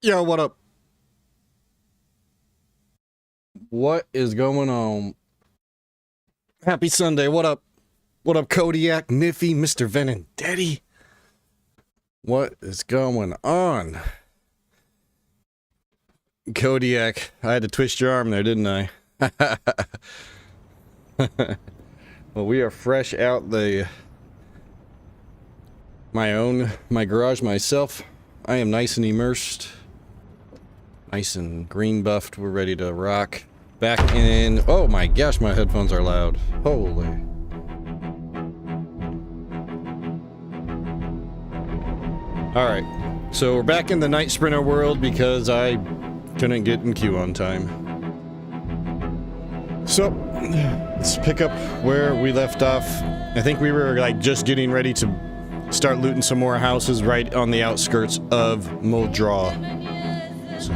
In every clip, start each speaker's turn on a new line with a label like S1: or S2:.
S1: Yo, what up? What is going on? Happy Sunday, what up? What up, Kodiak, Niffy, Mr. Venendetti? What is going on? Kodiak, I had to twist your arm there, didn't I? Well, we are fresh out my garage myself. I am nice and immersed. Nice and green buffed. We're ready to rock. Back in... Oh my gosh, my headphones are loud. Holy. Alright. So we're back in the Night Sprinter world because I couldn't get in queue on time. So, let's pick up where we left off. I think we were like just getting ready to start looting some more houses right on the outskirts of Muldraw. So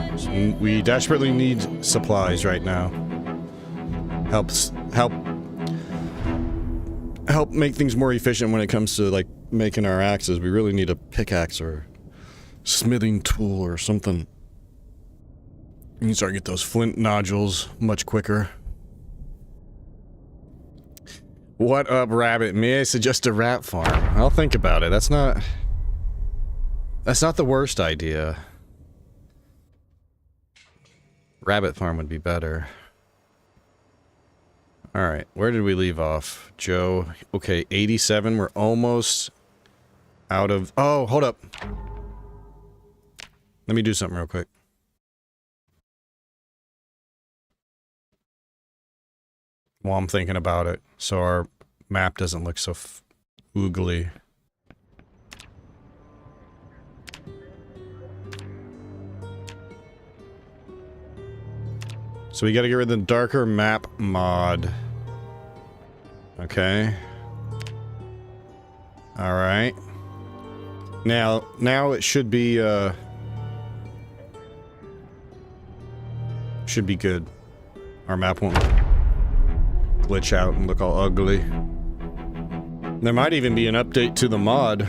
S1: we desperately need supplies right now. Help make things more efficient when it comes to like making our axes. We really need a pickaxe or smithing tool or something. We can start to get those flint nodules much quicker. What up, rabbit? May I suggest a rat farm? I'll think about it. That's not the worst idea. Rabbit farm would be better. Alright, where did we leave off? Joe. Okay, 87. We're almost out of... Oh, hold up. Let me do something real quick. While I'm thinking about it, so our map doesn't look so oogly. So we gotta get rid of the darker map mod. Okay. Alright. Now it should be, should be good. Our map won't glitch out and look all ugly. There might even be an update to the mod,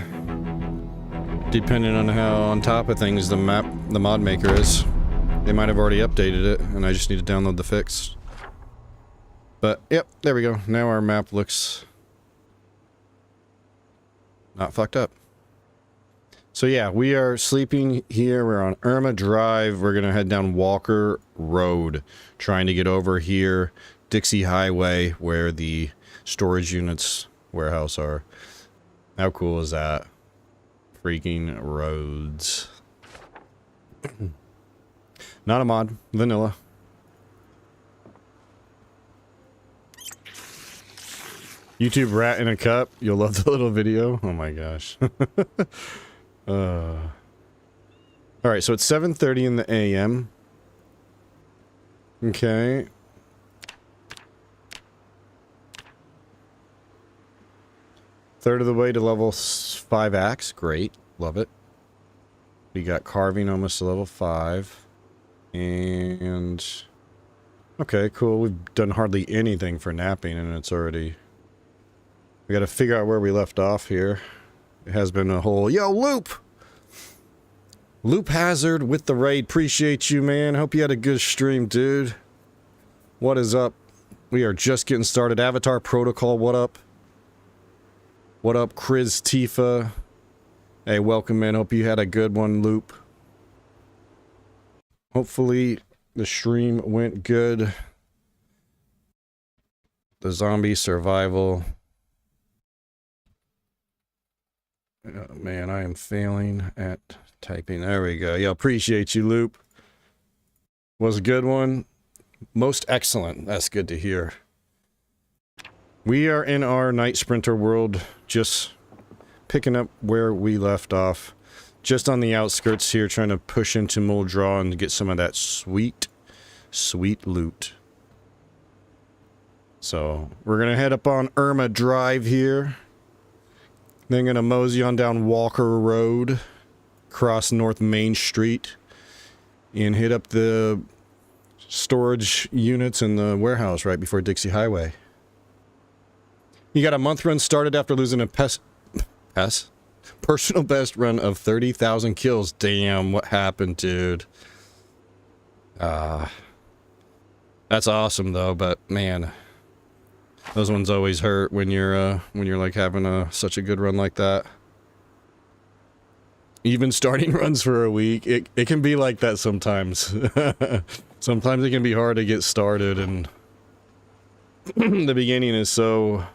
S1: depending on how on top of things the mod maker is. They might have already updated it, and I just need to download the fix. But, yep, there we go. Now our map looks not fucked up. So yeah, we are sleeping here. We're on Irma Drive. We're gonna head down Walker Road, trying to get over here, Dixie Highway, where the storage units warehouse are. How cool is that? Freaking roads. Not a mod. Vanilla. YouTube rat in a cup. You'll love the little video. Oh my gosh. Alright, so it's 7:30 in the AM. Okay. Third of the way to level 5 axe. Great. Love it. We got carving almost to level 5. And... okay, cool. We've done hardly anything for napping, and it's already... we gotta figure out where we left off here. It has been a whole... Yo, Loop! Loop Hazard with the raid. Appreciate you, man. Hope you had a good stream, dude. What is up? We are just getting started. Avatar Protocol, what up? What up, Chris Tifa? Hey, welcome, man. Hope you had a good one, Loop. Hopefully the stream went good. The zombie survival. Oh, man, I am failing at typing. There we go. Yeah, appreciate you, Loop. Was a good one. Most excellent. That's good to hear. We are in our Night Sprinter world, just picking up where we left off. Just on the outskirts here, trying to push into Muldraw and get some of that sweet, sweet loot. So, we're gonna head up on Irma Drive here. Then gonna mosey on down Walker Road, cross North Main Street, and hit up the storage units in the warehouse right before Dixie Highway. You got a month run started after losing a pest? Personal best run of 30,000 kills. Damn, what happened, dude? That's awesome though, but man, those ones always hurt when you're like having such a good run like that. Even starting runs for a week, it can be like that sometimes. Sometimes it can be hard to get started, and the beginning is so...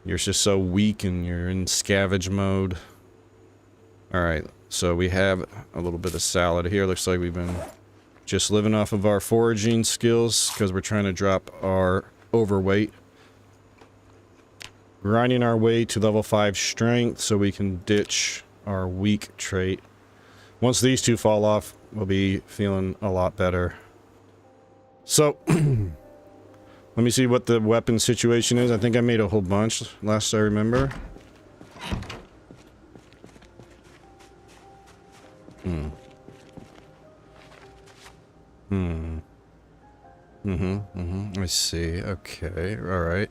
S1: You're just so weak and you're in scavenge mode. Alright, so we have a little bit of salad here. Looks like we've been just living off of our foraging skills because we're trying to drop our overweight. Grinding our way to level 5 strength so we can ditch our weak trait. Once these two fall off, we'll be feeling a lot better. So... Let me see what the weapon situation is. I think I made a whole bunch, last I remember. I see. Okay. Alright.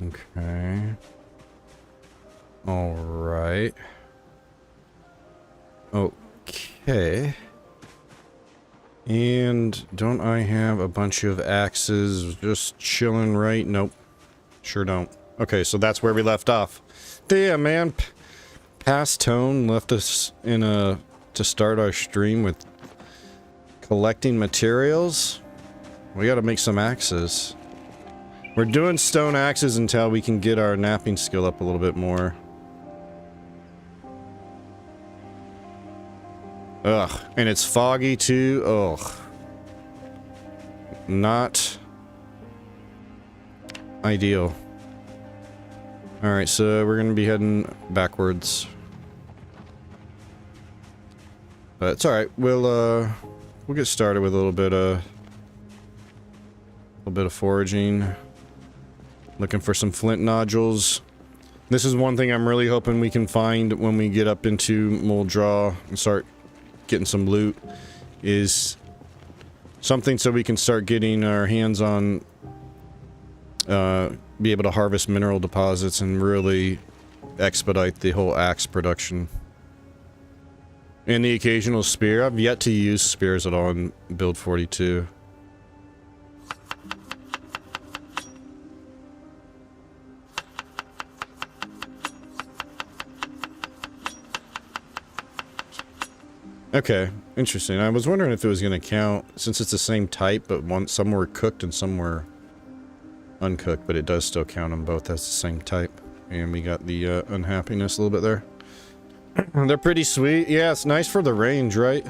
S1: Okay. Alright. Okay. And don't I have a bunch of axes just chilling, right? Nope. Sure don't. Okay, so that's where we left off. Damn, man. Past Tone left us in to start our stream with collecting materials. We gotta make some axes. We're doing stone axes until we can get our napping skill up a little bit more. Ugh, and it's foggy too. Ugh. Not ideal. Alright, so we're gonna be heading backwards. But it's alright, we'll get started with a little bit of foraging. Looking for some flint nodules. This is one thing I'm really hoping we can find when we get up into Muldraw and start getting some loot, is something so we can start getting our hands on be able to harvest mineral deposits and really expedite the whole axe production. And the occasional spear. I've yet to use spears at all in build 42. Okay, interesting. I was wondering if it was going to count, since it's the same type, but some were cooked and some were uncooked, but it does still count them both as the same type. And we got the unhappiness a little bit there. They're pretty sweet. Yeah, it's nice for the range, right?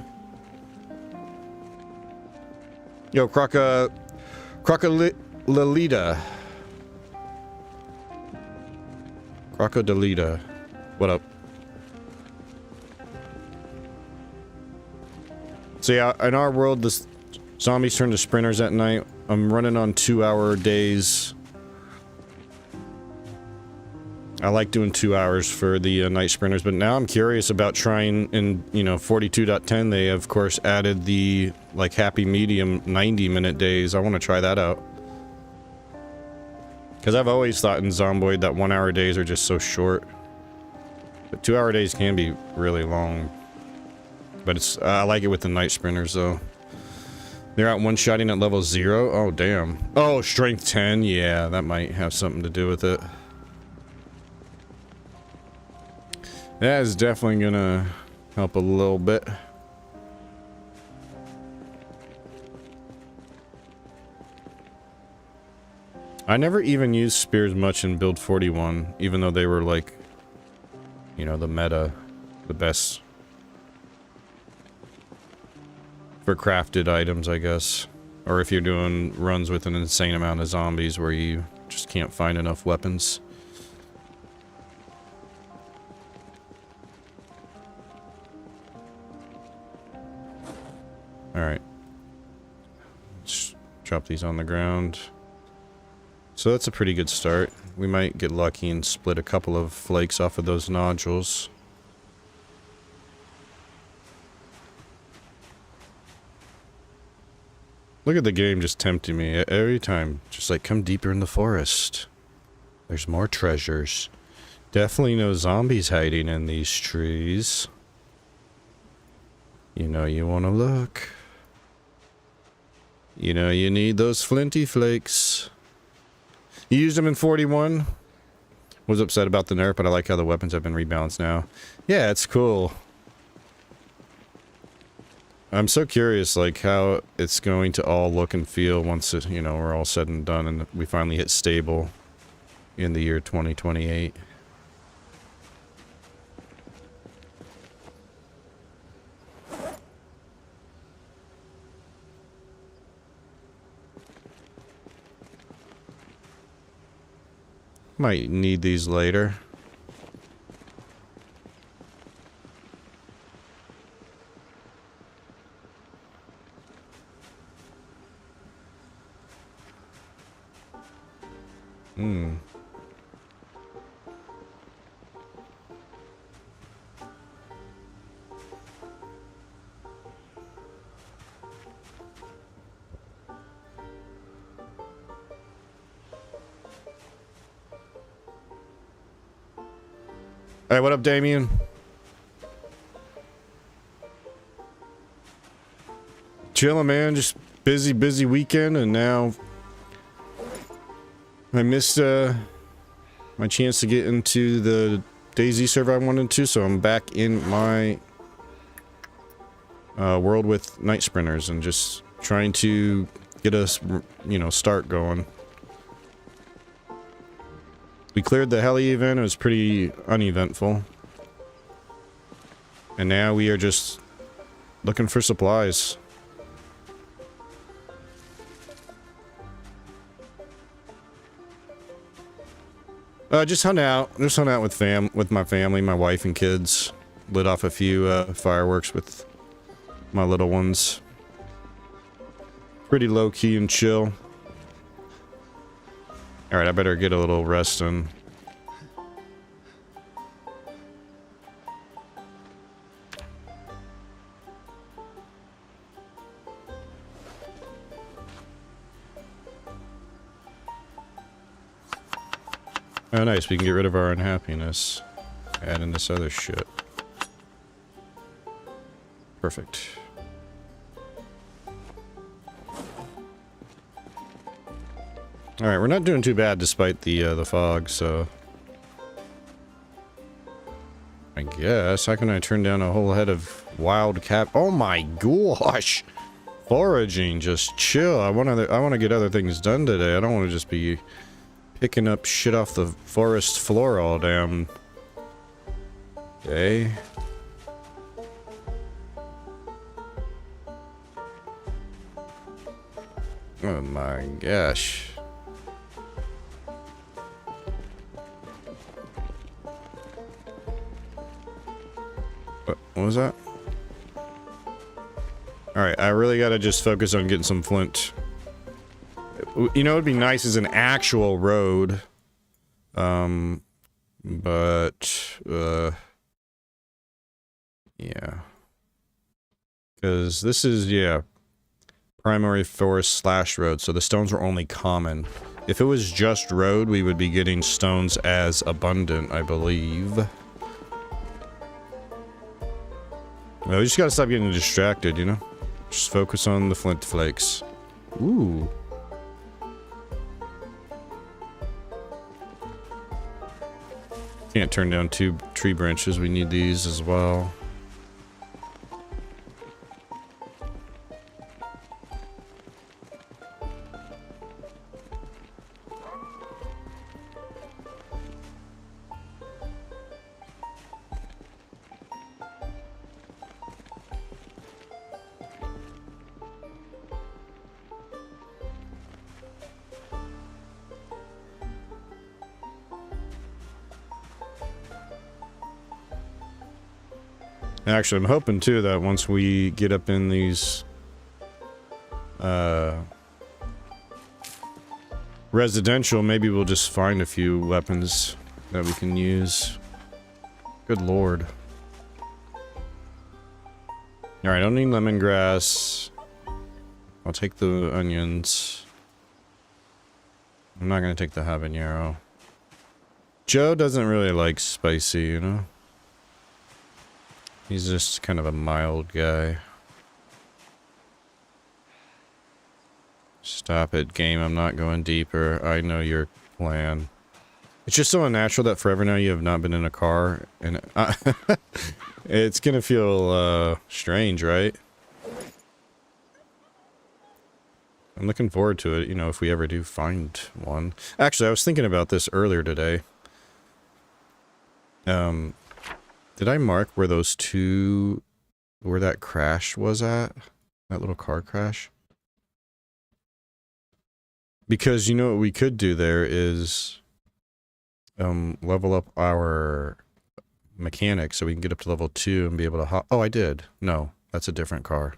S1: Yo, Crocodilita. Crocodilita. What up? So yeah, in our world, the zombies turn to sprinters at night. I'm running on 2-hour days. I like doing 2 hours for the night sprinters, but now I'm curious about trying in, 42.10, they of course added the, like, happy medium 90-minute days. I want to try that out. Because I've always thought in Zomboid that 1-hour days are just so short. But 2-hour days can be really long. But it's, I like it with the night sprinters, though. They're out one-shotting at level 0? Oh, damn. Oh, strength 10? Yeah, that might have something to do with it. That is definitely gonna help a little bit. I never even used spears much in build 41, even though they were like, the meta, the best for crafted items, I guess. Or if you're doing runs with an insane amount of zombies where you just can't find enough weapons. Alright. Let's drop these on the ground. So that's a pretty good start. We might get lucky and split a couple of flakes off of those nodules. Look at the game just tempting me every time. Just like, come deeper in the forest. There's more treasures. Definitely no zombies hiding in these trees. You know you want to look. You know you need those flinty flakes. You used them in 41. Was upset about the nerf, but I like how the weapons have been rebalanced now. Yeah, it's cool. I'm so curious, like, how it's going to all look and feel once, it, you know, we're all said and done and we finally hit stable in the year 2028. Might need these later. Hey, what up, Damien? Chilling, man. Just busy weekend, and now I missed my chance to get into the DayZ server I wanted to, so I'm back in my world with Night Sprinters and just trying to get us, you know, start going. We cleared the heli event. It was pretty uneventful. And now we are just looking for supplies. Just hung out. Just hung out with my family, my wife and kids. Lit off a few fireworks with my little ones. Pretty low key and chill. Alright, I better get a little rest in. Oh nice, we can get rid of our unhappiness. Add in this other shit. Perfect. Alright, we're not doing too bad despite the fog, so... I guess. How can I turn down a whole head of wild cat? Oh my gosh! Foraging, just chill. I wanna get other things done today. I don't wanna just be picking up shit off the forest floor all damn day. Oh my gosh. What was that? Alright, I really gotta just focus on getting some flint. You know, it'd be nice as an actual road. Yeah. Because this is, yeah, primary forest / road, so the stones were only common. If it was just road, we would be getting stones as abundant, I believe. Well, we just gotta stop getting distracted, you know? Just focus on the flint flakes. Ooh. Can't turn down 2 tree branches, we need these as well. Actually, I'm hoping too that once we get up in these residential, maybe we'll just find a few weapons that we can use. Good lord. Alright, I don't need lemongrass. I'll take the onions. I'm not gonna take the habanero. Joe doesn't really like spicy, you know? He's just kind of a mild guy. Stop it, game. I'm not going deeper. I know your plan. It's just so unnatural that forever now you have not been in a car, and it's gonna feel strange, right? I'm looking forward to it, you know, if we ever do find one. Actually, I was thinking about this earlier today. Did I mark where those two, where that crash was at? That little car crash? Because, you know, what we could do there is level up our mechanic so we can get up to level 2 and be able to oh, I did. No, that's a different car.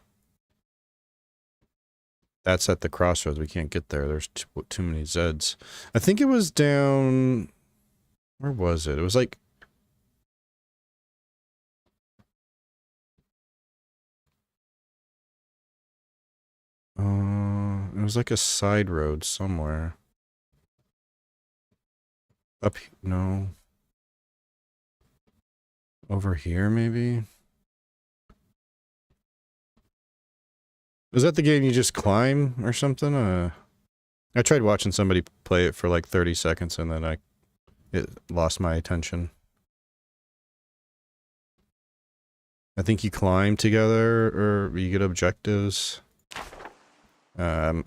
S1: That's at the crossroads. We can't get there. There's too many Zeds. I think it was down... Where was it? It was like... it was like a side road somewhere. No. Over here, maybe? Is that the game you just climb or something? I tried watching somebody play it for like 30 seconds and then it lost my attention. I think you climb together or you get objectives. I'm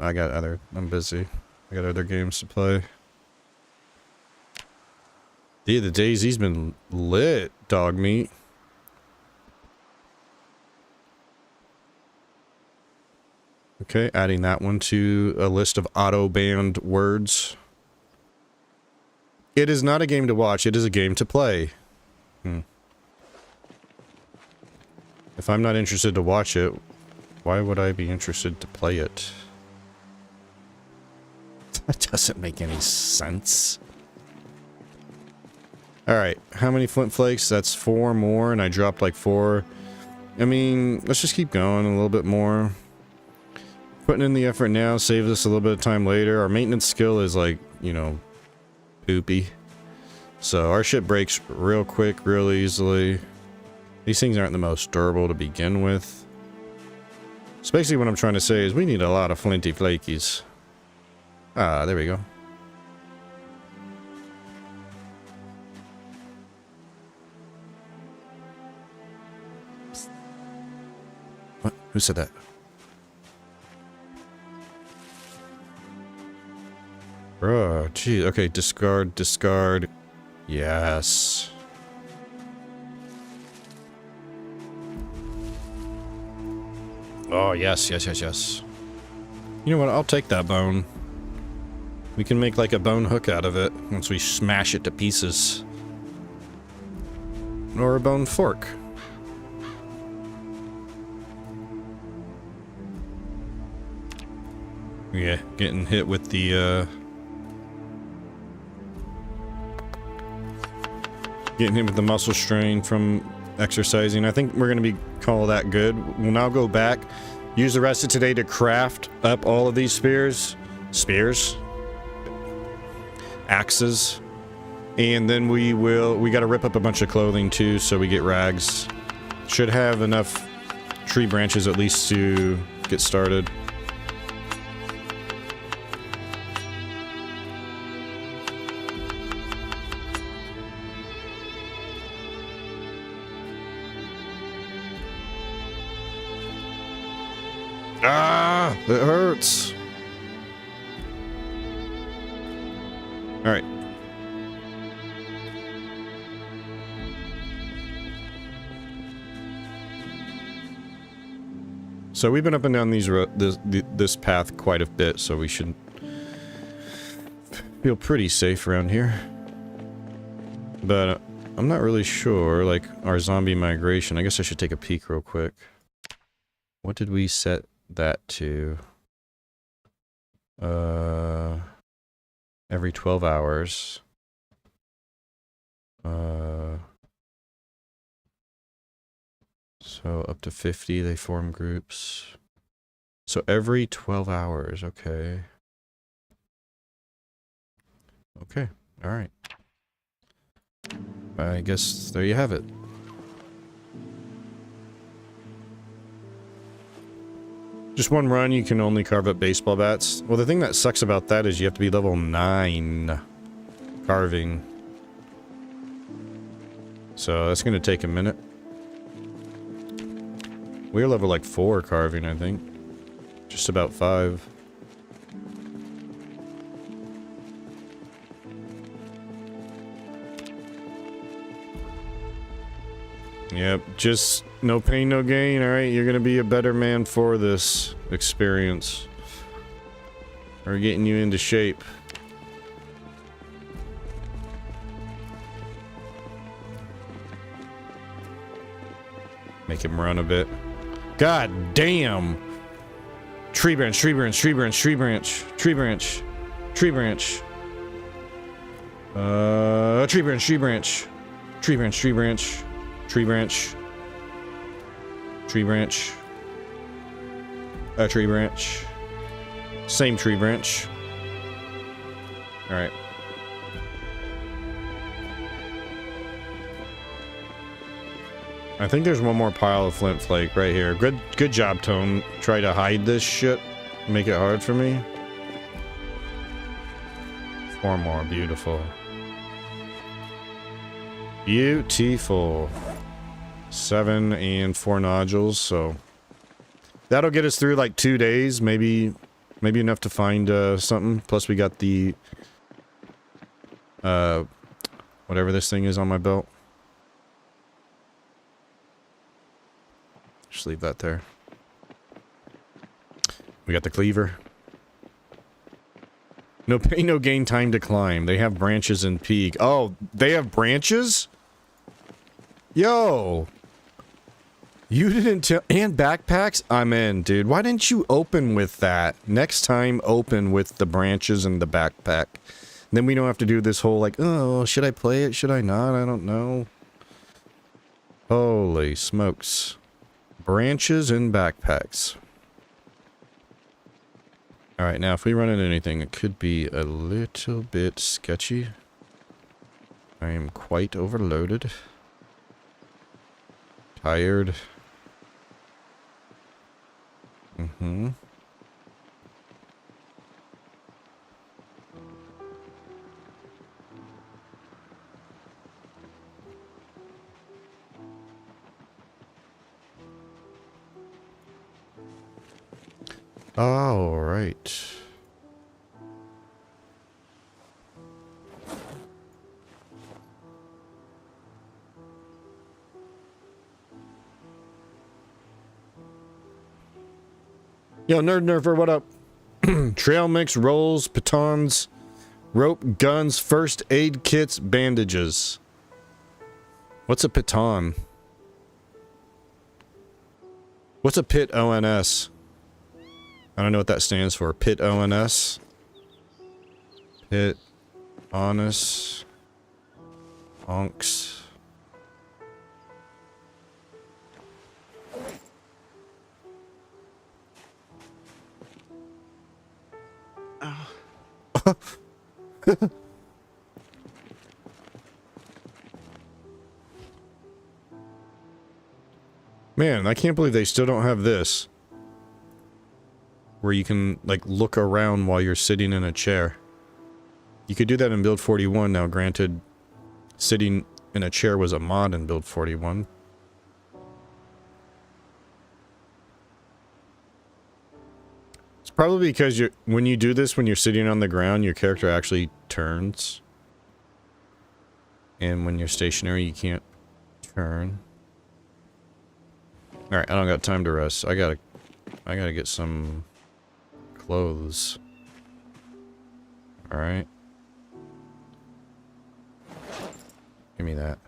S1: busy. I got other games to play. Dude, the Daisy's been lit, dog meat. Okay, adding that one to a list of auto-banned words. It is not a game to watch, it is a game to play. If I'm not interested to watch it, why would I be interested to play it? That doesn't make any sense. Alright, how many flint flakes? That's 4 more, and I dropped like 4. I mean, let's just keep going a little bit more. Putting in the effort now saves us a little bit of time later. Our maintenance skill is like, you know, poopy. So our shit breaks real quick, real easily. These things aren't the most durable to begin with. So basically what I'm trying to say is we need a lot of flinty flakies. Ah, there we go. What? Who said that? Oh, gee. Okay, discard, discard. Yes. Oh, yes, yes, yes, yes. You know what? I'll take that bone. We can make like a bone hook out of it once we smash it to pieces. Or a bone fork. Yeah, getting hit with the, getting hit with the muscle strain from exercising. I think we're going to call that good. We'll now go back, use the rest of today to craft up all of these spears. Axes. And then we got to rip up a bunch of clothing too, so we get rags. Should have enough tree branches at least to get started. Ah, it hurts. All right. So we've been up and down this path quite a bit, so we should feel pretty safe around here. But I'm not really sure, like, our zombie migration. I guess I should take a peek real quick. What did we set that to? Every 12 hours. So up to 50, they form groups. So every 12 hours, okay. Okay, alright. I guess there you have it. Just one run, you can only carve up baseball bats. Well, the thing that sucks about that is you have to be level 9 carving. So that's going to take a minute. We're level like 4 carving, I think. Just about 5. Yep, just no pain, no gain, alright? You're gonna be a better man for this experience. We're getting you into shape. Make him run a bit. God damn! Tree branch, tree branch, tree branch, tree branch, tree branch, tree branch. Tree branch, tree branch. Tree branch, tree branch. Tree branch. Tree branch. A tree branch. Same tree branch. Alright. I think there's one more pile of flint flake right here. Good job, Tone. Try to hide this shit. Make it hard for me. 4 more. Beautiful. Beautiful. 7 and 4 nodules, so that'll get us through like 2 days, maybe enough to find something. Plus we got the whatever this thing is on my belt. Just leave that there. We got the cleaver. No pain, no gain, time to climb. They have branches and peak. Oh, they have branches? Yo! You didn't tell- and backpacks? I'm in, dude. Why didn't you open with that? Next time, open with the branches and the backpack. Then we don't have to do this whole like, oh, should I play it? Should I not? I don't know. Holy smokes. Branches and backpacks. Alright, now if we run into anything, it could be a little bit sketchy. I am quite overloaded. Tired. Mm-hmm. All right. Yo, Nerd Nerfer, what up? Trail mix, rolls, pitons, rope, guns, first aid kits, bandages. What's a piton? What's a pit ONS? I don't know what that stands for. Pit ONS? Pit, honest, onks. Man, I can't believe they still don't have this. Where you can, like, look around while you're sitting in a chair. You could do that in Build 41 now, granted, sitting in a chair was a mod in Build 41. It's probably because when you do this, when you're sitting on the ground, your character actually turns. And when you're stationary, you can't turn. Alright, I don't got time to rest. I gotta get some clothes. Alright. Give me that.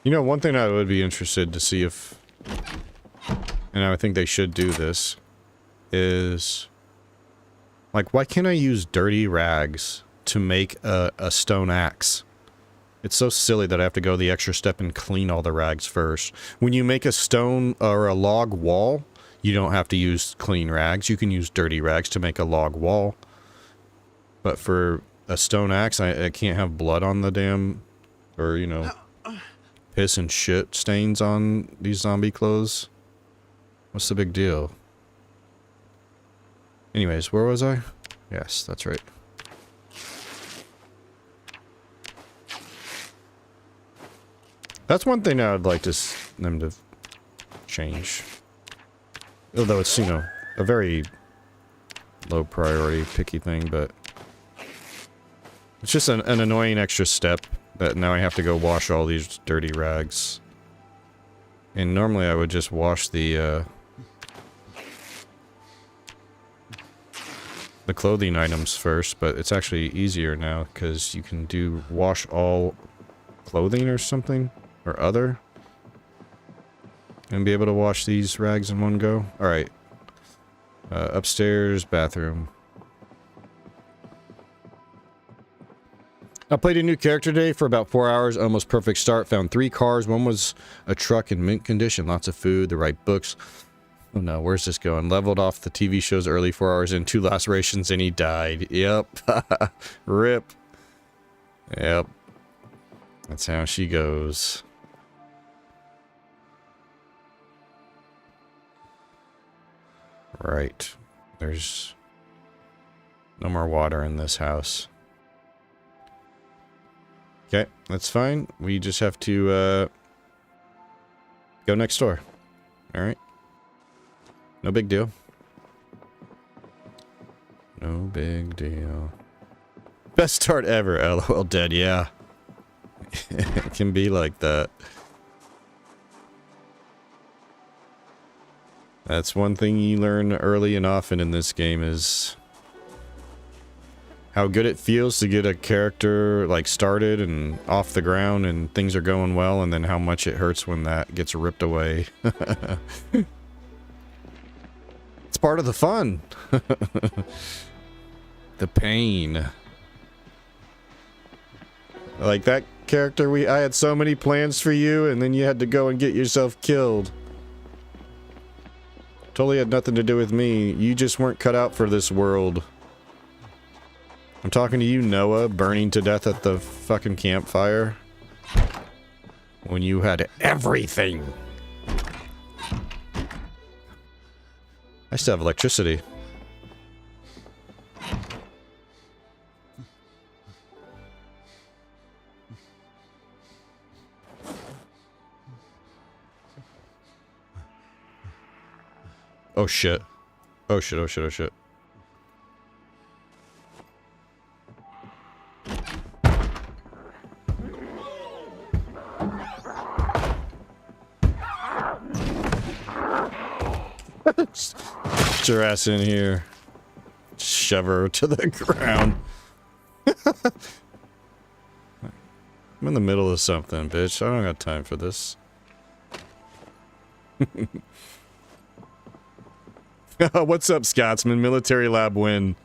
S1: You know, one thing I would be interested to see if, and I think they should do this, is Like, why can't I use dirty rags to make a stone axe? It's so silly that I have to go the extra step and clean all the rags first. When you make a stone or a log wall, you don't have to use clean rags. You can use dirty rags to make a log wall. But for a stone axe, I can't have blood on the damn, or, you know, piss and shit stains on these zombie clothes. What's the big deal? Anyways, where was I? Yes, that's right. That's one thing I would like them to change. Although it's, you know, a very low priority, picky thing, but it's just an annoying extra step that now I have to go wash all these dirty rags. And normally I would just wash the clothing items first, but it's actually easier now because you can do wash all clothing or something. Or other. And be able to wash these rags in one go. Alright. Upstairs, bathroom. I played a new character today for about 4 hours. Almost perfect start. Found 3 cars. One was a truck in mint condition. Lots of food. The right books. Oh no, where's this going? Leveled off the TV shows early. 4 hours in. 2 lacerations and he died. Yep. Rip. Yep. That's how she goes. Right. There's no more water in this house. Okay, that's fine. We just have to go next door. Alright. No big deal. No big deal. Best start ever, LOL dead, yeah. It can be like that. That's one thing you learn early and often in this game is how good it feels to get a character like started and off the ground and things are going well, and then how much it hurts when that gets ripped away. It's part of the fun. The pain. Like that character, I had so many plans for you and then you had to go and get yourself killed. Totally had nothing to do with me. You just weren't cut out for this world. I'm talking to you, Noah, burning to death at the fucking campfire. When you had everything. I still have electricity. Oh shit. Oh shit, oh shit, oh shit. Get your ass in here. Shove her to the ground. I'm in the middle of something, bitch. I don't got time for this. What's up, Scotsman? Military lab win.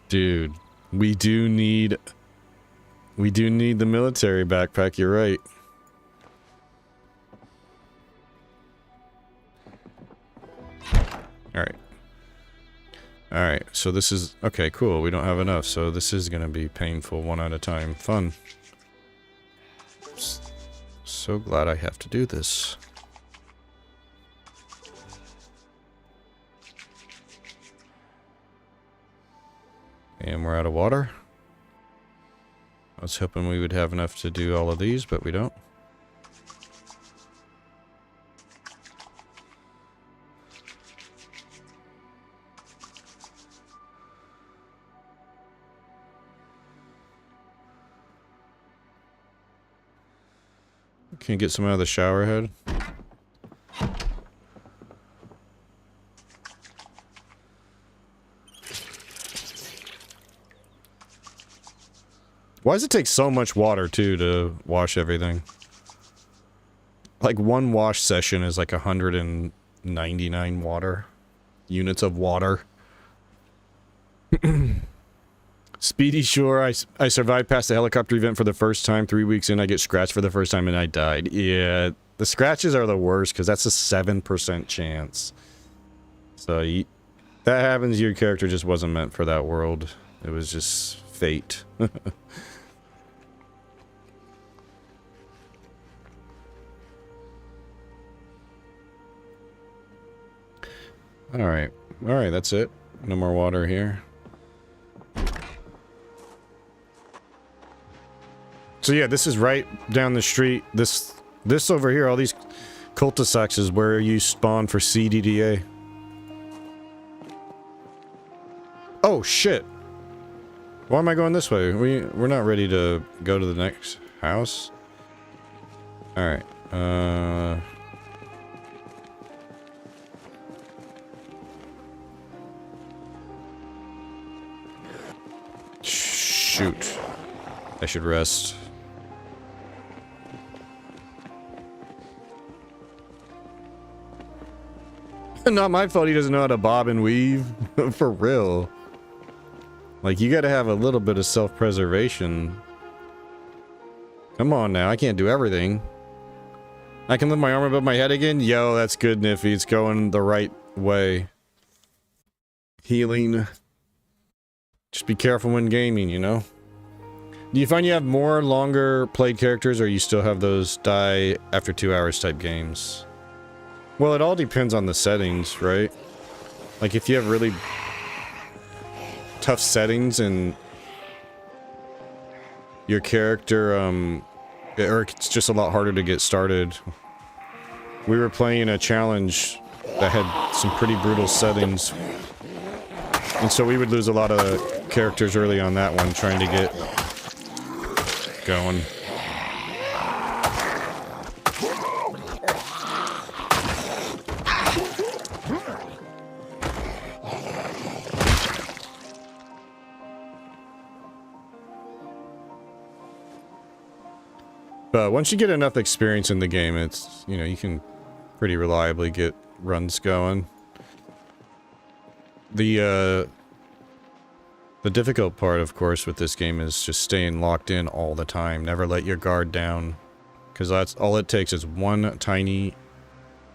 S1: Dude, we do need the military backpack, you're right. Alright. Alright, so this is... Okay, cool, we don't have enough, so this is gonna be painful one at a time. Fun. So glad I have to do this. And we're out of water. I was hoping we would have enough to do all of these, but we don't. Can you get some out of the shower head? Why does it take so much water, too, to wash everything? Like, one wash session is like 199 water. Units of water. Speedy Shore, I survived past the helicopter event for the first time. 3 weeks in, I get scratched for the first time and I died. Yeah, the scratches are the worst because that's a 7% chance. So that happens, your character just wasn't meant for that world. It was just fate. Alright, that's it. No more water here. So yeah, this is right down the street. This over here, all these cul-de-sacs is where you spawn for CDDA. Oh shit! Why am I going this way? We're not ready to go to the next house. Alright, shoot. I should rest. Not my fault he doesn't know how to bob and weave. For real. Like, you gotta have a little bit of self-preservation. Come on now, I can't do everything. I can lift my arm above my head again? Yo, that's good, Niffy. It's going the right way. Healing. Just be careful when gaming, you know? Do you find you have more longer played characters, or you still have those die after 2 hours type games? Well, it all depends on the settings, right? Like, if you have really tough settings and your character, or it's just a lot harder to get started. We were playing a challenge that had some pretty brutal settings. And so we would lose a lot of characters early on that one, trying to get going. But once you get enough experience in the game, it's, you know, you can pretty reliably get runs going. The difficult part, of course, with this game is just staying locked in all the time. Never let your guard down. Because that's all it takes is one tiny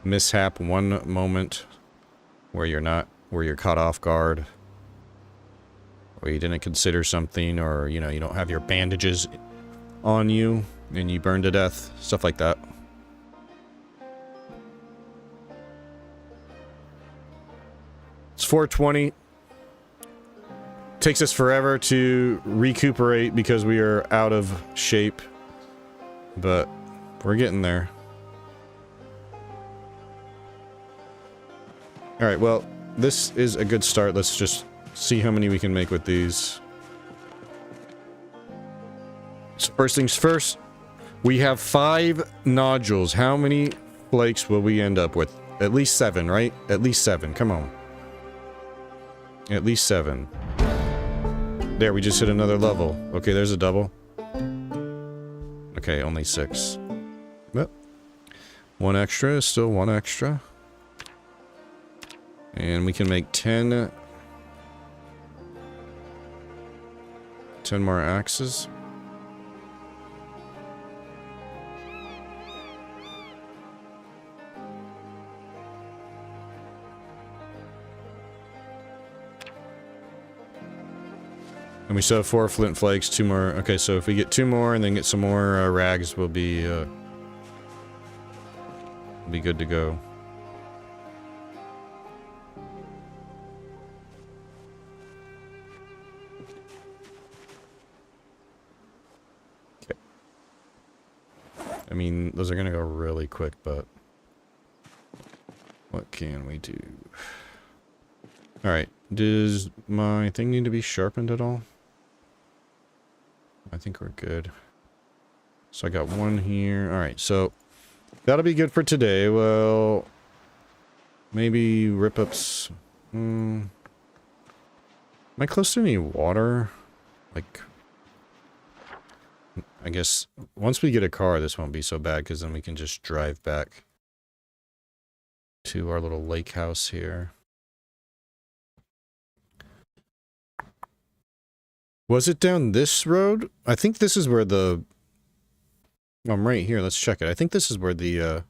S1: mishap, one moment where you're caught off guard. Or you didn't consider something, or, you know, you don't have your bandages on you, and you burn to death. Stuff like that. It's 4:20. Takes us forever to recuperate because we are out of shape. But we're getting there. Alright, well, this is a good start. Let's just see how many we can make with these. So first things first, we have 5 nodules. How many flakes will we end up with? At least 7, right? At least 7. Come on. At least 7. There, we just hit another level. Okay, there's a double. Okay, only 6. But 1 extra is still 1 extra. And we can make 10 more axes. And we still have 4 flint flakes, 2 more. Okay, so if we get 2 more and then get some more rags, we'll be good to go. Okay. I mean, those are gonna go really quick, but what can we do? Alright, does my thing need to be sharpened at all? I think we're good. So I got 1 here. Alright, so that'll be good for today. Well, maybe rip-ups. Am I close to any water? Like, I guess once we get a car, this won't be so bad, because then we can just drive back to our little lake house here. Was it down this road? I think this is where the... I'm right here, let's check it. I think this is where the,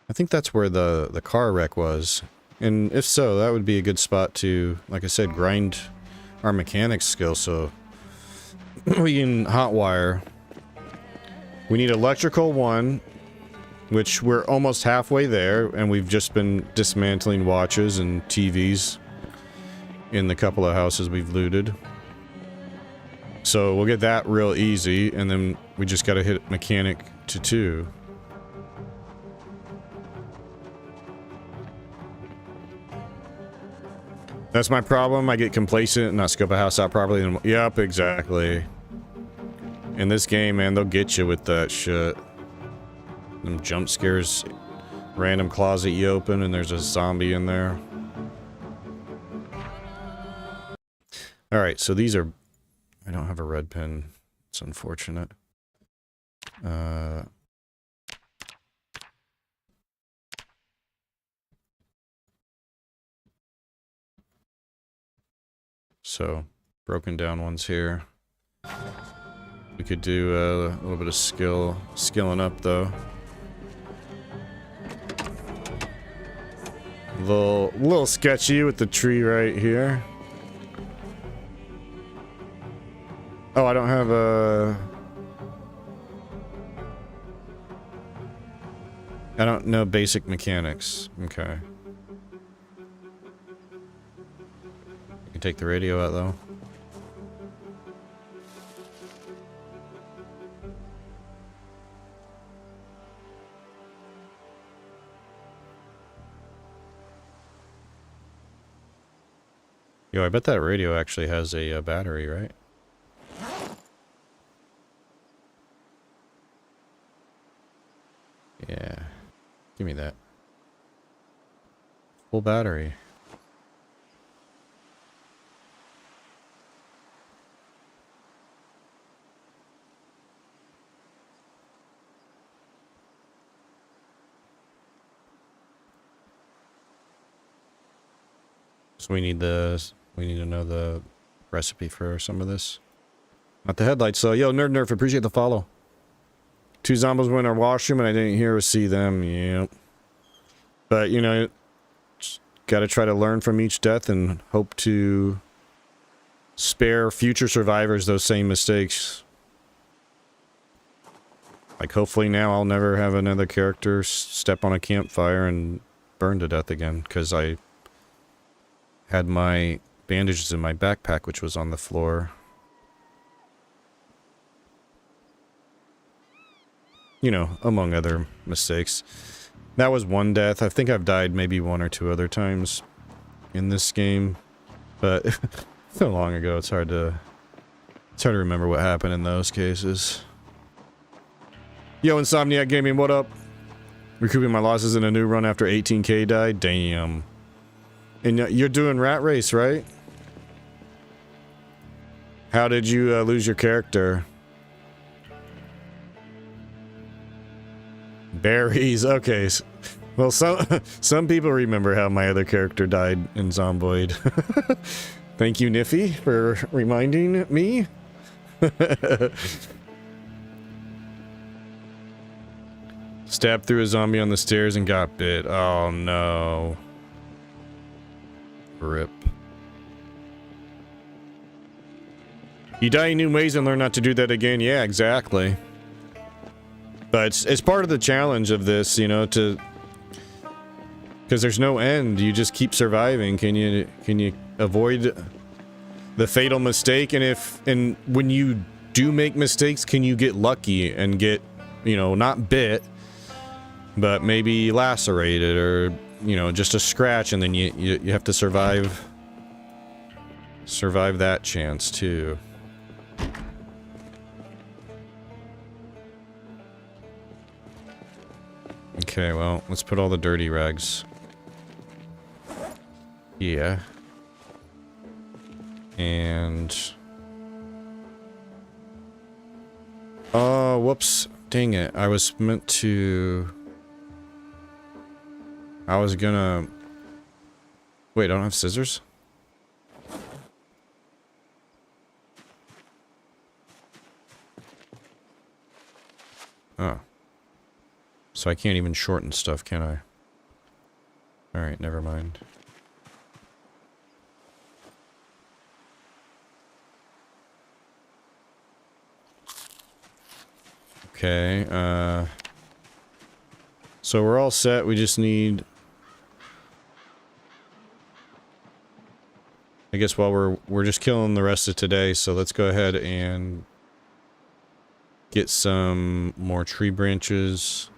S1: I think that's where the car wreck was. And if so, that would be a good spot to, like I said, grind our mechanics skill, so... we can hotwire. We need electrical 1, which we're almost halfway there, and we've just been dismantling watches and TVs in the couple of houses we've looted. So we'll get that real easy, and then we just gotta hit mechanic to 2. That's my problem. I get complacent and not scope a house out properly. And yep, exactly. In this game, man, they'll get you with that shit. Them jump scares, random closet you open, and there's a zombie in there. Alright, so these are... I don't have a red pen. It's unfortunate. So, broken down ones here. We could do a little bit of skilling up though. Little sketchy with the tree right here. Oh, I don't have a... I don't know basic mechanics. Okay. You can take the radio out though. Yo, I bet that radio actually has a battery, right? Yeah. Give me that. Full battery. So we need to know the recipe for some of this. Not the headlights, so yo, Nerf, appreciate the follow. 2 zombies went in our washroom and I didn't hear or see them, yep. But, you know, gotta try to learn from each death and hope to spare future survivors those same mistakes. Like, hopefully now I'll never have another character step on a campfire and burn to death again, because I had my bandages in my backpack, which was on the floor. You know, among other mistakes. That was one death. I think I've died maybe 1 or 2 other times in this game. But so long ago, it's hard to remember what happened in those cases. Yo, Insomniac Gaming, what up? Recouping my losses in a new run after 18k died? Damn. And you're doing Rat Race, right? How did you lose your character? Berries, okay. Well, some people remember how my other character died in Zomboid. Thank you, Niffy, for reminding me. Stabbed through a zombie on the stairs and got bit. Oh no. Rip. You die in new ways and learn not to do that again. Yeah, exactly. But it's part of the challenge of this, you know, to... Because there's no end, you just keep surviving. Can you avoid the fatal mistake? And when you do make mistakes, can you get lucky and get, you know, not bit, but maybe lacerated or, you know, just a scratch, and then you have to survive that chance too. Okay, well, let's put all the dirty rags. Yeah. And... oh, whoops. Dang it. I was meant to... I was gonna... wait, I don't have scissors? so I can't even shorten stuff, can I? Alright, never mind. Okay, so we're all set, we just need... I guess while we're just killing the rest of today, so let's go ahead and get some more tree branches.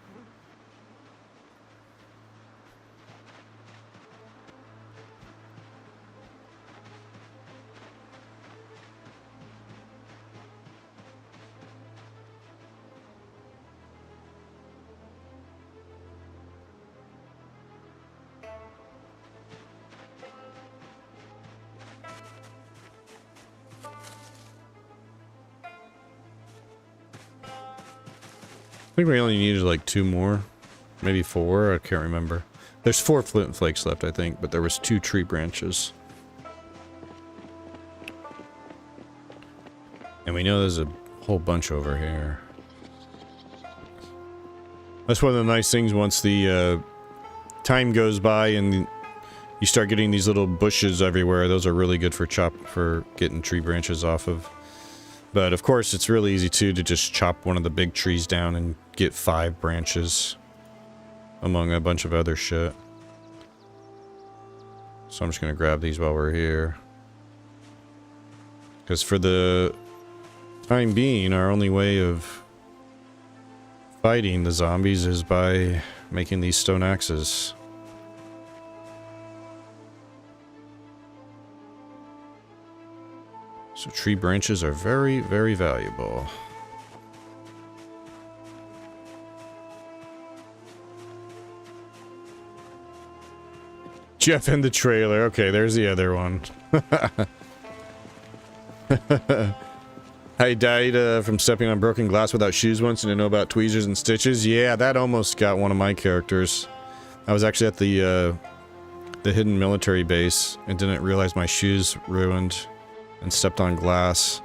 S1: I think we only needed like 2 more. Maybe 4, I can't remember. There's 4 flint flakes left, I think, but there was 2 tree branches. And we know there's a whole bunch over here. That's one of the nice things once the time goes by and you start getting these little bushes everywhere. Those are really good for getting tree branches off of. But of course, it's really easy too to just chop one of the big trees down and get 5 branches among a bunch of other shit. So I'm just gonna grab these while we're here. Because for the time being, our only way of fighting the zombies is by making these stone axes. So tree branches are very, very valuable. Jeff in the trailer. Okay, there's the other one. I died from stepping on broken glass without shoes once and didn't know about tweezers and stitches. Yeah, that almost got one of my characters. I was actually at the hidden military base and didn't realize my shoes ruined and stepped on glass.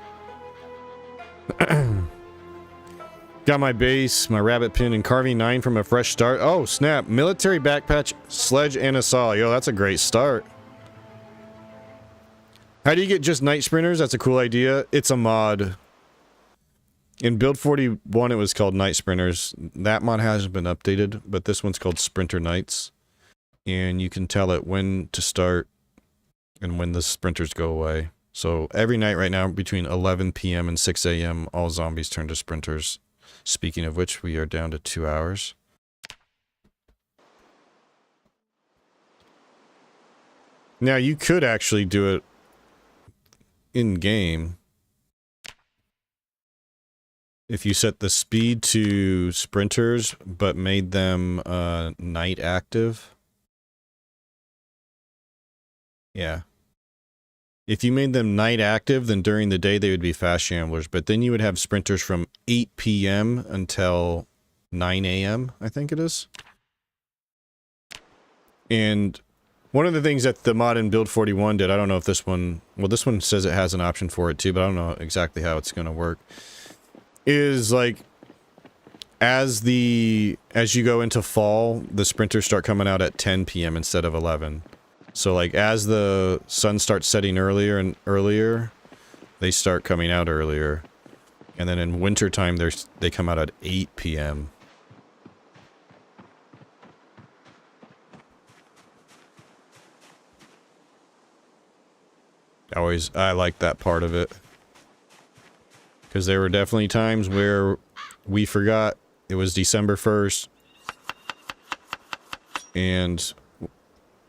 S1: Got my base, my rabbit pin, and carving 9 from a fresh start. Oh, snap. Military backpatch, sledge, and a saw. Yo, that's a great start. How do you get just night sprinters? That's a cool idea. It's a mod. In build 41, it was called night sprinters. That mod hasn't been updated, but this one's called sprinter nights. And you can tell it when to start and when the sprinters go away. So every night right now, between 11 p.m. and 6 a.m., all zombies turn to sprinters. Speaking of which, we are down to 2 hours. Now, you could actually do it in-game. If you set the speed to sprinters, but made them night active. Yeah. If you made them night active, then during the day they would be fast shamblers, but then you would have sprinters from 8 p.m. until 9 a.m., I think it is. And one of the things that the mod in build 41 did, I don't know if this one, well, this one says it has an option for it too, but I don't know exactly how it's going to work, is like, as you go into fall, the sprinters start coming out at 10 p.m. instead of 11. So, like, as the sun starts setting earlier and earlier, they start coming out earlier. And then in wintertime, they come out at 8 p.m. I like that part of it. Because there were definitely times where we forgot it was December 1st. And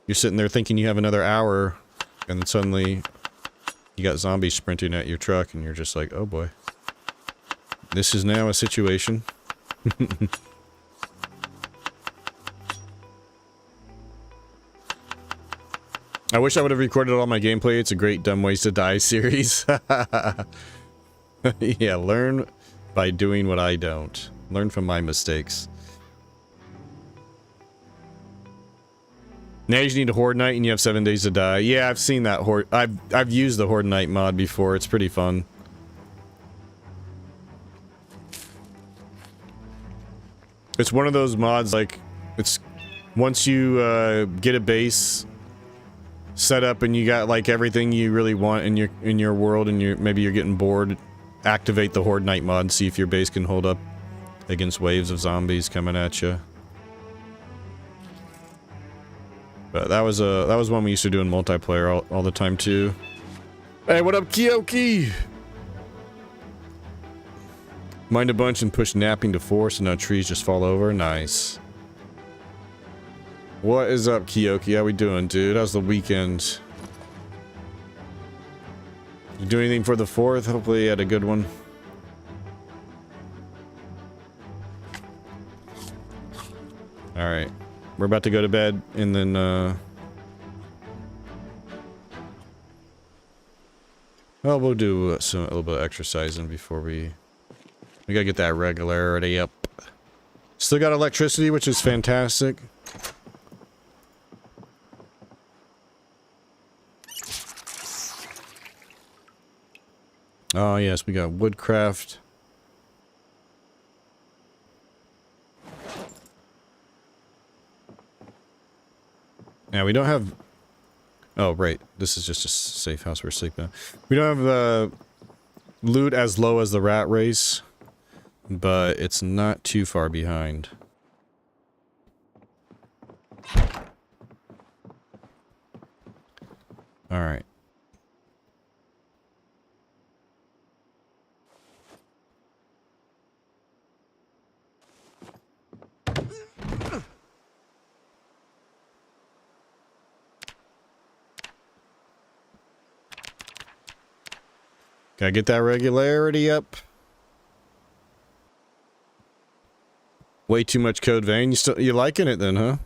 S1: you're sitting there thinking you have another hour, and then suddenly you got zombies sprinting at your truck, and you're just like, oh boy. This is now a situation. I wish I would have recorded all my gameplay. It's a great Dumb Ways to Die series. Yeah, learn by doing what I don't. Learn from my mistakes. Now you just need a Horde Night and you have 7 days to die. Yeah, I've seen that Horde. I've used the Horde Night mod before. It's pretty fun. It's one of those mods, like, it's once you get a base set up and you got like everything you really want in your world, and maybe you're getting bored, activate the Horde Night mod and see if your base can hold up against waves of zombies coming at you. But that was one we used to do in multiplayer all the time too. Hey, what up, Kyoki? Mind a bunch and push napping to 4 so now trees just fall over. Nice. What is up, Kyoki? How we doing, dude? How's the weekend? You do anything for the 4th? Hopefully you had a good one. Alright. We're about to go to bed, and then, well, we'll do a little bit of exercising before we gotta get that regularity up. Still got electricity, which is fantastic. Oh, yes, we got woodcraft. Now, we don't have... Oh, right. This is just a safe house we're sleeping in. We don't have the loot as low as the rat race, but it's not too far behind. Alright. Gotta get that regularity up. Way too much code vein. You liking it then, huh?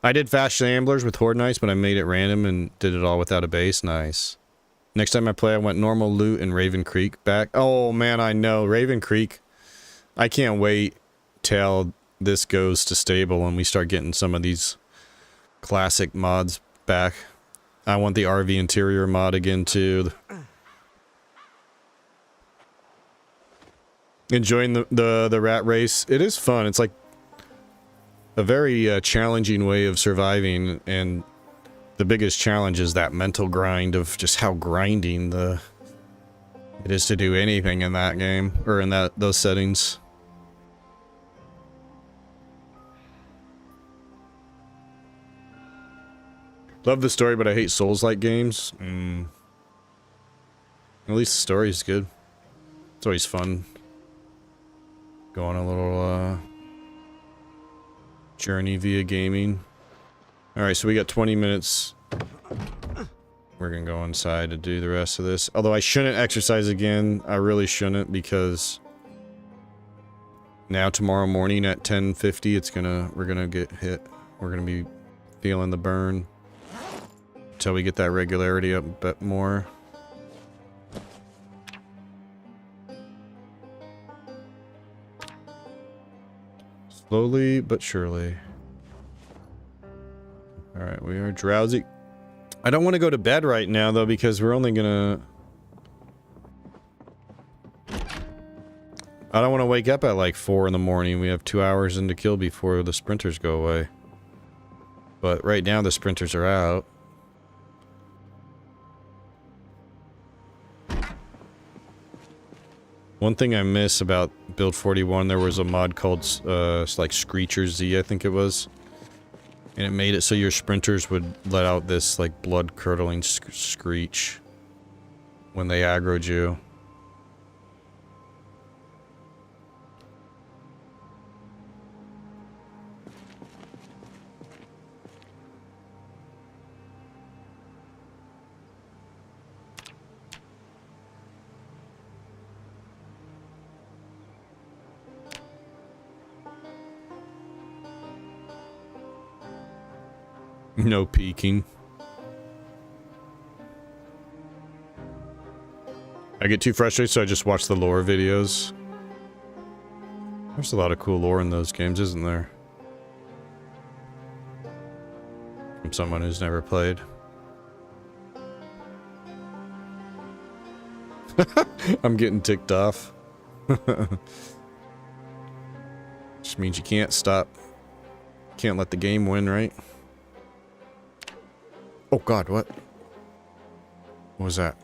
S1: I did fast shamblers with Horde Knights, but I made it random and did it all without a base. Nice. Next time I play, I went normal loot and Raven Creek back. Oh man, I know. Raven Creek. I can't wait till this goes to stable and we start getting some of these classic mods back. I want the RV interior mod again too. Enjoying the rat race. It is fun. It's like a very challenging way of surviving, and the biggest challenge is that mental grind of just how grinding it is to do anything in that game, or in those settings. Love the story, but I hate Souls-like games. At least the story is good. It's always fun. Go on a little journey via gaming. Alright, so we got 20 minutes. We're gonna go inside to do the rest of this. Although I shouldn't exercise again. I really shouldn't, because now tomorrow morning at 10:50 we're gonna get hit. We're gonna be feeling the burn until we get that regularity up a bit more. Slowly but surely. Alright, we are drowsy. I don't want to go to bed right now, though, because we're only gonna... I don't want to wake up at like 4 in the morning. We have 2 hours into kill before the sprinters go away. But right now the sprinters are out. One thing I miss about Build 41, there was a mod called, like Screecher Z, I think it was. And it made it so your sprinters would let out this, like, blood-curdling screech when they aggroed you. No peeking. I get too frustrated, so I just watch the lore videos. There's a lot of cool lore in those games, isn't there? From someone who's never played. I'm getting ticked off. Which means you can't stop. Can't let the game win, right? Oh god, what? What was that?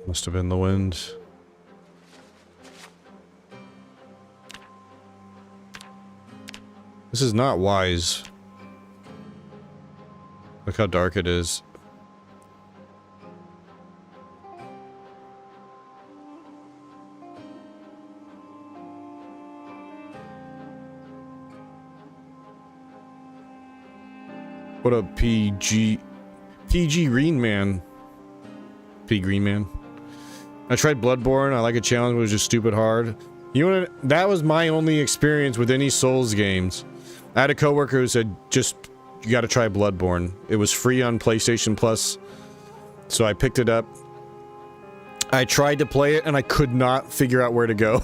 S1: Must have been the wind. This is not wise. Look how dark it is. What up, PG Green Man? P Green Man. I tried Bloodborne. I like a challenge, but it was just stupid hard. You know what? That was my only experience with any Souls games. I had a coworker who said, "Just you got to try Bloodborne." It was free on PlayStation Plus, so I picked it up. I tried to play it, and I could not figure out where to go.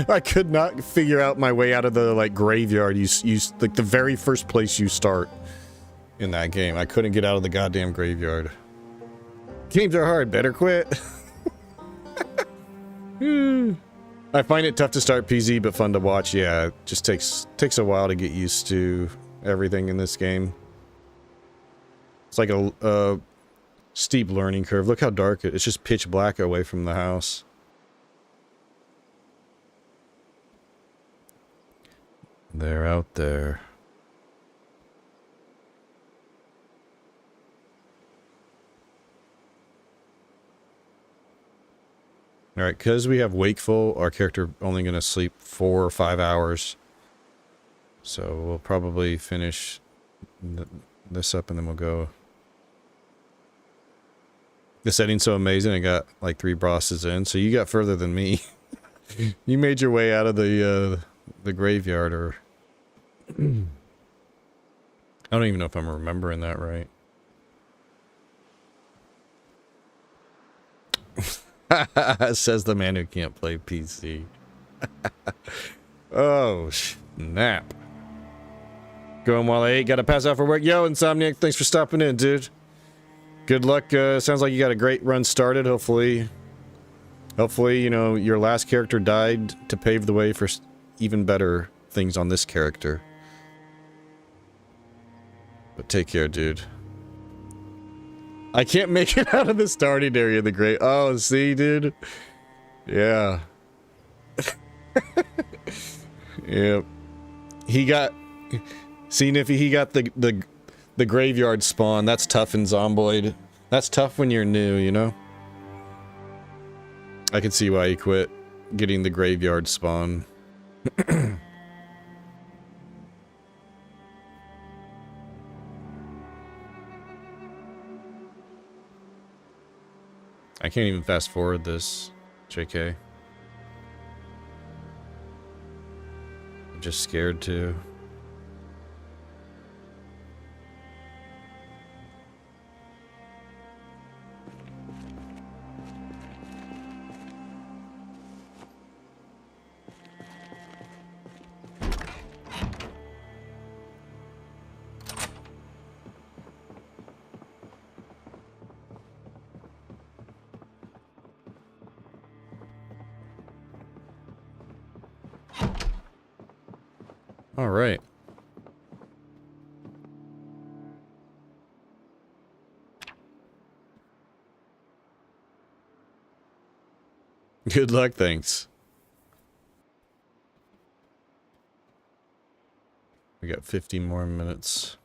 S1: I could not figure out my way out of the like graveyard. You like the very first place you start in that game. I couldn't get out of the goddamn graveyard. Games are hard. Better quit. I find it tough to start PZ, but fun to watch. Yeah, it just takes a while to get used to everything in this game. It's like a steep learning curve. Look how dark it's just pitch black away from the house. They're out there. Alright, because we have Wakeful, our character only going to sleep 4 or 5 hours. So we'll probably finish this up and then we'll go. The setting's so amazing, I got like 3 bosses in, so you got further than me. You made your way out of the graveyard, or... I don't even know if I'm remembering that right. Says the man who can't play PC. Oh, snap. Going while I ate. Gotta pass out for work. Yo, Insomniac, thanks for stopping in, dude. Good luck. Sounds like you got a great run started. Hopefully, you know, your last character died to pave the way for even better things on this character. But take care, dude. I can't make it out of the starting area of the great. Oh, see, dude? Yeah. Yep. He got... See, Niffy, he got the graveyard spawn. That's tough in Zomboid. That's tough when you're new, you know? I can see why he quit getting the graveyard spawn. I can't even fast forward this, JK. I'm just scared too. All right. Good luck, thanks. We got 50 more minutes.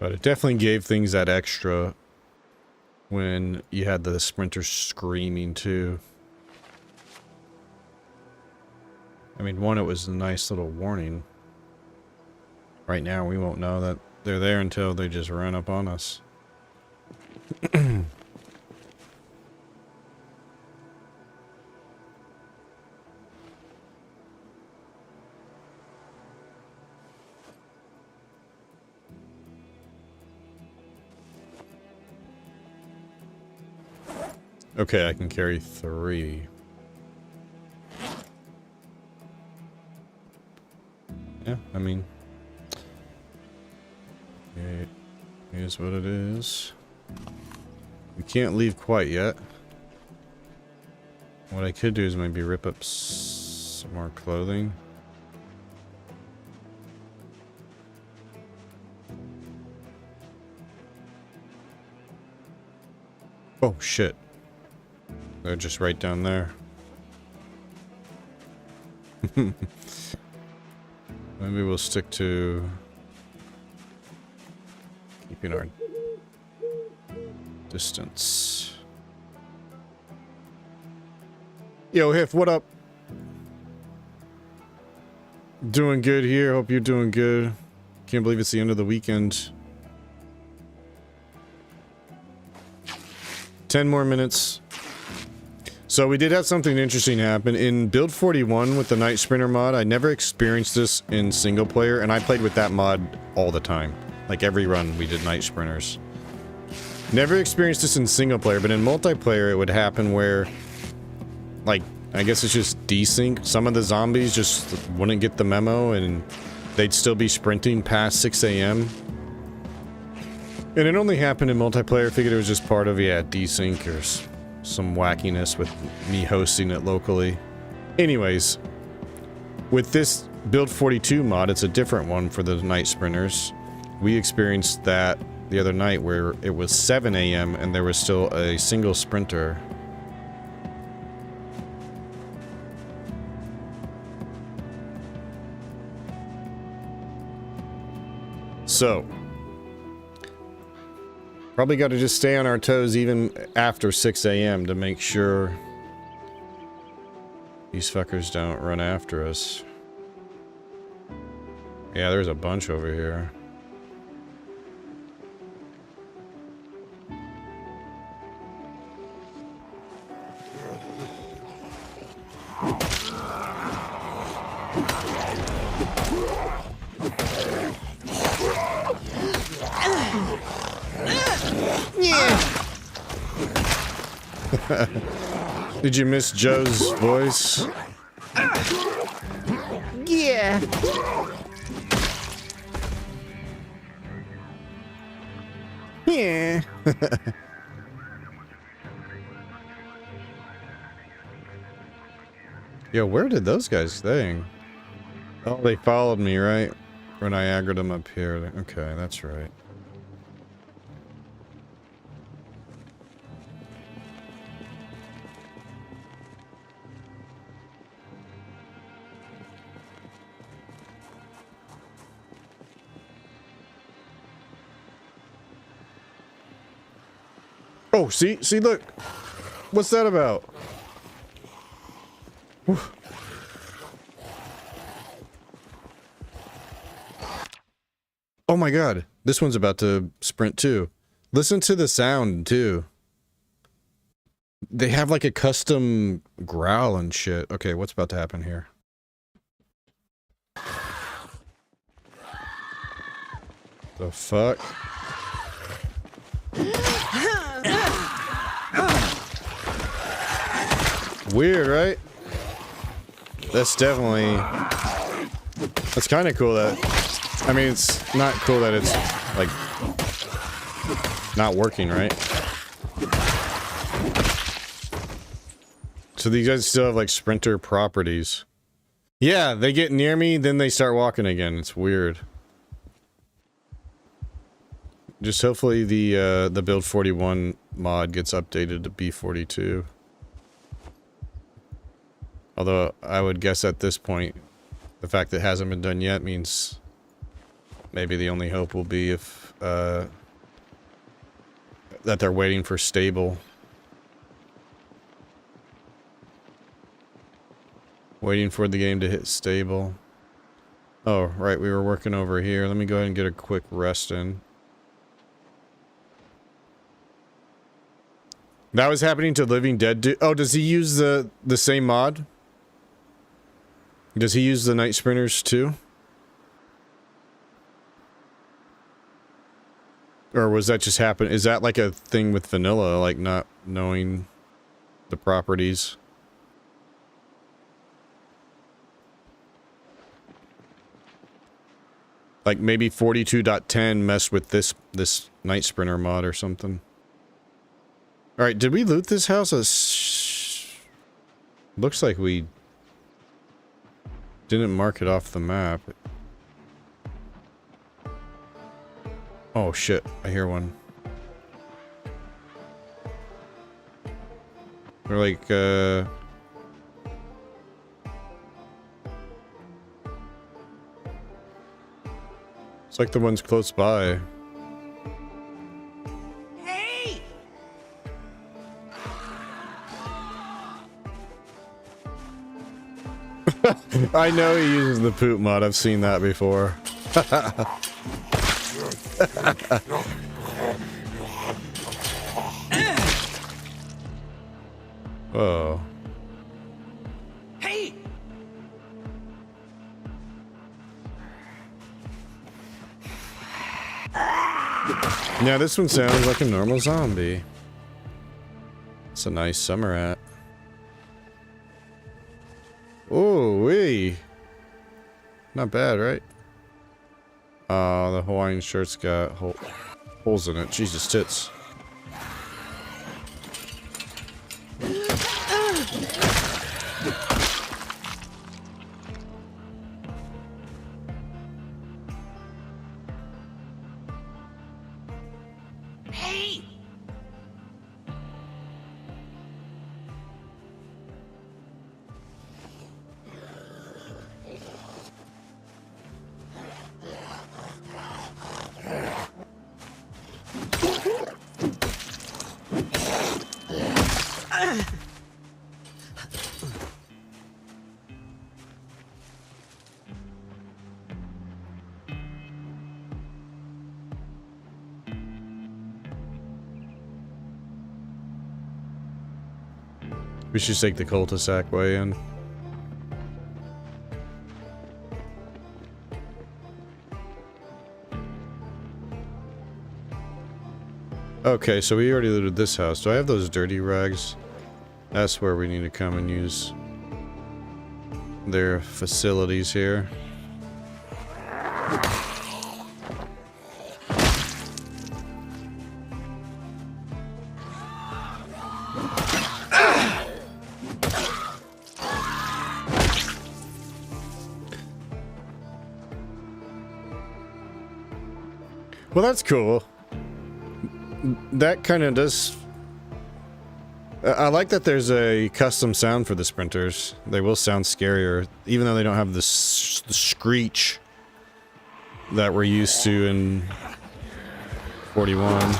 S1: But it definitely gave things that extra when you had the sprinters screaming too. I mean, one, it was a nice little warning. Right now, we won't know that they're there until they just run up on us. Okay, I can carry 3. Yeah, I mean, it is what it is. We can't leave quite yet. What I could do is maybe rip up some more clothing. Oh, shit. They're just right down there. Maybe we'll stick to keeping our distance. Yo, Hiff, what up? Doing good here. Hope you're doing good. Can't believe it's the end of the weekend. 10 more minutes. So we did have something interesting happen. In build 41 with the Night Sprinter mod, I never experienced this in single player, and I played with that mod all the time. Like every run we did Night Sprinters. Never experienced this in single player, but in multiplayer it would happen where, like, I guess it's just desync. Some of the zombies just wouldn't get the memo and they'd still be sprinting past 6 AM. And it only happened in multiplayer. I figured it was just part of, yeah, desync or some wackiness with me hosting it locally. Anyways, with this build 42 mod, it's a different one for the Night Sprinters. We experienced that the other night where it was 7 AM and there was still a single sprinter. So, probably got to just stay on our toes even after 6 AM to make sure these fuckers don't run after us. Yeah, there's a bunch over here. Did you miss Joe's voice?
S2: Yeah.
S1: Yeah. Yo, where did those guys stay? Oh, they followed me, right? When I aggroed them up here. Okay, that's right. Oh, see, look. What's that about? Whew. Oh my god, this one's about to sprint too. Listen to the sound too. They have like a custom growl and shit. Okay, what's about to happen here? The fuck? Weird, right? That's definitely... That's kind of cool that... I mean, it's not cool that it's, like, not working, right? So these guys still have, like, sprinter properties. Yeah, they get near me, then they start walking again. It's weird. Just hopefully the build 41 mod gets updated to B42. Although, I would guess at this point, the fact that it hasn't been done yet means maybe the only hope will be if that they're waiting for stable. Waiting for the game to hit stable. Oh, right, we were working over here. Let me go ahead and get a quick rest in. That was happening to Living Dead. Oh, does he use the same mod? Does he use the Night Sprinters too? Or was that just happen? Is that like a thing with vanilla, like not knowing the properties? Like maybe 42.10 messed with this Night Sprinter mod or something. All right, did we loot this house? Looks like we didn't mark it off the map. Oh shit, I hear one. They're like, it's like the ones close by.
S2: Hey!
S1: I know he uses the poop mod. I've seen that before. Whoa.
S2: Hey!
S1: Yeah, this one sounds like a normal zombie. It's a nice summer hat. Oh, wee. Not bad, right? The Hawaiian shirt's got holes in it. Jesus tits.
S2: Hey!
S1: We should take the cul-de-sac way in. Okay, so we already looted this house. Do I have those dirty rags? That's where we need to come and use their facilities here. Well, that's cool. That kind of does... I like that there's a custom sound for the sprinters. They will sound scarier, even though they don't have the screech that we're used to in 41.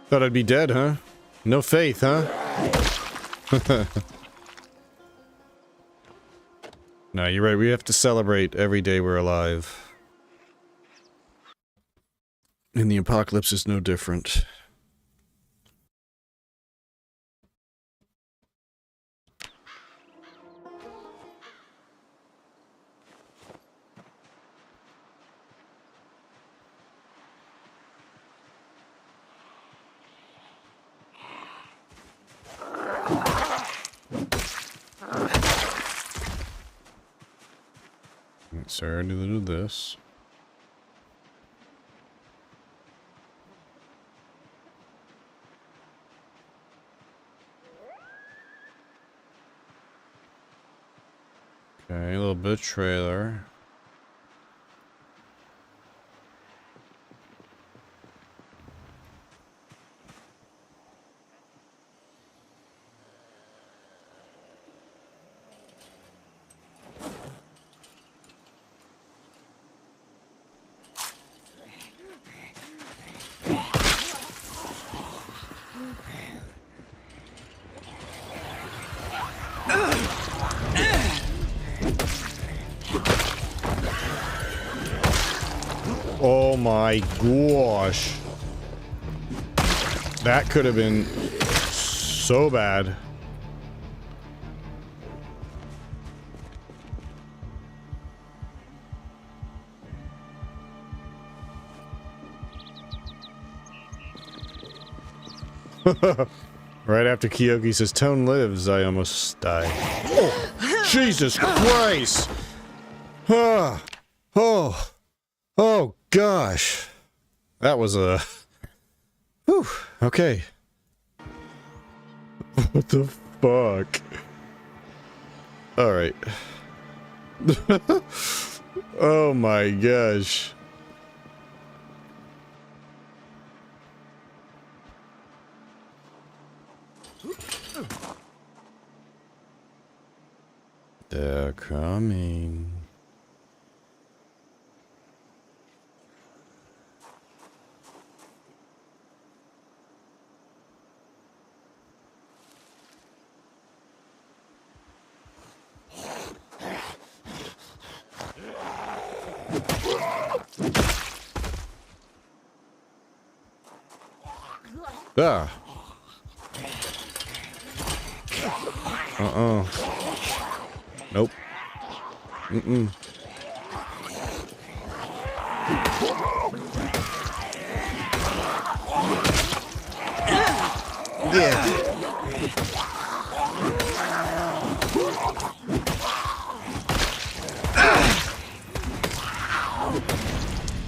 S1: Thought I'd be dead, huh? No faith, huh? No, you're right. We have to celebrate every day we're alive. And the apocalypse is no different. so I already did this. Okay, a little bit of trailer. Oh my gosh. That could have been so bad. Right after Kyoki says, Tone lives, I almost die. Oh, Jesus Christ! Ah, oh, oh gosh. That was a... Whew, okay. What the fuck? Alright. Oh my gosh. They're coming. Ah. Nope. Mm-mm. Yeah.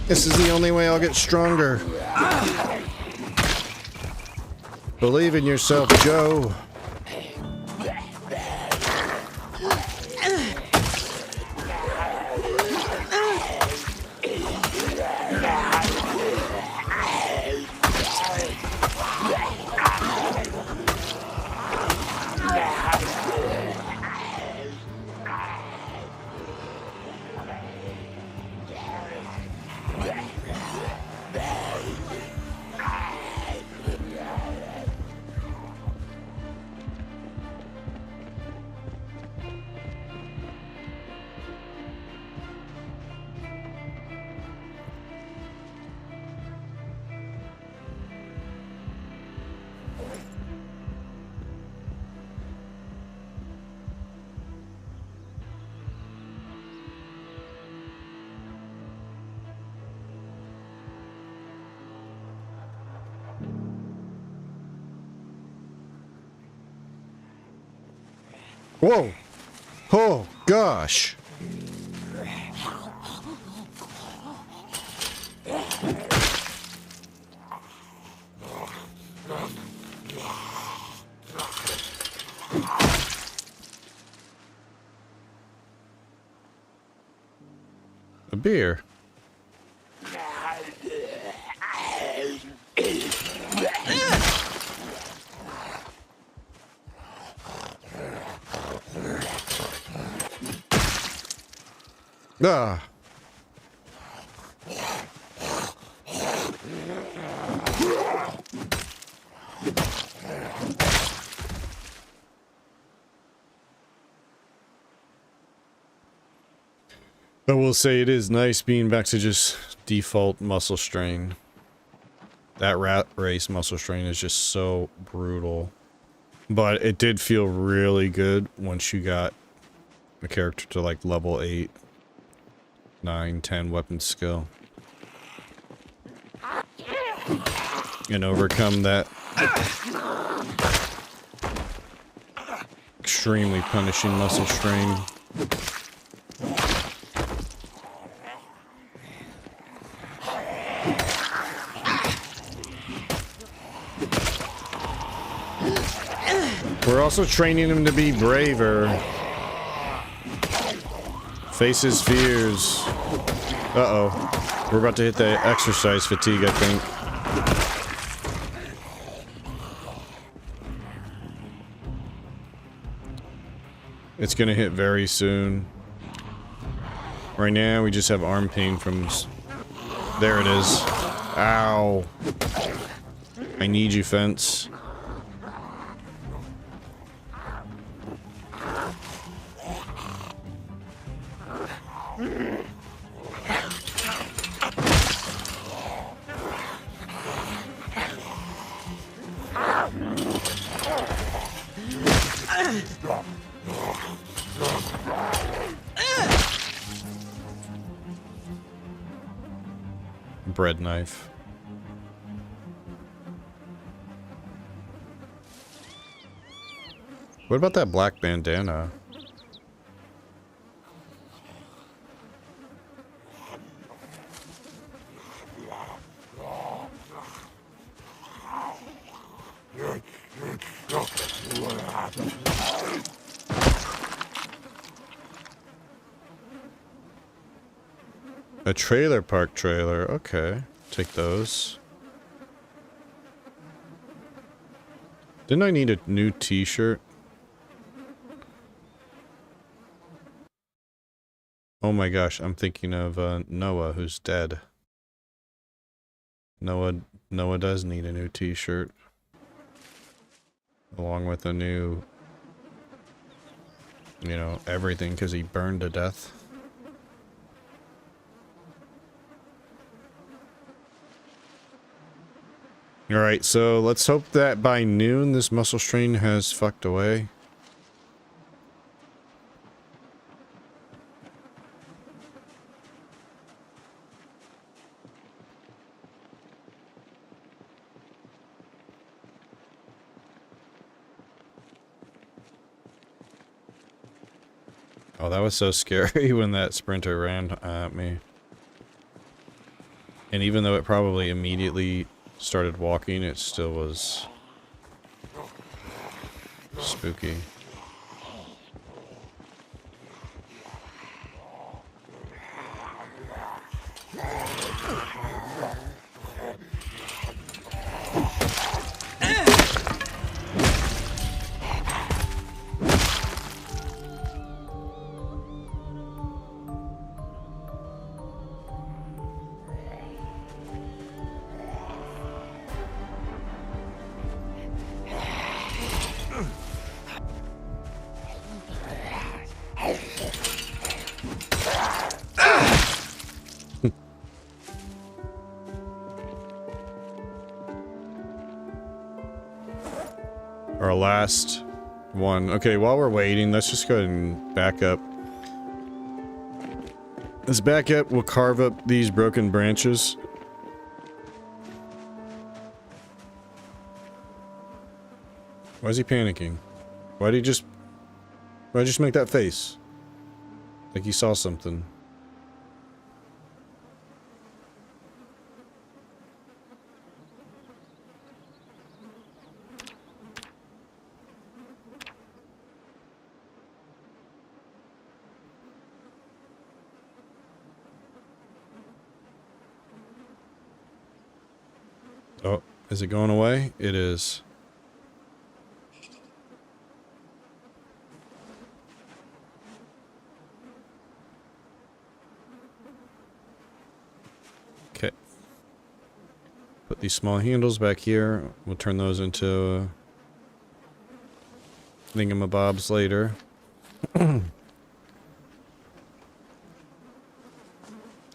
S1: This is the only way I'll get stronger. Believe in yourself, Joe. Whoa! Oh, gosh! A beer. Ah. I will say it is nice being back to just default muscle strain. That rat race muscle strain is just so brutal. But it did feel really good once you got the character to like level 8, 9, 10 weapon skill. And overcome that extremely punishing muscle strain. We're also training him to be braver. Face his fears. Uh-oh. We're about to hit the exercise fatigue, I think. It's gonna hit very soon. Right now, we just have arm pain from... There it is. Ow. I need you, fence. Bread knife. What about that black bandana? A trailer park trailer, okay. Take those. Didn't I need a new t-shirt? Oh my gosh, I'm thinking of Noah, who's dead. Noah does need a new t-shirt. Along with a new, you know, everything, because he burned to death. Alright, so let's hope that by noon this muscle strain has fucked away. Oh, that was so scary when that sprinter ran at me. And even though it probably immediately started walking, it still was spooky. Our last one. Okay, while we're waiting, let's just go ahead and back up. Let's back up. We'll carve up these broken branches. Why is he panicking? Why'd he just make that face? Like he saw something. Oh, is it going away? It is. Okay. Put these small handles back here. We'll turn those into thingamabobs later.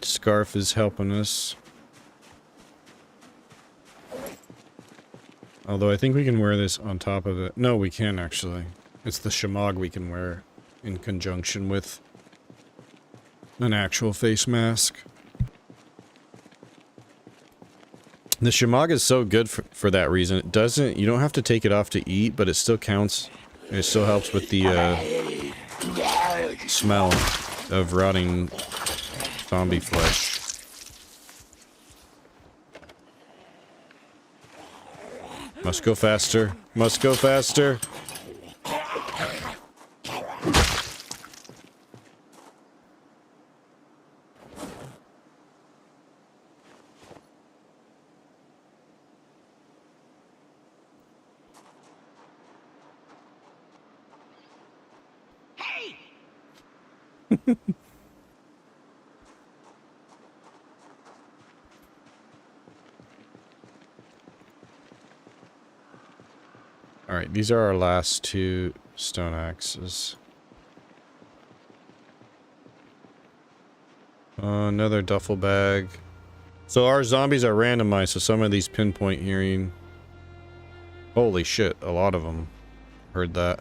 S1: Scarf is helping us. Although I think we can wear this on top of it. No, we can actually. It's the shamog we can wear in conjunction with an actual face mask. The shamog is so good for that reason. It doesn't, you don't have to take it off to eat, but it still counts. It still helps with the smell of rotting zombie flesh. Must go faster. Must go faster.
S2: Hey!
S1: Alright, these are our last 2 stone axes. Another duffel bag. So our zombies are randomized, so some of these pinpoint hearing. Holy shit, a lot of them. Heard that.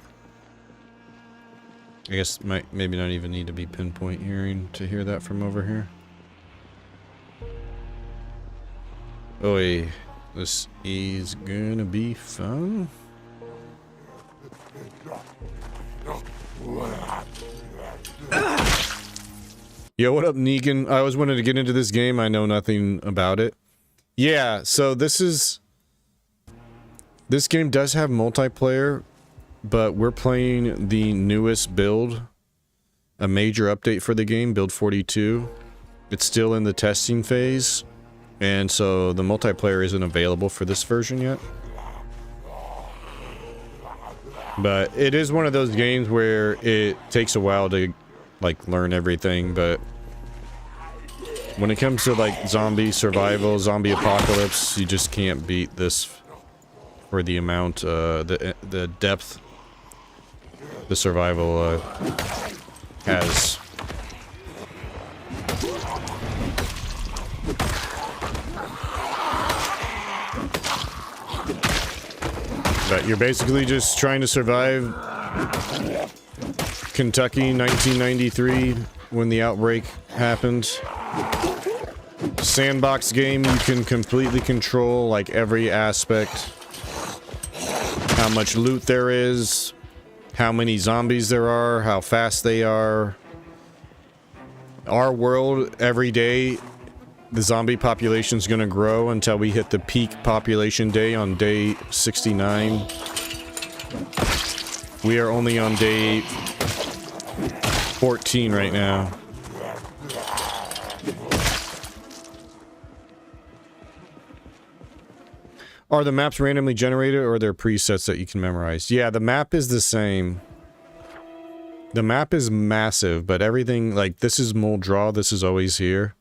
S1: I guess maybe not even need to be pinpoint hearing to hear that from over here. Oi, this is gonna be fun. Yo, what up, Negan? I always wanted to get into this game. I know nothing about it. Yeah, so this game does have multiplayer, but we're playing the newest build, a major update for the game, build 42. It's still in the testing phase, and so the multiplayer isn't available for this version yet. But it is one of those games where it takes a while to like learn everything, but when it comes to like zombie survival, zombie apocalypse, you just can't beat this for the amount, the depth the survival has. But you're basically just trying to survive Kentucky 1993 when the outbreak happened. Sandbox game, you can completely control like every aspect. How much loot there is, how many zombies there are, how fast they are. Our world, every day, the zombie population is going to grow until we hit the peak population day on day 69. We are only on day 14 right now. Are the maps randomly generated or are there presets that you can memorize? Yeah, the map is the same. The map is massive, but everything, like, this is Muldraw, this is always here.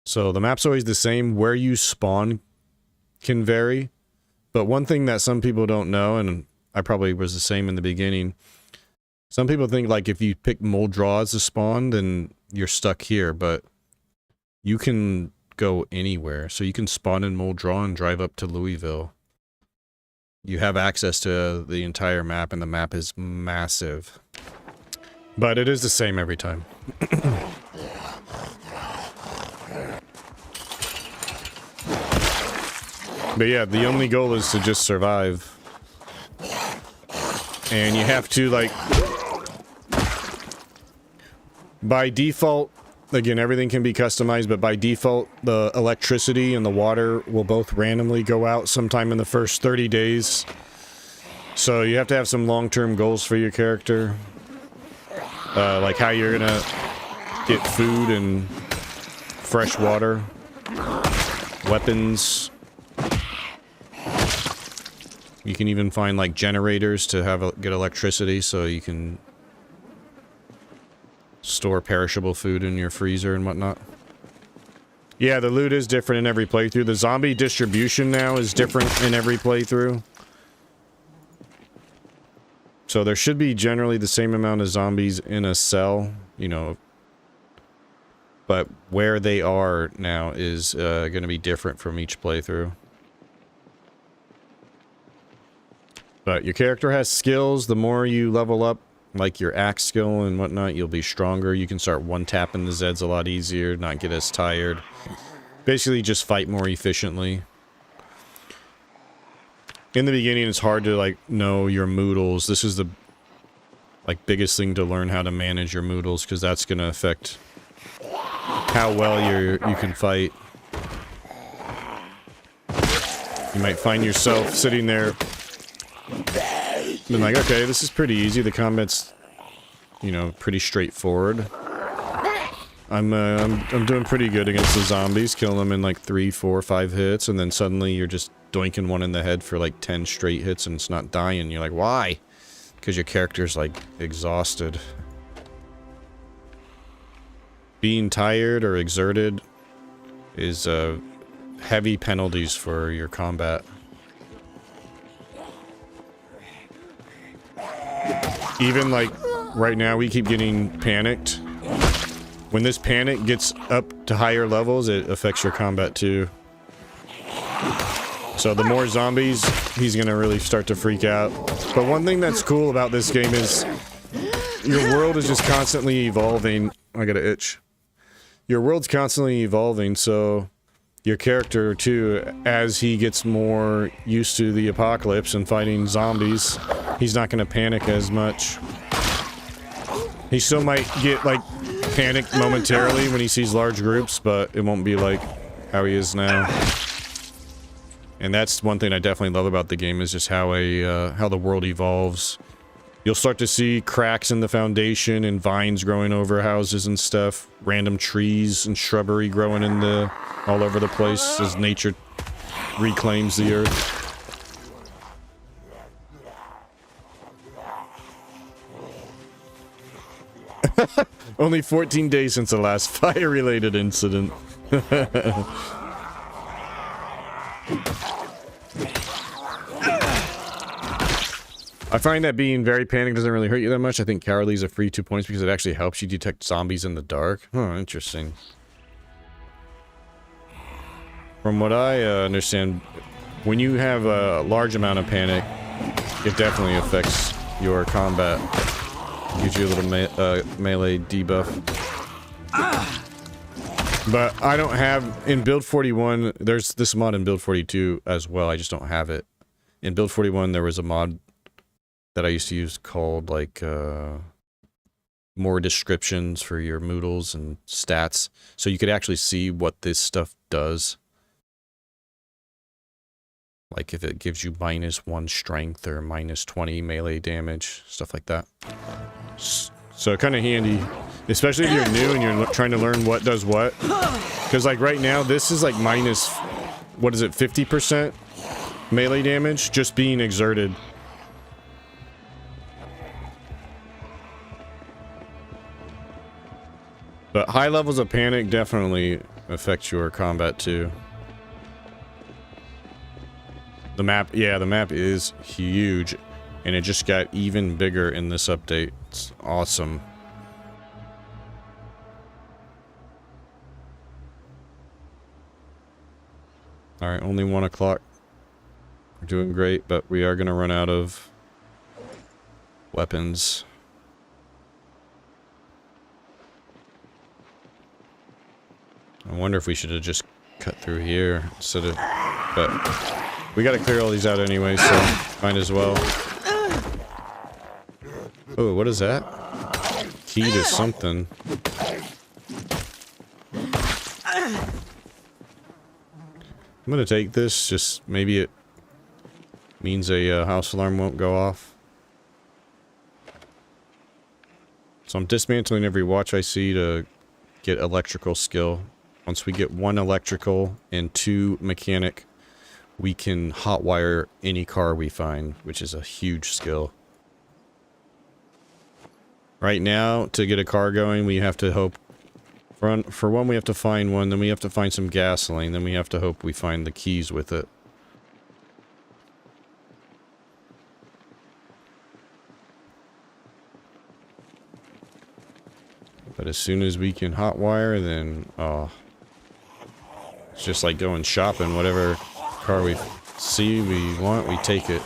S1: So the map's always the same. Where you spawn can vary. But one thing that some people don't know, and I probably was the same in the beginning, some people think, like, if you pick Muldraw as a spawn, then you're stuck here, but you can go anywhere. So you can spawn in Muldraw and drive up to Louisville. You have access to the entire map, and the map is massive. But it is the same every time. But yeah, the only goal is to just survive. And you have to, like, by default, again, everything can be customized, but by default, the electricity and the water will both randomly go out sometime in the first 30 days. So you have to have some long-term goals for your character. Like how you're gonna get food and fresh water, weapons. You can even find, like, generators to have get electricity so you can store perishable food in your freezer and whatnot. Yeah, the loot is different in every playthrough. The zombie distribution now is different in every playthrough. So there should be generally the same amount of zombies in a cell, you know. But where they are now is going to be different from each playthrough. But your character has skills. The more you level up, like your axe skill and whatnot, you'll be stronger. You can start one-tapping the Zeds a lot easier, not get as tired. Basically, just fight more efficiently. In the beginning, it's hard to, like, know your moodles. This is the, like, biggest thing to learn how to manage your moodles, because that's going to affect how well you can fight. You might find yourself sitting there being like, okay, this is pretty easy. The combat's, you know, pretty straightforward. I'm doing pretty good against the zombies, killing them in like 3, 4, 5 hits, and then suddenly you're just doinking one in the head for like 10 straight hits and it's not dying. You're like, why? Because your character's like exhausted. Being tired or exerted is heavy penalties for your combat. Even like right now we keep getting panicked. When this panic gets up to higher levels, it affects your combat too. So the more zombies, he's gonna really start to freak out. But one thing that's cool about this game is your world is just constantly evolving. I got an itch. Your world's constantly evolving, so your character too, as he gets more used to the apocalypse and fighting zombies, he's not gonna panic as much. He still might get like panicked momentarily when he sees large groups, but it won't be like how he is now. And that's one thing I definitely love about the game, is just how the world evolves. You'll start to see cracks in the foundation and vines growing over houses and stuff. Random trees and shrubbery growing in the all over the place as nature reclaims the earth. Only 14 days since the last fire-related incident. I find that being very panicked doesn't really hurt you that much. I think Cowardly is a free 2 points because it actually helps you detect zombies in the dark. Huh, interesting. From what I understand, when you have a large amount of panic, it definitely affects your combat. Gives you a little melee debuff. But I don't have... In Build 41, there's this mod in Build 42 as well. I just don't have it. In Build 41, there was a mod that I used to use called, like, more descriptions for your moodles and stats. So you could actually see what this stuff does. Like if it gives you -1 strength or -20 melee damage, stuff like that. So kind of handy, especially if you're new and you're trying to learn what does what. Because like right now, this is like minus, what is it, 50% melee damage just being exerted. But high levels of panic definitely affect your combat too. The map, yeah, the map is huge, and it just got even bigger in this update. It's awesome. Alright, only 1 o'clock. We're doing great, but we are gonna run out of weapons. I wonder if we should have just cut through here instead of... But we gotta clear all these out anyway, so might as well. Oh, what is that? Key to something. I'm gonna take this, just maybe it means a house alarm won't go off. So I'm dismantling every watch I see to get electrical skill. Once we get 1 electrical and 2 mechanic, we can hotwire any car we find, which is a huge skill. Right now, to get a car going, we have to hope... For one, we have to find one, then we have to find some gasoline, then we have to hope we find the keys with it. But as soon as we can hotwire, then, oh... It's just like going shopping. Whatever car we see we want, we take it.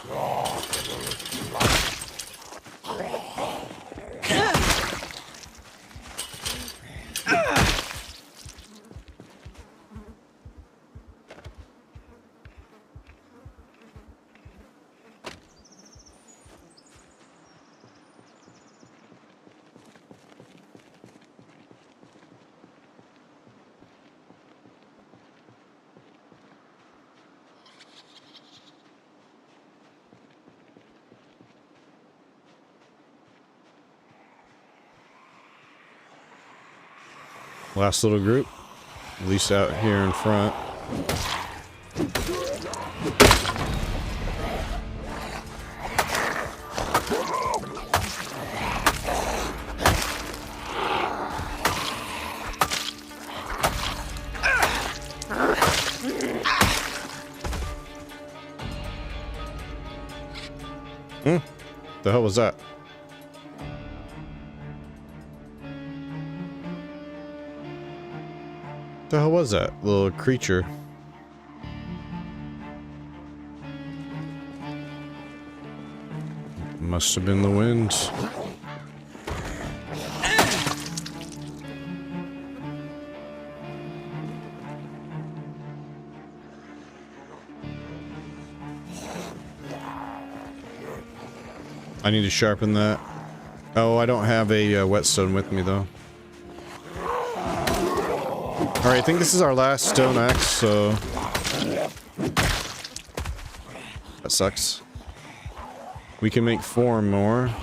S1: Last little group. At least out here in front. The hell was that? The hell was that little creature? Must have been the wind. I need to sharpen that. Oh, I don't have a whetstone with me though. Alright, I think this is our last stone axe, so... That sucks. We can make 4 more.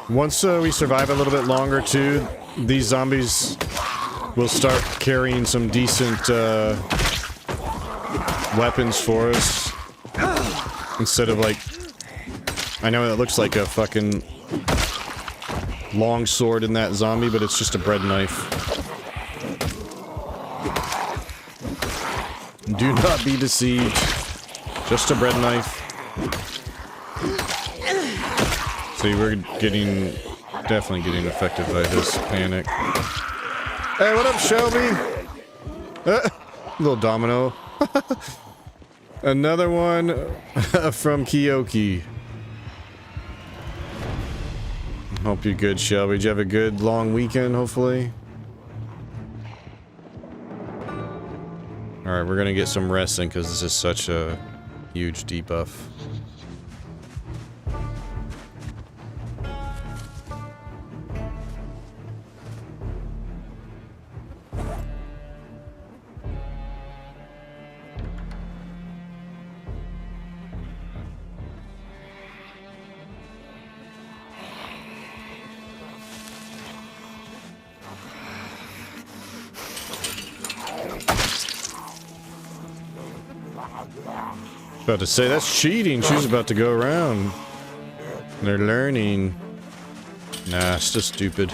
S1: Once we survive a little bit longer too, these zombies will start carrying some decent weapons for us. Instead of like... I know it looks like a fucking long sword in that zombie, but it's just a bread knife. Do not be deceived. Just a bread knife. See, we're definitely getting affected by this panic. Hey, what up, Shelby? Little domino. Another one from Kiyoki. Hope you're good, Shelby. Did you have a good long weekend, hopefully? Alright, we're gonna get some resting because this is such a huge debuff. About to say, that's cheating. She's about to go around. They're learning. Nah, it's just stupid.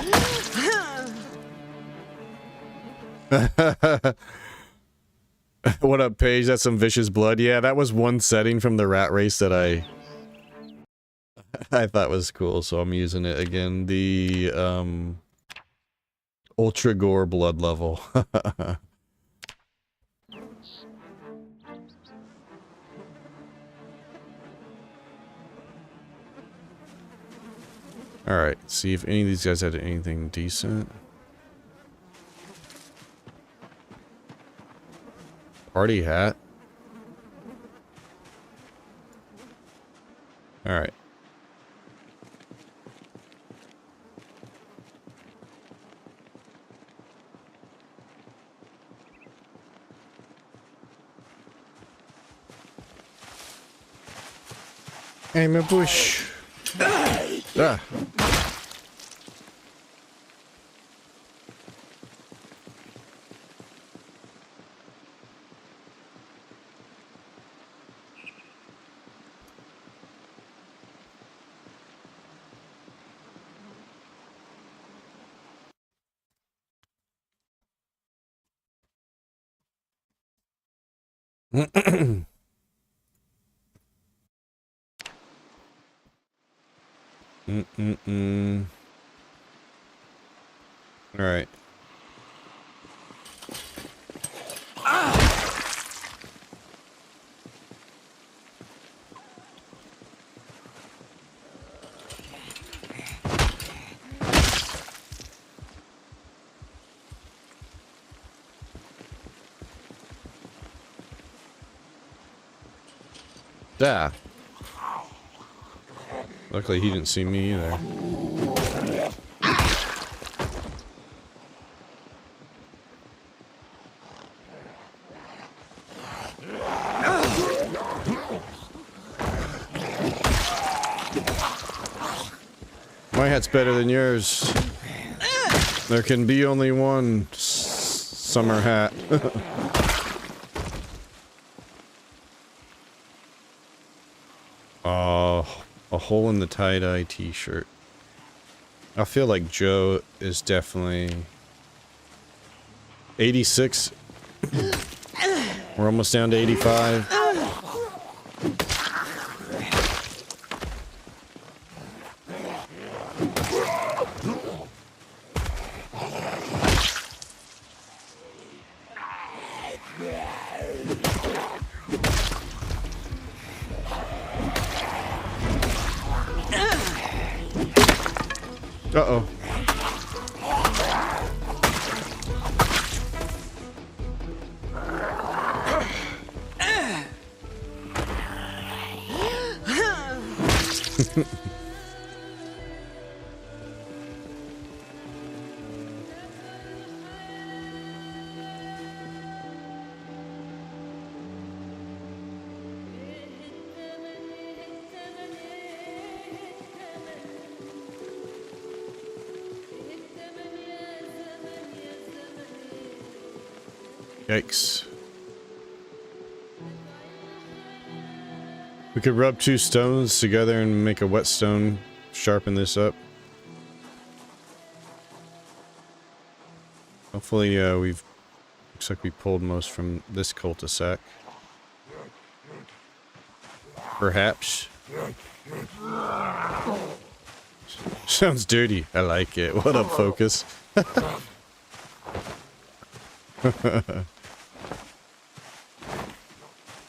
S1: What up, Paige? That's some vicious blood. Yeah, that was one setting from the rat race that I thought was cool, so I'm using it again. The Ultra Gore blood level. Alright, see if any of these guys had anything decent. Party hat. Alright. Aim a bush. Ah. All right. Yeah. Luckily he didn't see me either. My hat's better than yours. There can be only one summer hat. Oh, a hole in the tie-dye t-shirt. I feel like Joe is definitely 86. We're almost down to 85. Uh-oh. Yikes. We could rub two stones together and make a whetstone, sharpen this up. Hopefully, looks like we pulled most from this cul-de-sac. Perhaps. Sounds dirty. I like it. What up, Focus?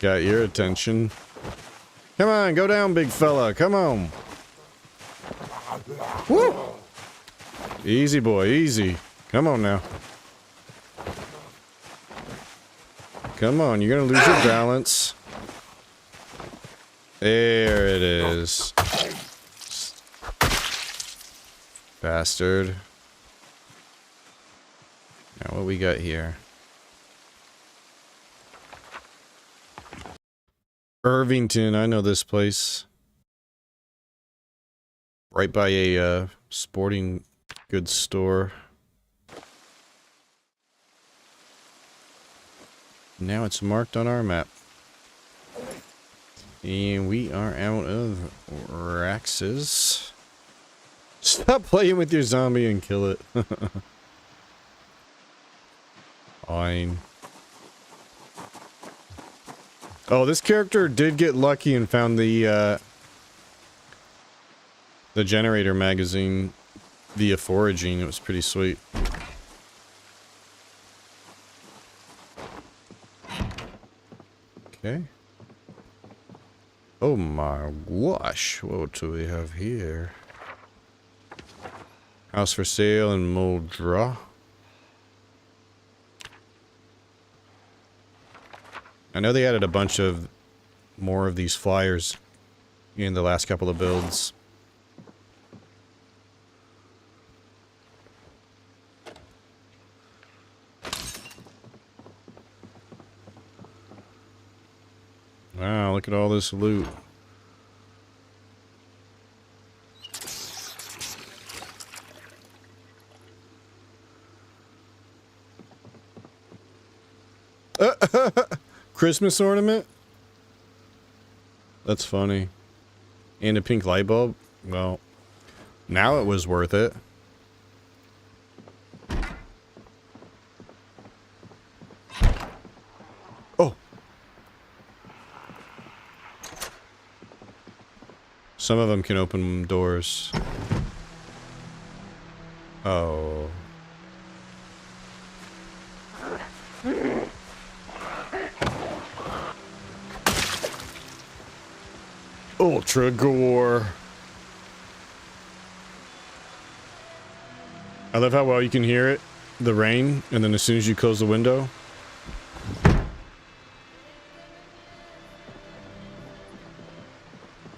S1: Got your attention. Come on, go down, big fella. Come on. Woo! Easy, boy, easy. Come on now. Come on, you're gonna lose your balance. There it is. Bastard. Now what we got here? Irvington, I know this place. Right by a sporting goods store. Now it's marked on our map. And we are out of Raxes. Stop playing with your zombie and kill it. Fine. Oh, this character did get lucky and found the generator magazine via foraging. It was pretty sweet. Okay. Oh my gosh, what do we have here? House for sale in Muldra. I know they added a bunch of more of these flyers in the last couple of builds. Wow, look at all this loot. Christmas ornament? That's funny. And a pink light bulb? Well, now it was worth it. Oh! Some of them can open doors. Oh. Ultra gore. I love how well you can hear it, the rain, and then as soon as you close the window.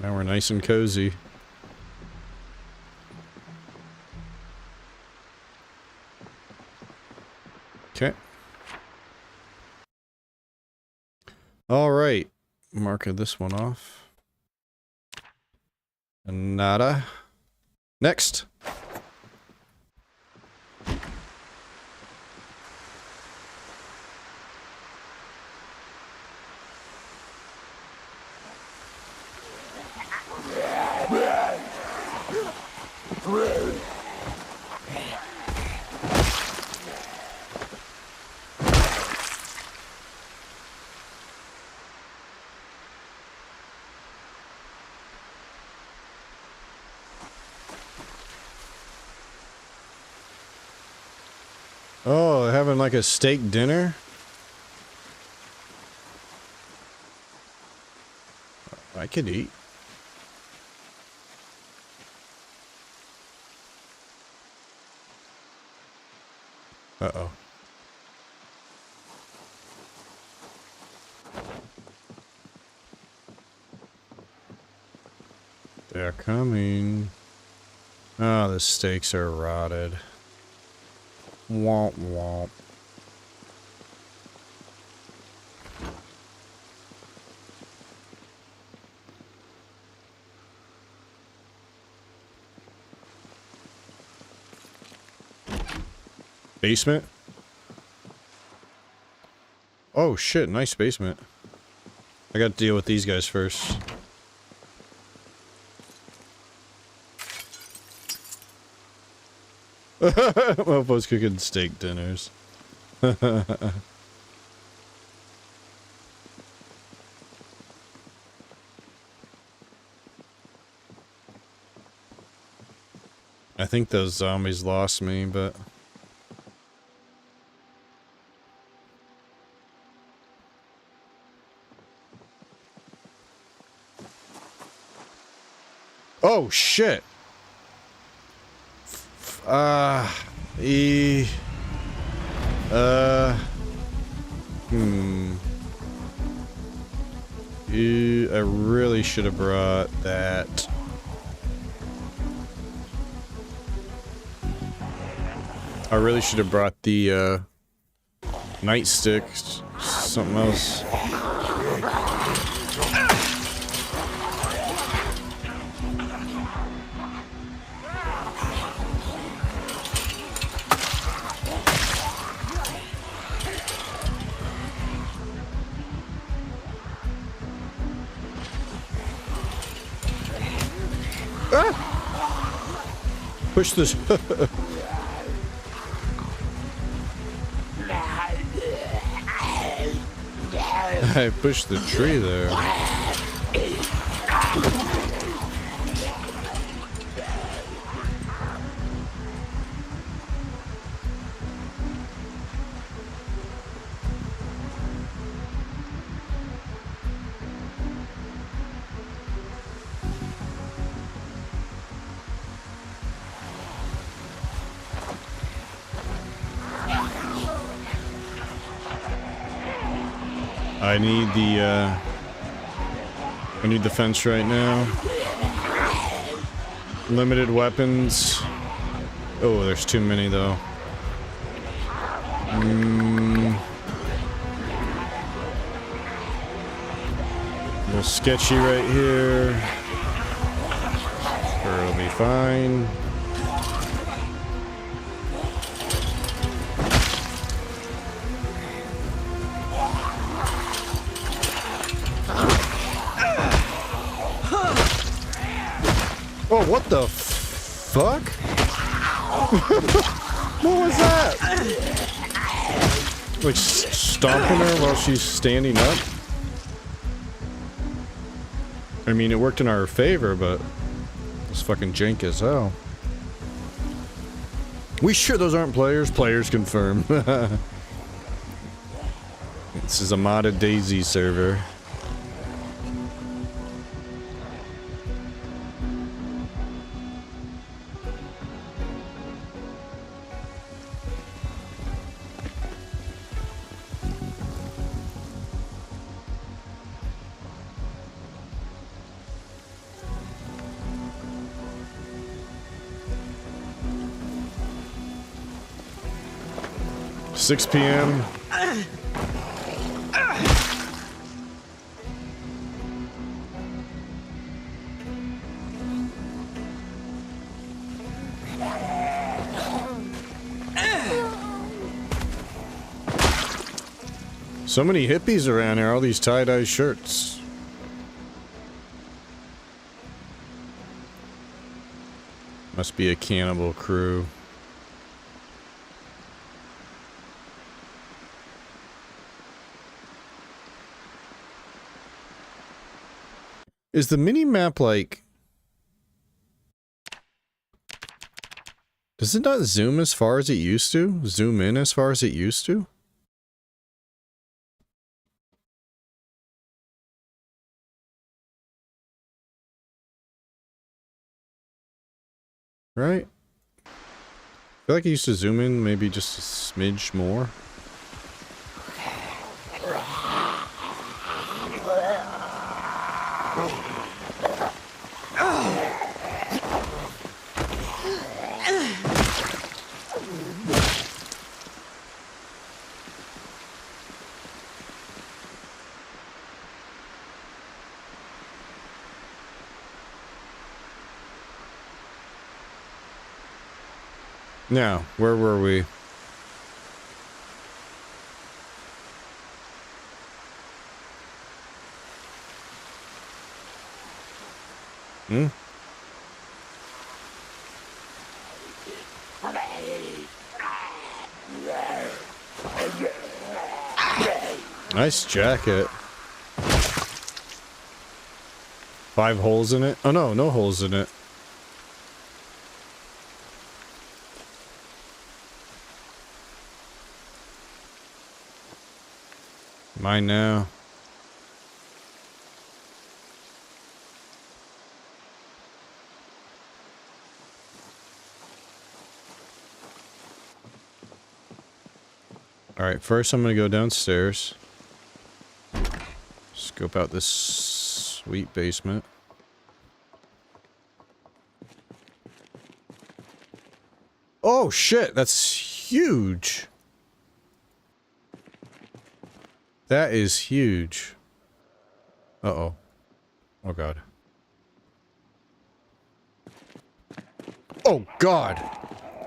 S1: Now we're nice and cozy. Okay. All right. Mark this one off. Nada. Next. Oh, having like a steak dinner? I could eat. Uh-oh. They're coming. Oh, the steaks are rotted. Womp womp. Basement? Oh shit, nice basement. I gotta deal with these guys first. Mofos cooking steak dinners. I think those zombies lost me, but... Oh, shit! E... I really should have brought that. I really should have brought the, nightstick. Something else. Push this. I pushed the tree there. I need the fence right now. Limited weapons. Oh, there's too many though. A little sketchy right here. Sure, it'll be fine. Oh, what the fuck? What was that? Like stomping her while she's standing up? I mean, it worked in our favor, but it's fucking jank as hell. We sure those aren't players? Players confirmed. This is a modded DayZ server. Six PM. So many hippies around here, all these tie-dye shirts. Must be a cannibal crew. Is the mini-map like... Does it not zoom as far as it used to? Zoom in as far as it used to? Right? I feel like it used to zoom in maybe just a smidge more. Now, where were we? Hmm? Nice jacket. 5 holes in it? Oh no, no holes in it. Mine now. Alright, first I'm gonna go downstairs. Scope out this sweet basement. Oh shit, that's huge! That is huge. Uh-oh. Oh god. Oh god!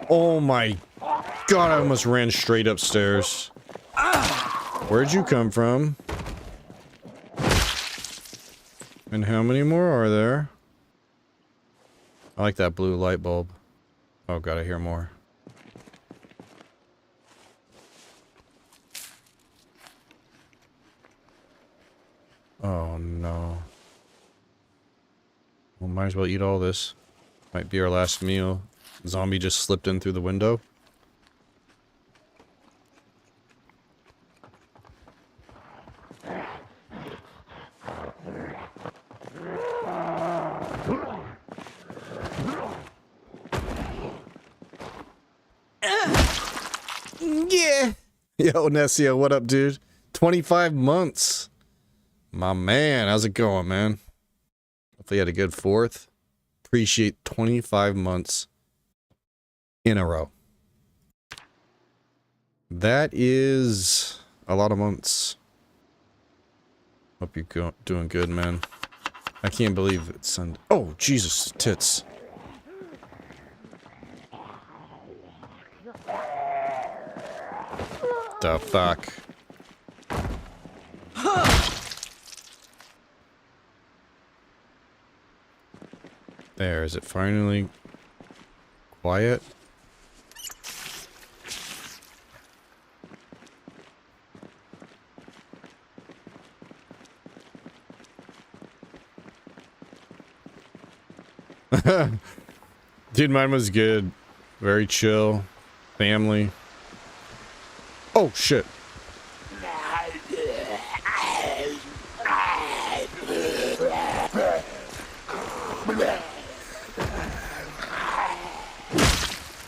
S1: Oh my god, I almost ran straight upstairs. Where'd you come from? And how many more are there? I like that blue light bulb. Oh god, I hear more. Oh no. Well, might as well eat all this. Might be our last meal. Zombie just slipped in through the window. Yeah! Yo, Nessia, what up, dude? 25 months! My man, how's it going, man? Hopefully you had a good 4th. Appreciate 25 months in a row. That is a lot of months. Hope you're doing good, man. I can't believe it's Sunday. Oh, Jesus, tits. The fuck? There, is it finally quiet? Dude, mine was good. Very chill. Family. Oh, shit.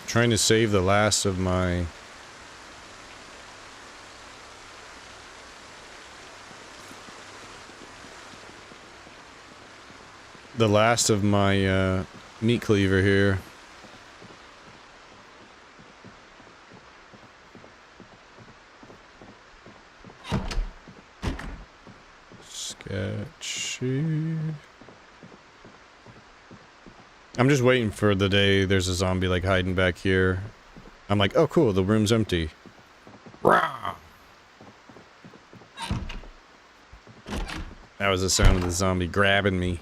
S1: Trying to save the last of my... meat cleaver here. Sketchy. I'm just waiting for the day there's a zombie like hiding back here. I'm like, oh cool, the room's empty. Rah! That was the sound of the zombie grabbing me.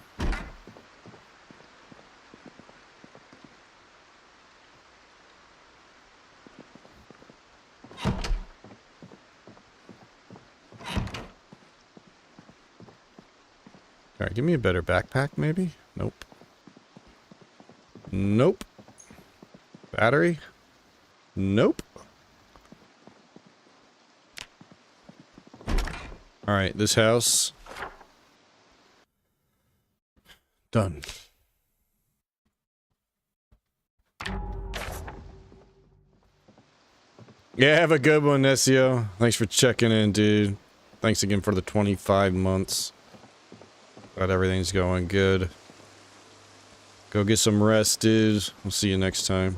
S1: Alright, give me a better backpack, maybe? Nope. Nope. battery? Nope. Alright, this house. Done. Yeah, have a good one, Nesio. Thanks for checking in, dude. Thanks again for the 25 months. Glad everything's going good. Go get some rest, dude. We'll see you next time.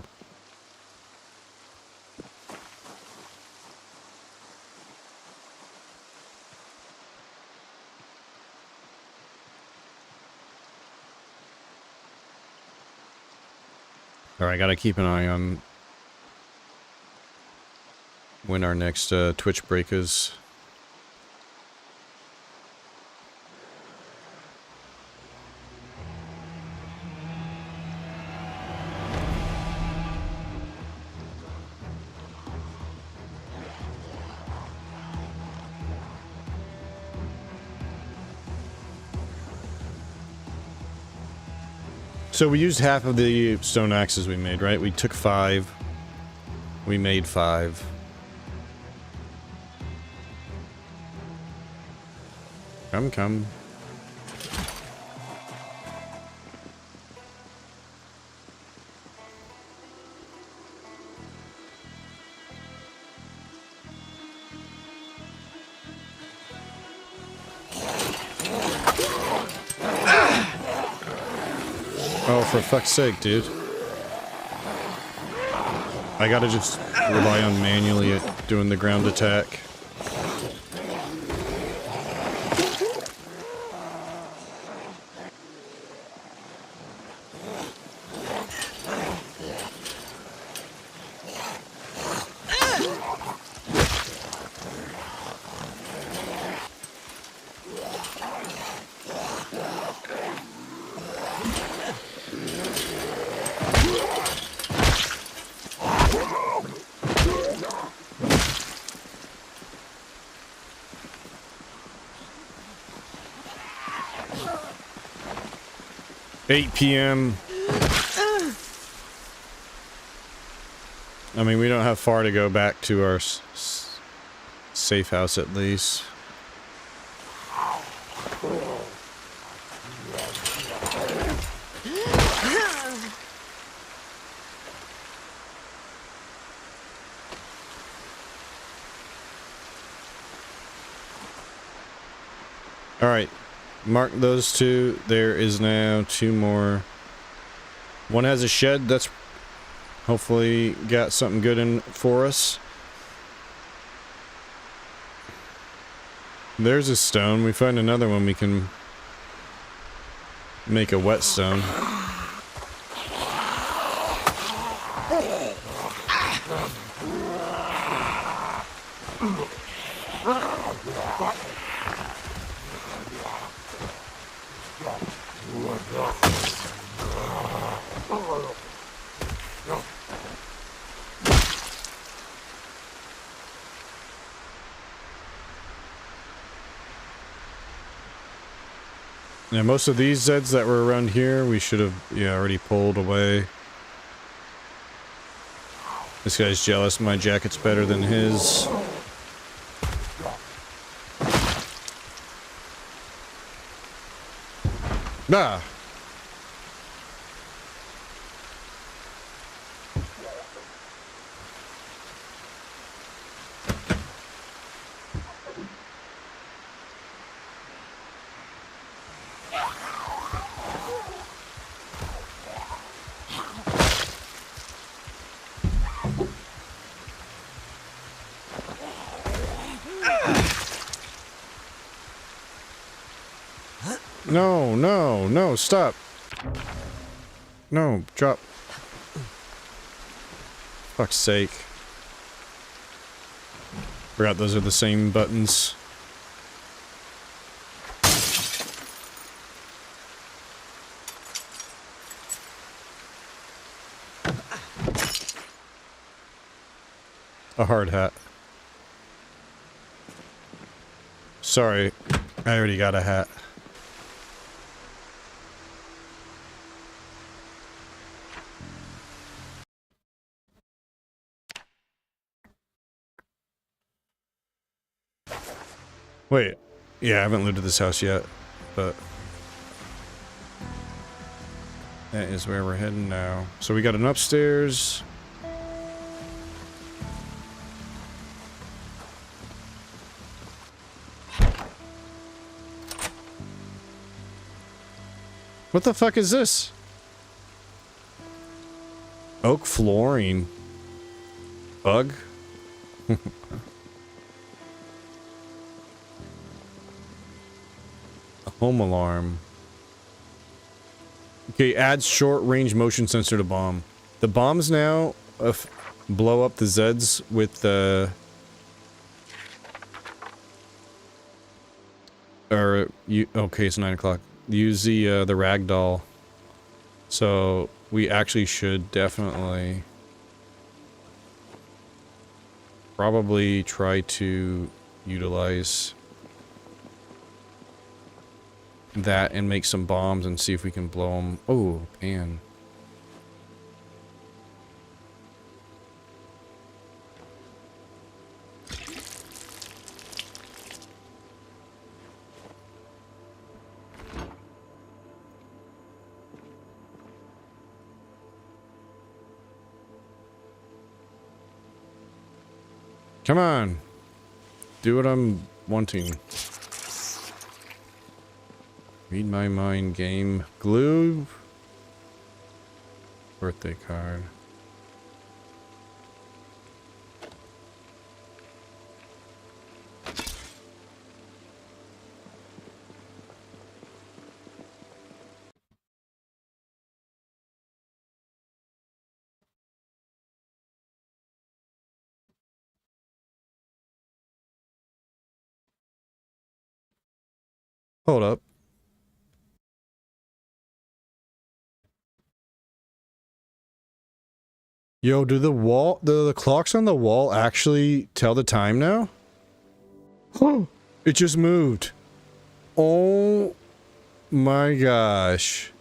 S1: Alright, gotta keep an eye on when our next Twitch break is. So we used half of the stone axes we made, right? We took 5. We made 5. Come. Oh, for fuck's sake, dude. I gotta just rely on manually doing the ground attack. $8 p.m. I mean, we don't have far to go back to our safe house, at least. All right. Mark those 2. There is now 2 more. One has a shed that's hopefully got something good in for us. There's a stone. We find another one we can make a whetstone. Yeah, most of these Zeds that were around here, we should have, already pulled away. This guy's jealous my jacket's better than his. Ah! No, stop. No, drop. Fuck's sake. Forgot those are the same buttons. A hard hat. Sorry, I already got a hat. Wait. Yeah, I haven't looted this house yet, but that is where we're heading now. So we got an upstairs. What the fuck is this? Oak flooring. Bug? A home alarm. Okay, adds short-range motion sensor to bomb. The bombs now blow up the Zeds with the... okay, it's 9 o'clock. Use the ragdoll. So, we actually should definitely... probably try to utilize that and make some bombs and see if we can blow them. Oh, man. Come on. Do what I'm wanting. Read my mind, game. Glue. Birthday card. Hold up. Yo, do the clocks on the wall actually tell the time now? Oh, it just moved. Oh my gosh.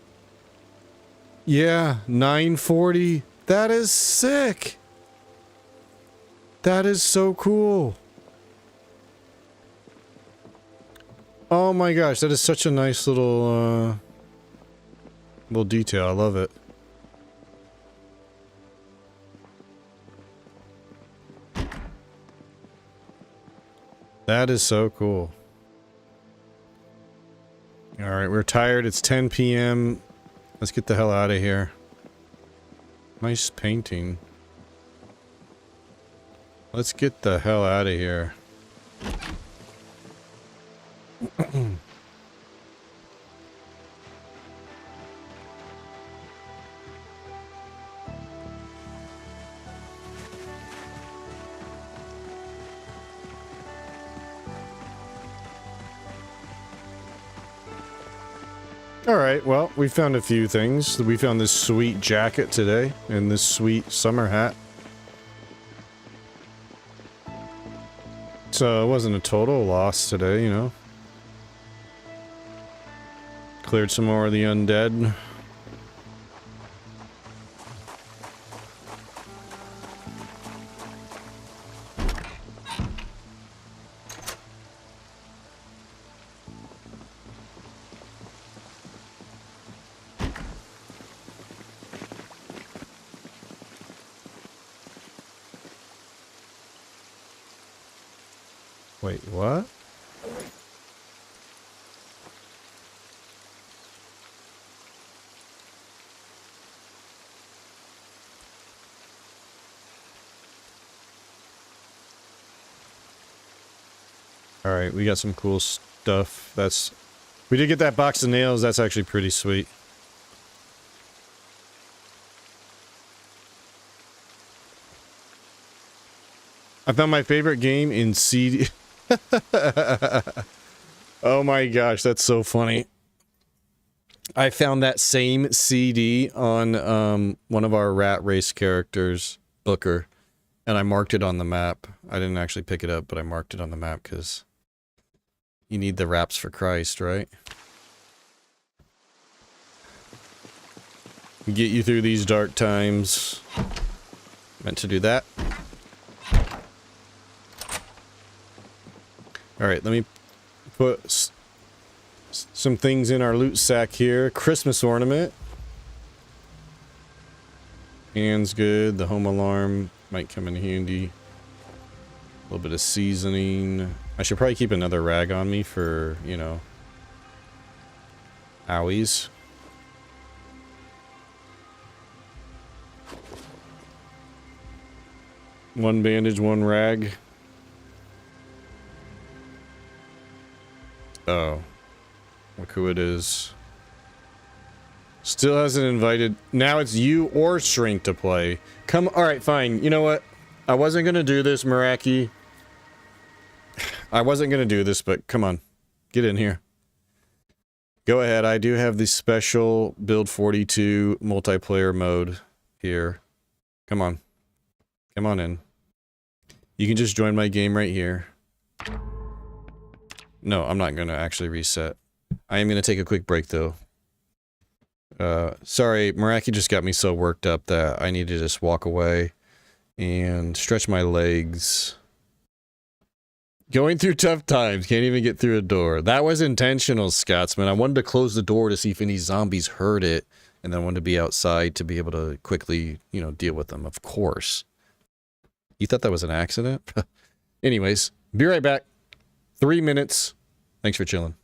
S1: Yeah, 9:40. That is sick. That is so cool. Oh my gosh, that is such a nice little detail. I love it. That is so cool. Alright, we're tired. It's 10 p.m. Let's get the hell out of here. Nice painting. Let's get the hell out of here. Alright, well, we found a few things. We found this sweet jacket today, and this sweet summer hat. So it wasn't a total loss today, you know. Cleared some more of the undead. Wait, what? Alright, we got some cool stuff. We did get that box of nails. That's actually pretty sweet. I found my favorite game in CD. Oh my gosh, that's so funny. I found that same CD on one of our rat race characters, Booker, and I marked it on the map. I didn't actually pick it up, but I marked it on the map because you need the raps for Christ, right? Get you through these dark times. Meant to do that. Alright, let me Put some things in our loot sack here. Christmas ornament. Hand's good. The home alarm might come in handy. A little bit of seasoning. I should probably keep another rag on me for, you know, owies. One bandage, one rag. Oh. Look who it is. Still hasn't invited. Now it's you or Shrink to play. Come. Alright, fine. You know what? I wasn't going to do this, Meraki. I wasn't going to do this, but come on. Get in here. Go ahead. I do have the special Build 42 multiplayer mode here. Come on. Come on in. You can just join my game right here. No, I'm not going to actually reset. I am going to take a quick break, though. Sorry, Meraki just got me so worked up that I need to just walk away and stretch my legs. Going through tough times, can't even get through a door. That was intentional, Scotsman. I wanted to close the door to see if any zombies heard it, and then I wanted to be outside to be able to quickly, you know, deal with them, of course. You thought that was an accident? Anyways, be right back. 3 minutes. Thanks for chilling.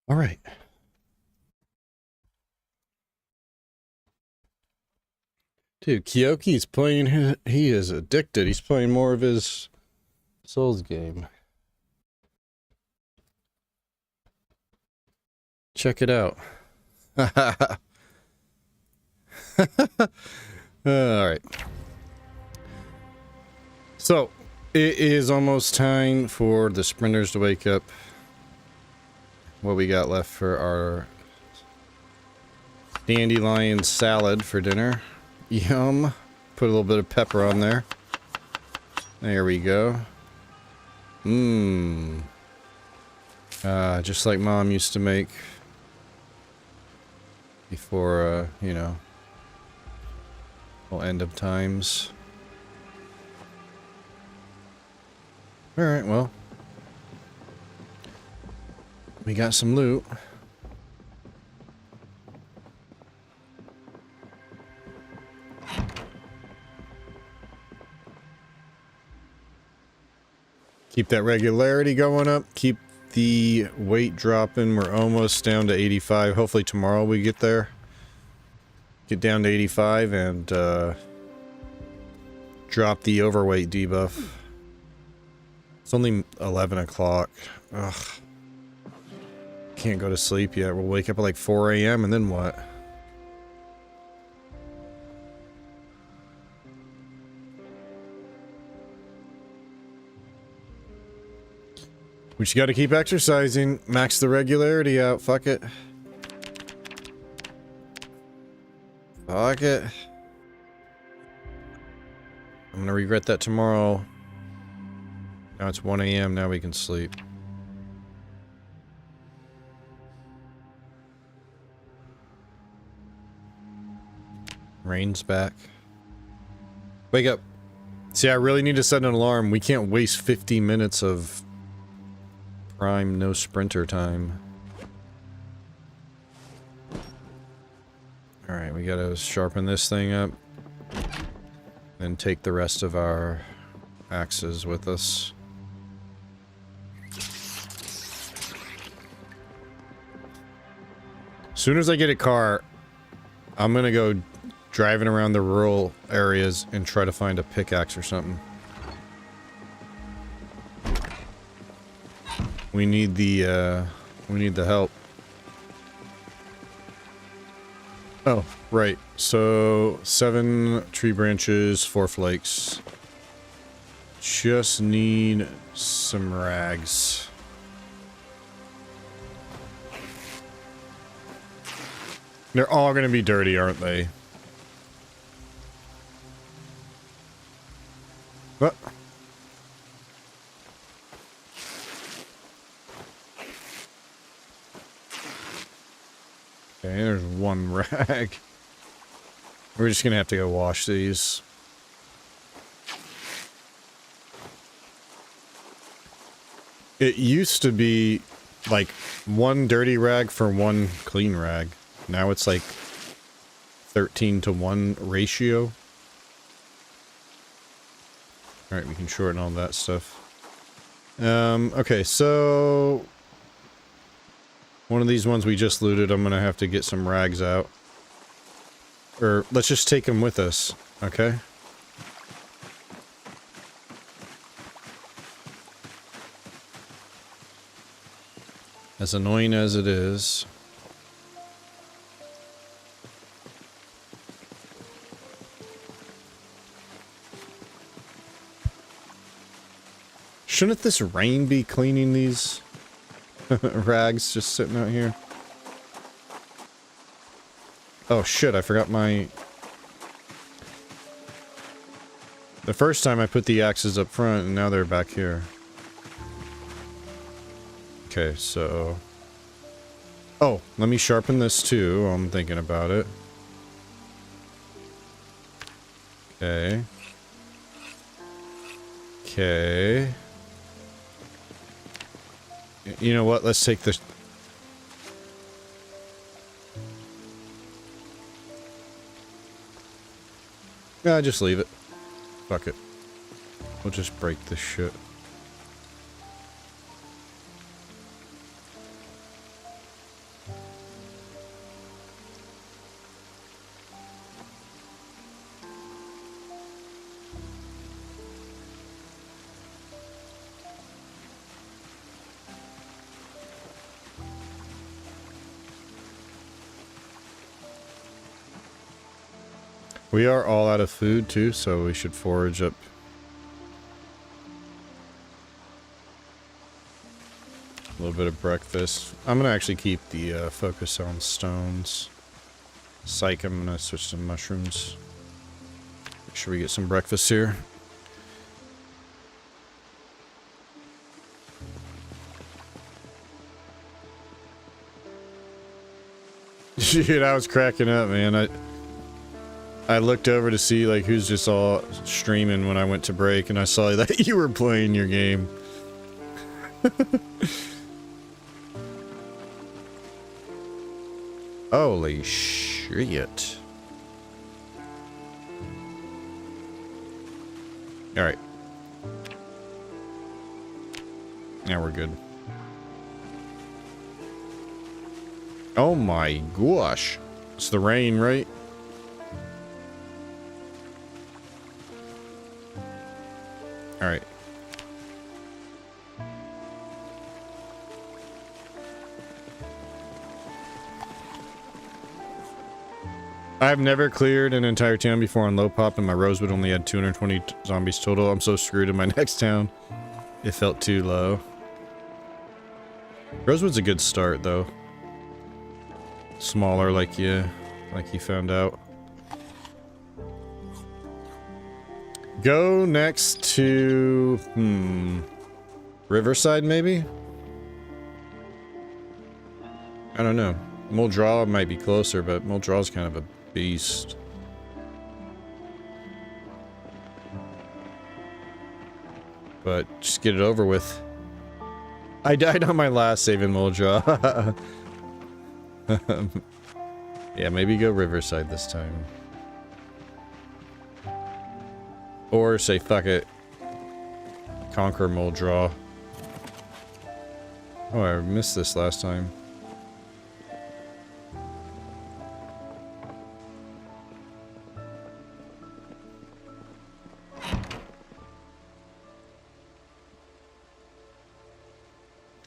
S1: All right. Dude, Kyoki's playing, he is addicted. He's playing more of his Souls game. Check it out. All right. So, it is almost time for the sprinters to wake up. What we got left for our dandelion salad for dinner. Yum. Put a little bit of pepper on there. There we go. Mmm. Just like Mom used to make before, you know, well, end of times. Alright, well. We got some loot. Keep that regularity going up. Keep the weight dropping. We're almost down to 85. Hopefully tomorrow we get there. Get down to 85 and drop the overweight debuff. It's only 11 o'clock. Ugh. Can't go to sleep yet. We'll wake up at like 4 a.m. and then what? We just gotta keep exercising. Max the regularity out. Fuck it. Fuck it. I'm gonna regret that tomorrow. Now it's 1 a.m. Now we can sleep. Rain's back. Wake up. See, I really need to set an alarm. We can't waste 50 minutes of prime no sprinter time. Alright, we gotta sharpen this thing up. And take the rest of our axes with us. As soon as I get a car, I'm gonna go driving around the rural areas and try to find a pickaxe or something. We need the help. Oh, right. So, 7 tree branches, 4 flakes. Just need some rags. They're all gonna be dirty, aren't they? What? Okay, there's one rag. We're just gonna have to go wash these. It used to be like 1 dirty rag for 1 clean rag. Now it's like 13-to-1 ratio. Alright, we can shorten all that stuff. Okay, so one of these ones we just looted, I'm gonna have to get some rags out. Or, let's just take them with us, okay? As annoying as it is. Shouldn't this rain be cleaning these rags just sitting out here? Oh shit, I forgot my... The first time I put the axes up front and now they're back here. Okay, so... Oh, let me sharpen this too while I'm thinking about it. Okay. Okay. You know what? Let's take this. Yeah, just leave it. Fuck it. We'll just break this shit. We are all out of food too, so we should forage up. A little bit of breakfast. I'm gonna actually keep the focus on stones. Psych, I'm gonna switch to mushrooms. Make sure we get some breakfast here. Dude, I was cracking up, man. I looked over to see like who's just all streaming when I went to break, and I saw that you were playing your game. Holy shit. Alright. Now we're good. Oh my gosh. It's the rain, right? Alright. I've never cleared an entire town before on low pop, and my Rosewood only had 220 zombies total. I'm so screwed in my next town. It felt too low. Rosewood's a good start, though. Smaller, like you found out. Go next to Riverside, maybe? I don't know. Muldraw might be closer, but Muldraw's kind of a beast. But just get it over with. I died on my last save in Muldraw. Yeah, maybe go Riverside this time. Or say fuck it. Conquer Muldraw. Oh, I missed this last time.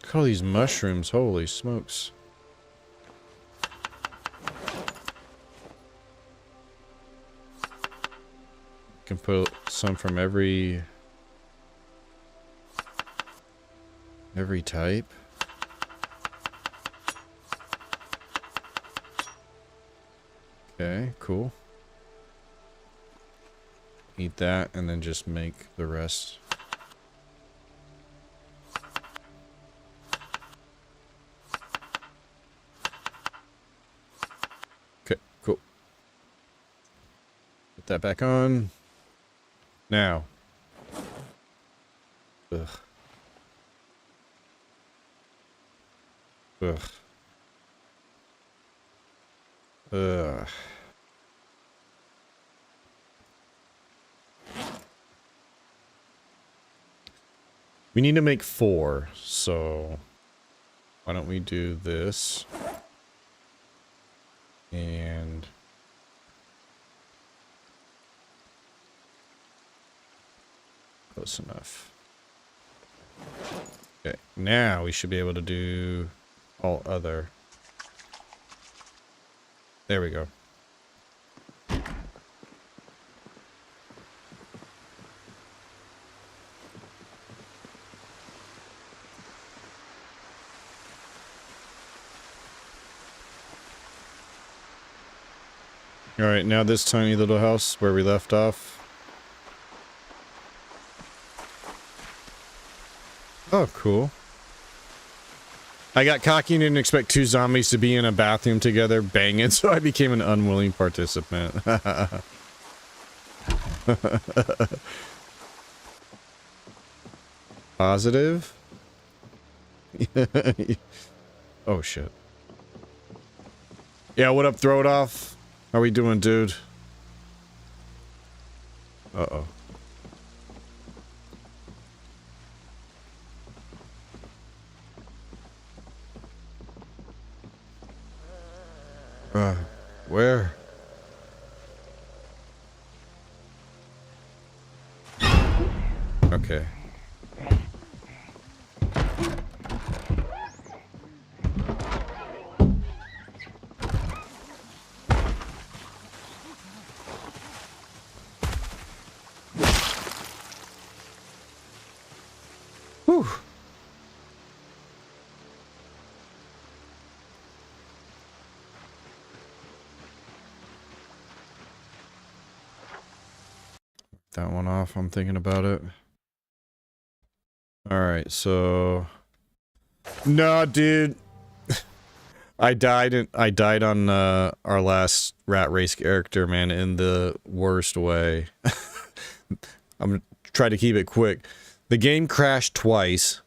S1: Look at all these mushrooms, holy smokes. Can put some from every type. Okay, cool. Eat that and then just make the rest. Okay, cool. Put that back on. Now. Ugh. Ugh. Ugh. We need to make 4, so why don't we do this? And close enough. Okay, now we should be able to do all other. There we go. Alright, now this tiny little house where we left off. Oh, cool. I got cocky and didn't expect 2 zombies to be in a bathroom together banging, so I became an unwilling participant. Positive? Oh, shit. Yeah, what up, throw it off? How we doing, dude? Uh-oh. Where? Okay. that one off. I'm thinking about it. Alright, so... No, dude. I died on our last rat race character, man, in the worst way. I'm gonna try to keep it quick. The game crashed twice.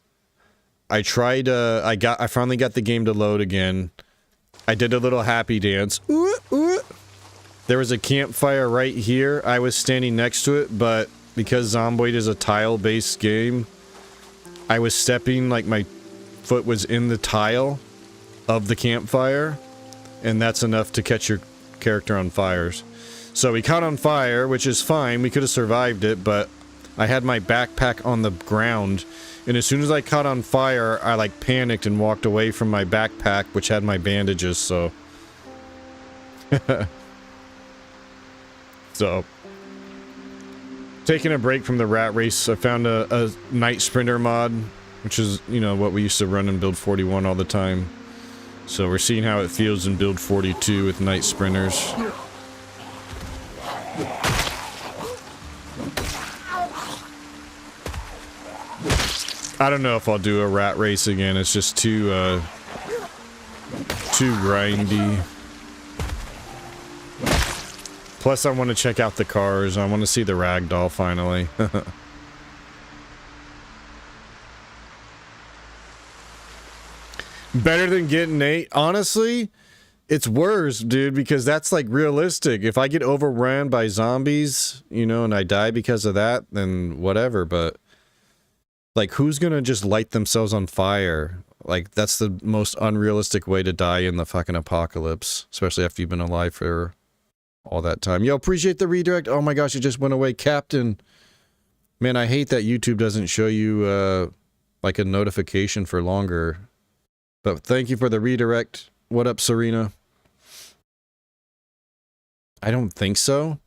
S1: I tried, I finally got the game to load again. I did a little happy dance. Ooh, ooh. There was a campfire right here. I was standing next to it, but because Zomboid is a tile-based game, I was stepping like my foot was in the tile of the campfire, and that's enough to catch your character on fires. So we caught on fire, which is fine. We could have survived it, but I had my backpack on the ground, and as soon as I caught on fire, I like panicked and walked away from my backpack, which had my bandages, so... So... Taking a break from the rat race, I found a night sprinter mod, which is, you know, what we used to run in build 41 all the time. So we're seeing how it feels in build 42 with night sprinters. I don't know if I'll do a rat race again. It's just too grindy. Plus, I want to check out the cars. I want to see the ragdoll finally. Better than getting 8? Honestly, it's worse, dude, because that's like realistic. If I get overrun by zombies, you know, and I die because of that, then whatever, but like, who's gonna just light themselves on fire? Like, that's the most unrealistic way to die in the fucking apocalypse, especially after you've been alive for all that time. Yo, appreciate the redirect. Oh my gosh, it just went away. Captain. Man, I hate that YouTube doesn't show you, like a notification for longer. But thank you for the redirect. What up, Serena? I don't think so.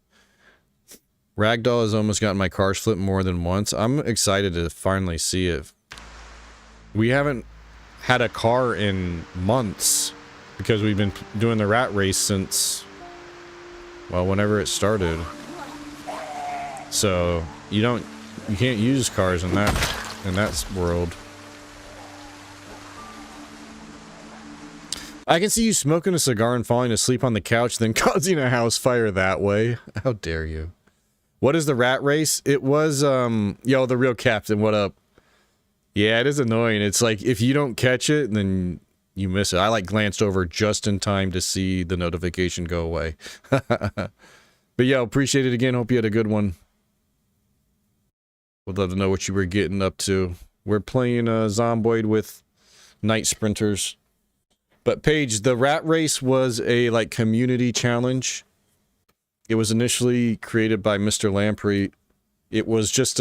S1: Ragdoll has almost gotten my cars flipped more than once. I'm excited to finally see it. We haven't had a car in months because we've been doing the rat race since, well, whenever it started. So you can't use cars in that world. I can see you smoking a cigar and falling asleep on the couch, then causing a house fire that way. How dare you? What is the rat race? It was, yo, the real captain, what up? Yeah, it is annoying. It's like, if you don't catch it, then you miss it. I, like, glanced over just in time to see the notification go away. But, yo, appreciate it again. Hope you had a good one. Would love to know what you were getting up to. We're playing Zomboid with night sprinters. But Paige, the rat race was a, like, community challenge. It was initially created by Mr. Lamprey. It was just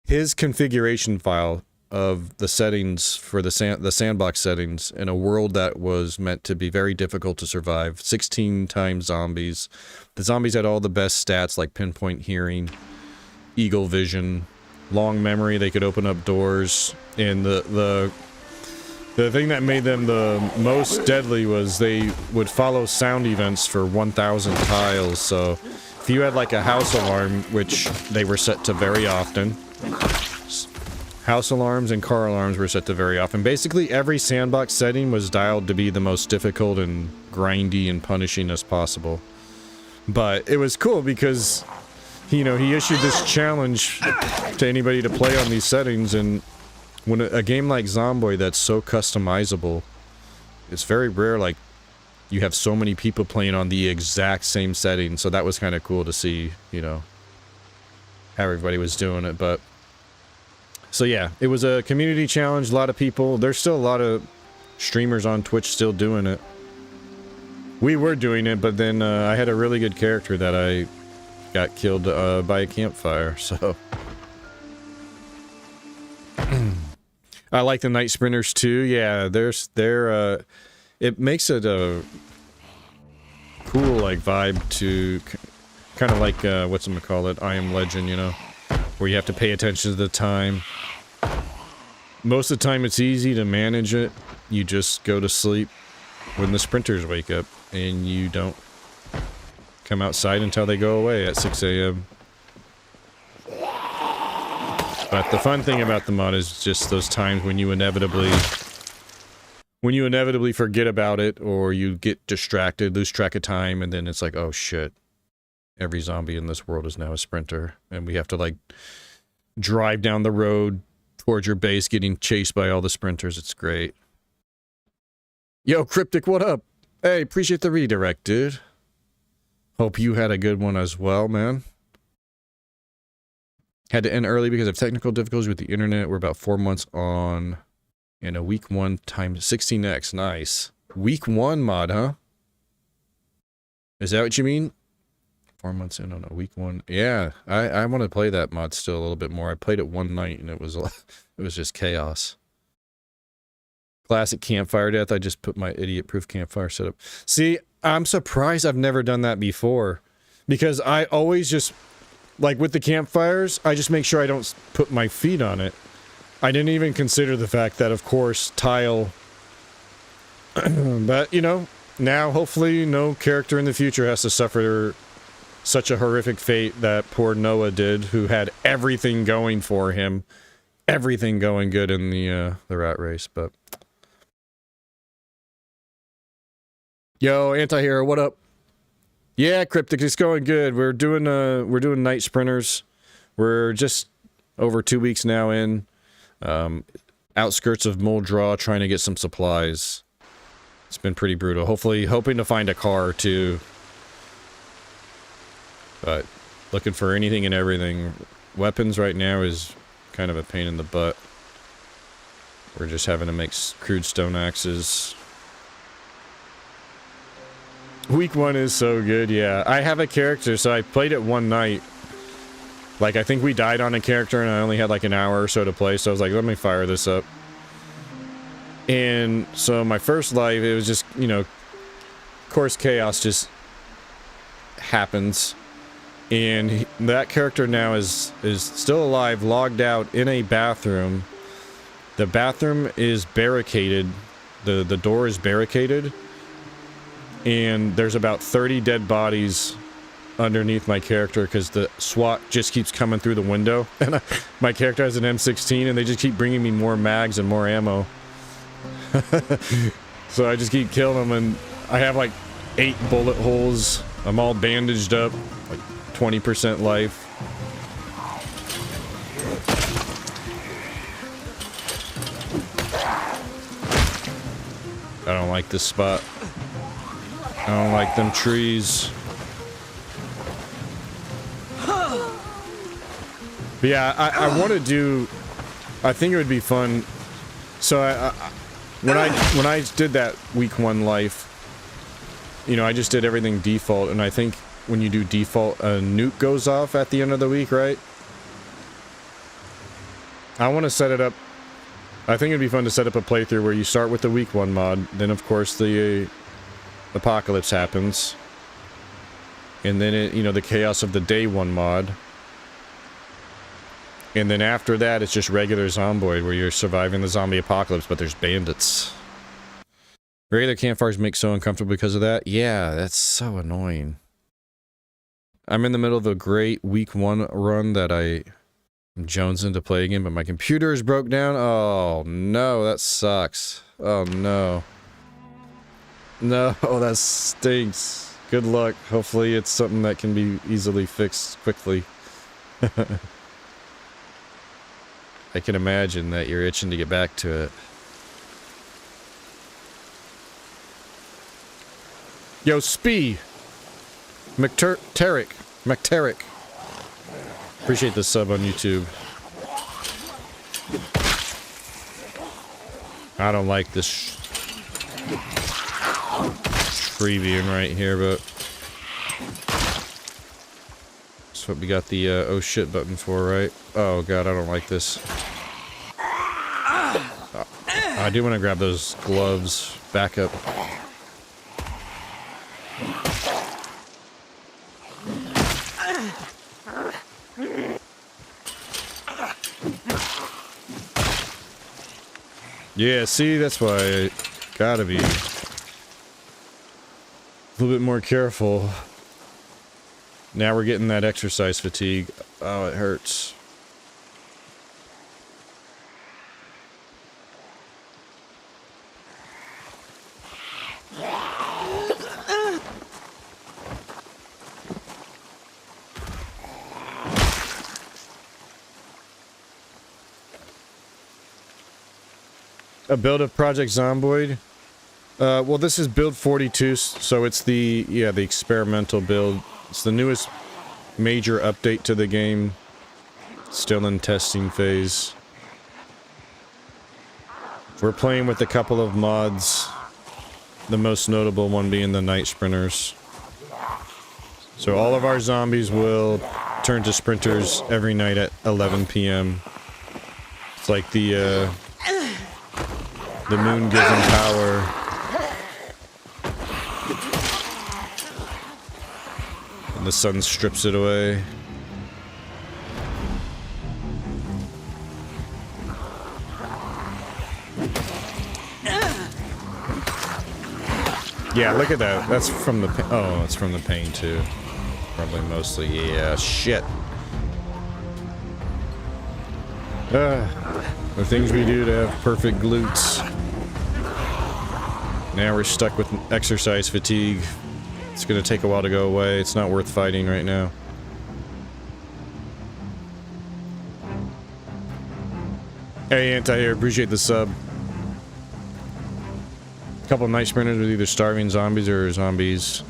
S1: his configuration file of the settings for the sandbox settings in a world that was meant to be very difficult to survive. 16 times zombies. The zombies had all the best stats like pinpoint hearing, eagle vision, long memory. They could open up doors, and the thing that made them the most deadly was they would follow sound events for 1,000 tiles. So if you had like a house alarm, which they were set to very often, house alarms and car alarms were set to very often. Basically every sandbox setting was dialed to be the most difficult and grindy and punishing as possible. But it was cool because, you know, he issued this challenge to anybody to play on these settings, and when a game like Zomboid that's so customizable, it's very rare, like, you have so many people playing on the exact same setting, so that was kind of cool to see, you know, how everybody was doing it. But so yeah, it was a community challenge, a lot of people. There's still a lot of streamers on Twitch still doing it. We were doing it, but then I had a really good character that I got killed by a campfire, so... I like the night sprinters too. Yeah, it makes it a cool like vibe to kind of like whatchamacallit, I Am Legend, you know, where you have to pay attention to the time. Most of the time it's easy to manage it. You just go to sleep when the sprinters wake up, and you don't come outside until they go away at 6 a.m. But the fun thing about the mod is just those times when you inevitably forget about it, or you get distracted, lose track of time, and then it's like, oh shit, every zombie in this world is now a sprinter, and we have to like drive down the road towards your base getting chased by all the sprinters. It's great. Yo, Cryptic, what up? Hey, appreciate the redirect, dude. Hope you had a good one as well, man. Had to end early because of technical difficulties with the internet. We're about 4 months on, and a week 1 times 16x. Nice. Week 1 mod, huh? Is that what you mean? 4 months in on a week 1. Yeah, I want to play that mod still a little bit more. I played it one night and it was just chaos. Classic campfire death. I just put my idiot-proof campfire setup. See, I'm surprised I've never done that before, because I always just, like with the campfires, I just make sure I don't put my feet on it. I didn't even consider the fact that, of course, tile. But, you know, now hopefully no character in the future has to suffer such a horrific fate that poor Noah did, who had everything going for him. Everything going good in the rat race, but... Yo, Anti-Hero, what up? Yeah, Cryptic, it's going good. We're doing night sprinters. We're just over 2 weeks now in. Outskirts of Muldraw, trying to get some supplies. It's been pretty brutal. Hopefully, hoping to find a car too. But looking for anything and everything. Weapons right now is kind of a pain in the butt. We're just having to make crude stone axes. Week 1 is so good, yeah. I have a character, so I played it one night. Like, I think we died on a character and I only had like an hour or so to play, so I was like, let me fire this up. And so my first life, it was just, you know, of course chaos just happens. And that character now is still alive, logged out in a bathroom. The bathroom is barricaded. The door is barricaded. And there's about 30 dead bodies underneath my character because the SWAT just keeps coming through the window. And my character has an M16 and they just keep bringing me more mags and more ammo. So I just keep killing them, and I have like 8 bullet holes. I'm all bandaged up, like 20% life. I don't like this spot. I don't like them trees. But yeah, I want to do... I think it would be fun. So when I did that week 1 life, you know, I just did everything default, and I think when you do default, a nuke goes off at the end of the week, right? I want to set it up. I think it'd be fun to set up a playthrough where you start with the week 1 mod, then of course the apocalypse happens, and then it, you know, the chaos of the day 1 mod, and then after that it's just regular Zomboid where you're surviving the zombie apocalypse, but there's bandits. Regular campfires make so uncomfortable because of that. Yeah, that's so annoying. I'm in the middle of a great week 1 run that I'm jonesing to play again, but my computer is broke down. Oh no, that sucks. Oh no. No, that stinks. Good luck. Hopefully it's something that can be easily fixed quickly. I can imagine that you're itching to get back to it. Yo, Spee! McTerrick. Appreciate the sub on YouTube. I don't like this tree being right here, but that's what we got the oh shit button for, right? Oh god, I don't like this. I do want to grab those gloves. Back up. Yeah, see, that's why I gotta be a little bit more careful. Now we're getting that exercise fatigue. Oh, it hurts. A build of Project Zomboid. Well, this is build 42, so it's the experimental build. It's the newest major update to the game. Still in testing phase. We're playing with a couple of mods. The most notable one being the night sprinters. So all of our zombies will turn to sprinters every night at 11 p.m. It's like the moon gives them power. And the sun strips it away. Yeah, look at that. That's from the oh, it's from the pain too. Probably mostly. Yeah, shit. The things we do to have perfect glutes. Now we're stuck with exercise fatigue. It's gonna take a while to go away. It's not worth fighting right now. Hey, Anti-Air, appreciate the sub. A couple of night sprinters with either starving zombies or zombies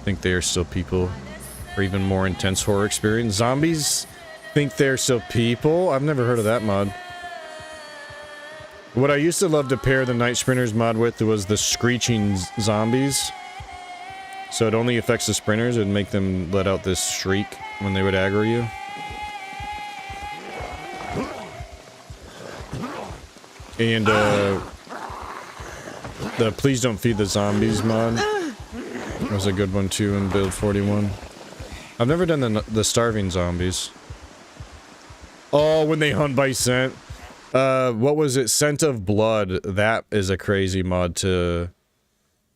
S1: think they are still people, or even more intense horror experience. Zombies think they're still people? I've never heard of that mod. What I used to love to pair the night sprinters mod with was the screeching zombies. So it only affects the sprinters and make them let out this shriek when they would aggro you. And the Please Don't Feed the Zombies mod was a good one too in build 41. I've never done the starving zombies. Oh, when they hunt by scent. What was it? Scent of Blood. That is a crazy mod to...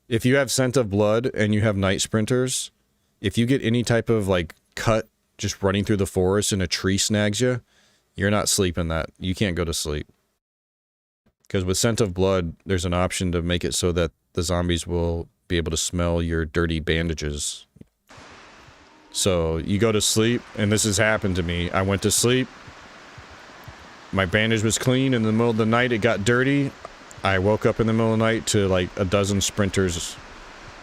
S1: If you have Scent of Blood and you have night sprinters, if you get any type of like cut just running through the forest and a tree snags you, you're not sleeping that. You can't go to sleep. Because with Scent of Blood, there's an option to make it so that the zombies will be able to smell your dirty bandages. So you go to sleep, and this has happened to me. I went to sleep. My bandage was clean. In the middle of the night, it got dirty. I woke up in the middle of the night to like a dozen sprinters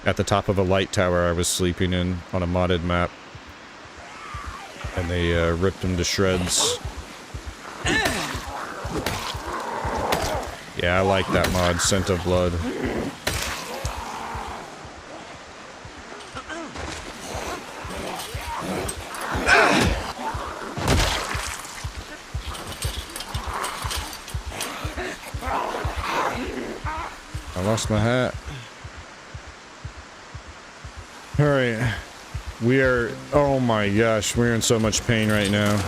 S1: at the top of a light tower I was sleeping in on a modded map. And they ripped them to shreds. Yeah, I like that mod, Scent of Blood. I lost my hat. Alright. We are... Oh my gosh, we're in so much pain right now.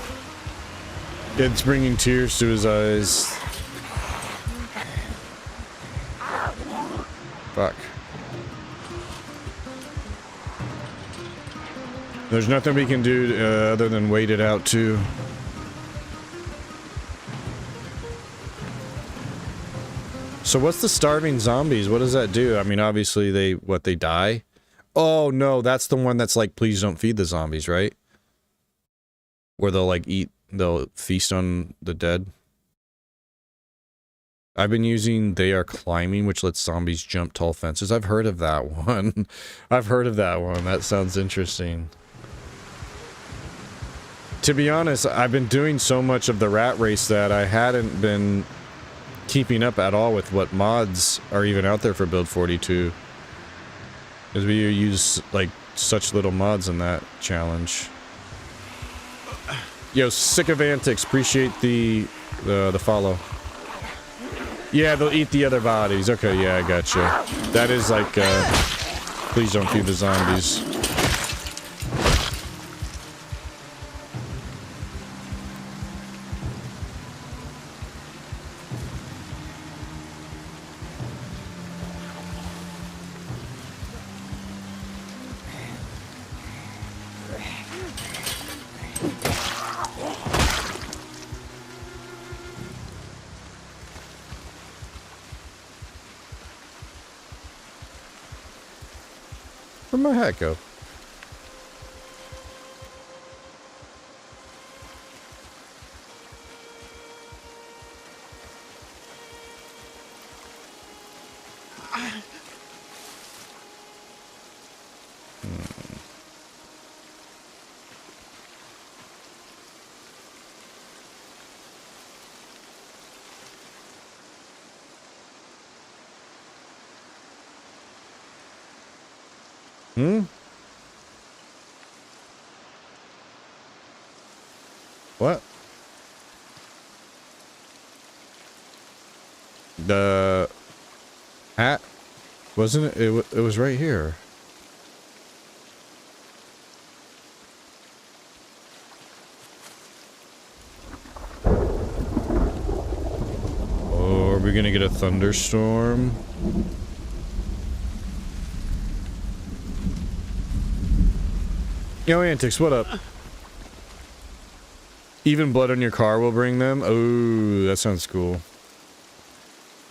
S1: It's bringing tears to his eyes. Fuck. There's nothing we can do other than wait it out too. So what's the starving zombies? What does that do? I mean, obviously they die? Oh no, that's the one that's like, please don't feed the zombies, right? Where they'll like they'll feast on the dead. I've been using They Are Climbing, which lets zombies jump tall fences. I've heard of that one. I've heard of that one. That sounds interesting. To be honest, I've been doing so much of the rat race that I hadn't been keeping up at all with what mods are even out there for build 42. Because we use, like, such little mods in that challenge. Yo, Sick of Antics, appreciate the follow. Yeah, they'll eat the other bodies. Okay, yeah, I gotcha. That is like, please don't feed the zombies. Where'd my hat go? Hmm? What? The hat? Wasn't it? It was right here. Oh, are we gonna get a thunderstorm? Yo, Antics, what up? Even blood on your car will bring them? Oh, that sounds cool.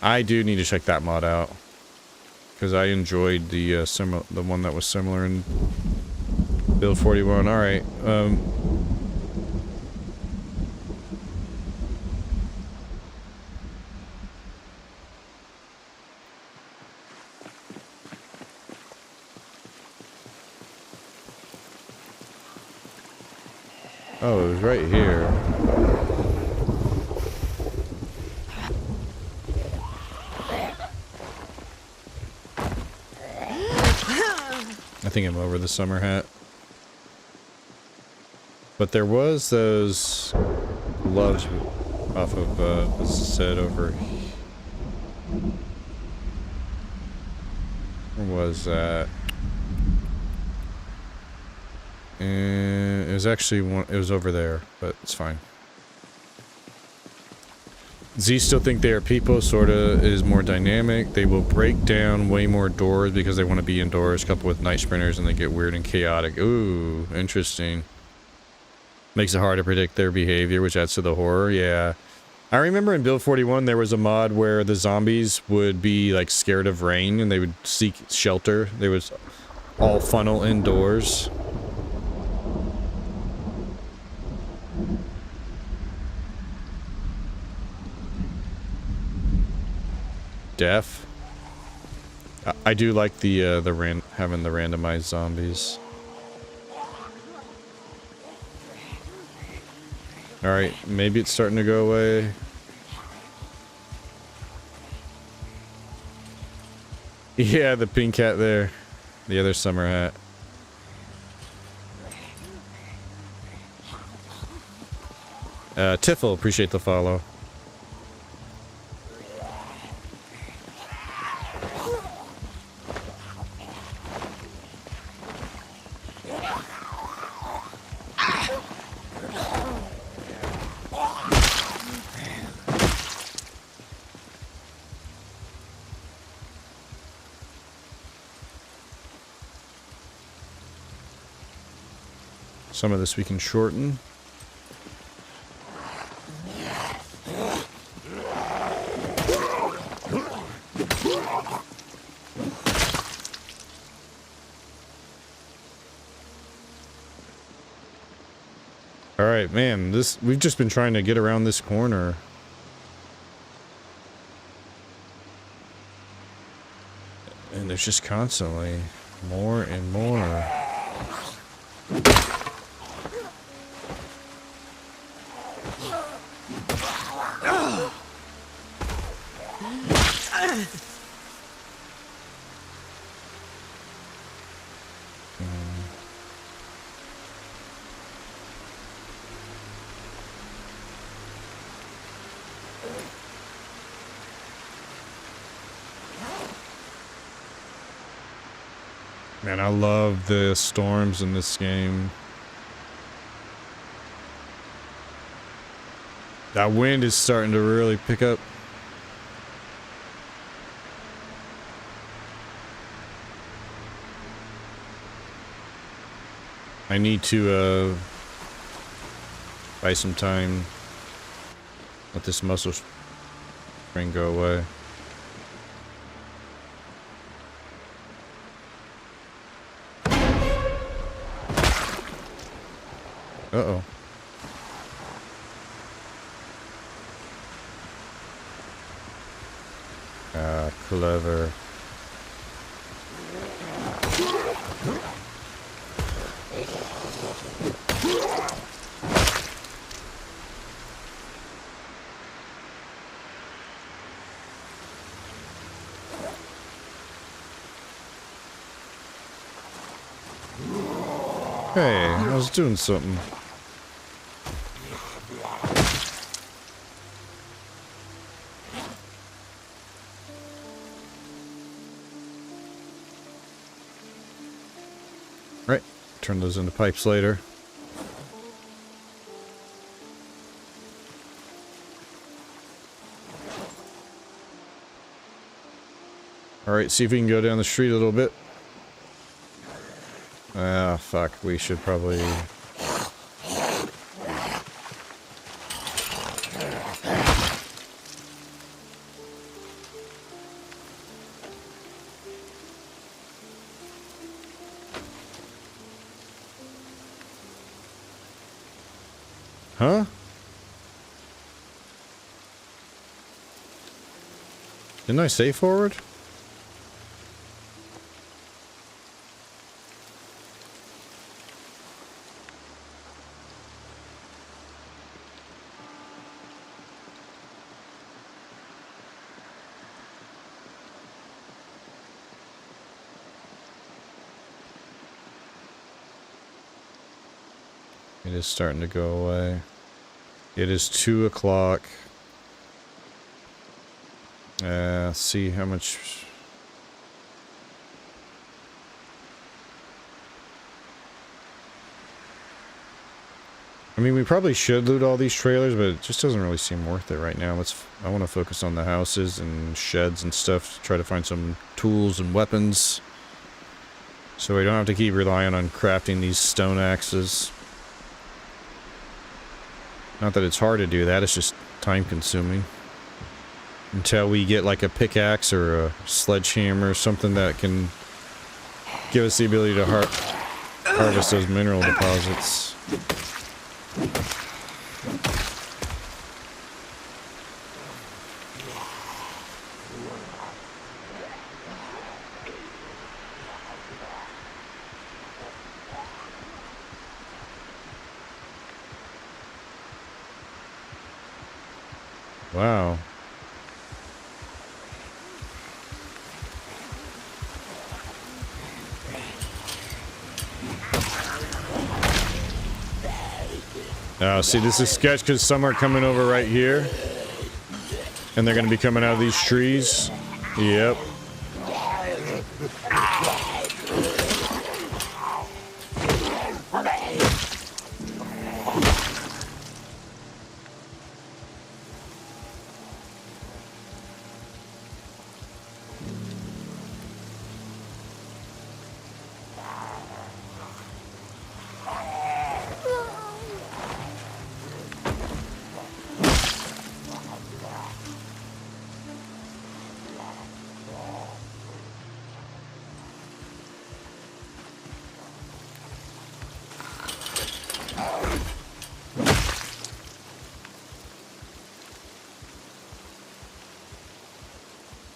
S1: I do need to check that mod out. Because I enjoyed the the one that was similar in Build 41. Alright, oh, it was right here. I think I'm over the summer hat. But there was those gloves off of the set over. Where was that? And it was actually one. It was over there, but it's fine. Z still think they are people. Sorta is more dynamic. They will break down way more doors because they want to be indoors, coupled with night sprinters, and they get weird and chaotic. Ooh, interesting. Makes it hard to predict their behavior, which adds to the horror. Yeah. I remember in Build 41 there was a mod where the zombies would be like scared of rain and they would seek shelter. They would all funnel indoors. Deaf. I do like the having the randomized zombies. All right, maybe it's starting to go away. Yeah, the pink hat there. The other summer hat. Tiffle, appreciate the follow. Some of this we can shorten. All right, man, we've just been trying to get around this corner. And there's just constantly more and more. Man, I love the storms in this game. That wind is starting to really pick up. I need to buy some time. Let this muscle spring go away. Uh-oh. Ah, clever. Hey, I was doing something. Right. Turn those into pipes later. Alright, see if we can go down the street a little bit. Ah, fuck. We should probably... Huh? Didn't I say forward? It is starting to go away. It is 2 o'clock. See how much... I mean, we probably should loot all these trailers, but it just doesn't really seem worth it right now. I want to focus on the houses and sheds and stuff to try to find some tools and weapons. So we don't have to keep relying on crafting these stone axes. Not that it's hard to do that, it's just time consuming. Until we get like a pickaxe or a sledgehammer or something that can give us the ability to harvest those mineral deposits. Wow. See, this is sketch because some are coming over right here. And they're going to be coming out of these trees. Yep.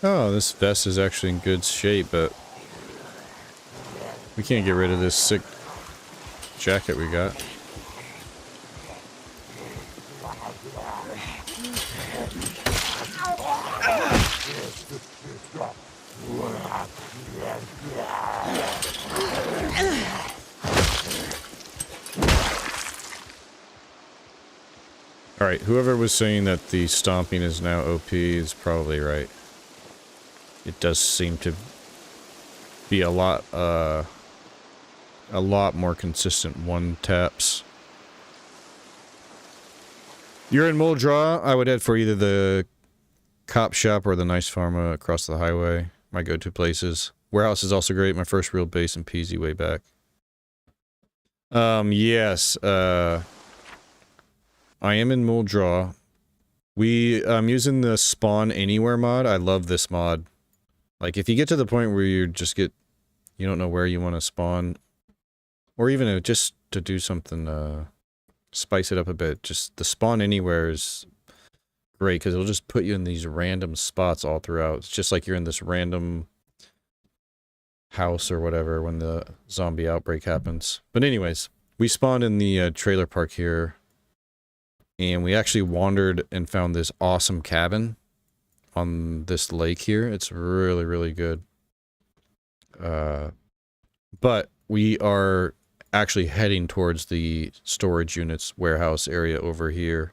S1: Oh, this vest is actually in good shape, but we can't get rid of this sick jacket we got. Alright, whoever was saying that the stomping is now OP is probably right. It does seem to be a lot more consistent one taps. You're in Muldraw, I would head for either the cop shop or the nice pharma across the highway. My go-to places. Warehouse is also great, my first real base in PZ way back. Yes, I am in Muldraw. I'm using the spawn anywhere mod. I love this mod. Like, if you get to the point where you don't know where you want to spawn, or even just to do something, spice it up a bit, just the spawn anywhere is great, because it'll just put you in these random spots all throughout. It's just like you're in this random house or whatever when the zombie outbreak happens. But anyways, we spawned in the trailer park here, and we actually wandered and found this awesome cabin on this lake here. It's really, really good. But we are actually heading towards the storage units warehouse area over here.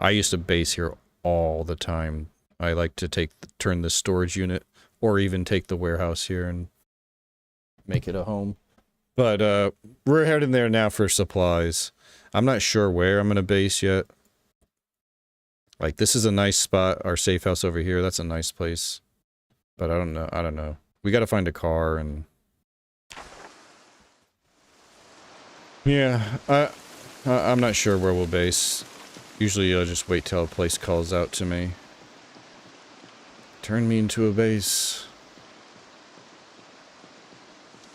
S1: I used to base here all the time. I like to turn the storage unit or even take the warehouse here and make it a home. But we're heading there now for supplies. I'm not sure where I'm going to base yet. Like, this is a nice spot. Our safe house over here, that's a nice place. But I don't know. We got to find a car and... Yeah, I'm not sure where we'll base. Usually I'll just wait till a place calls out to me. Turn me into a base.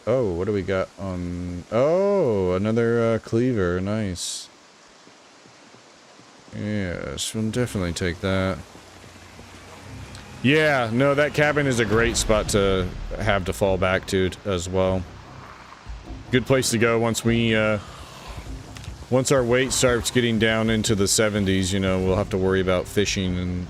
S1: Oh, what do we got on... Oh, another cleaver. Nice. Yes, we'll definitely take that. Yeah, no, that cabin is a great spot to have to fall back to as well. Good place to go once we, once our weight starts getting down into the 70s, you know, we'll have to worry about fishing and...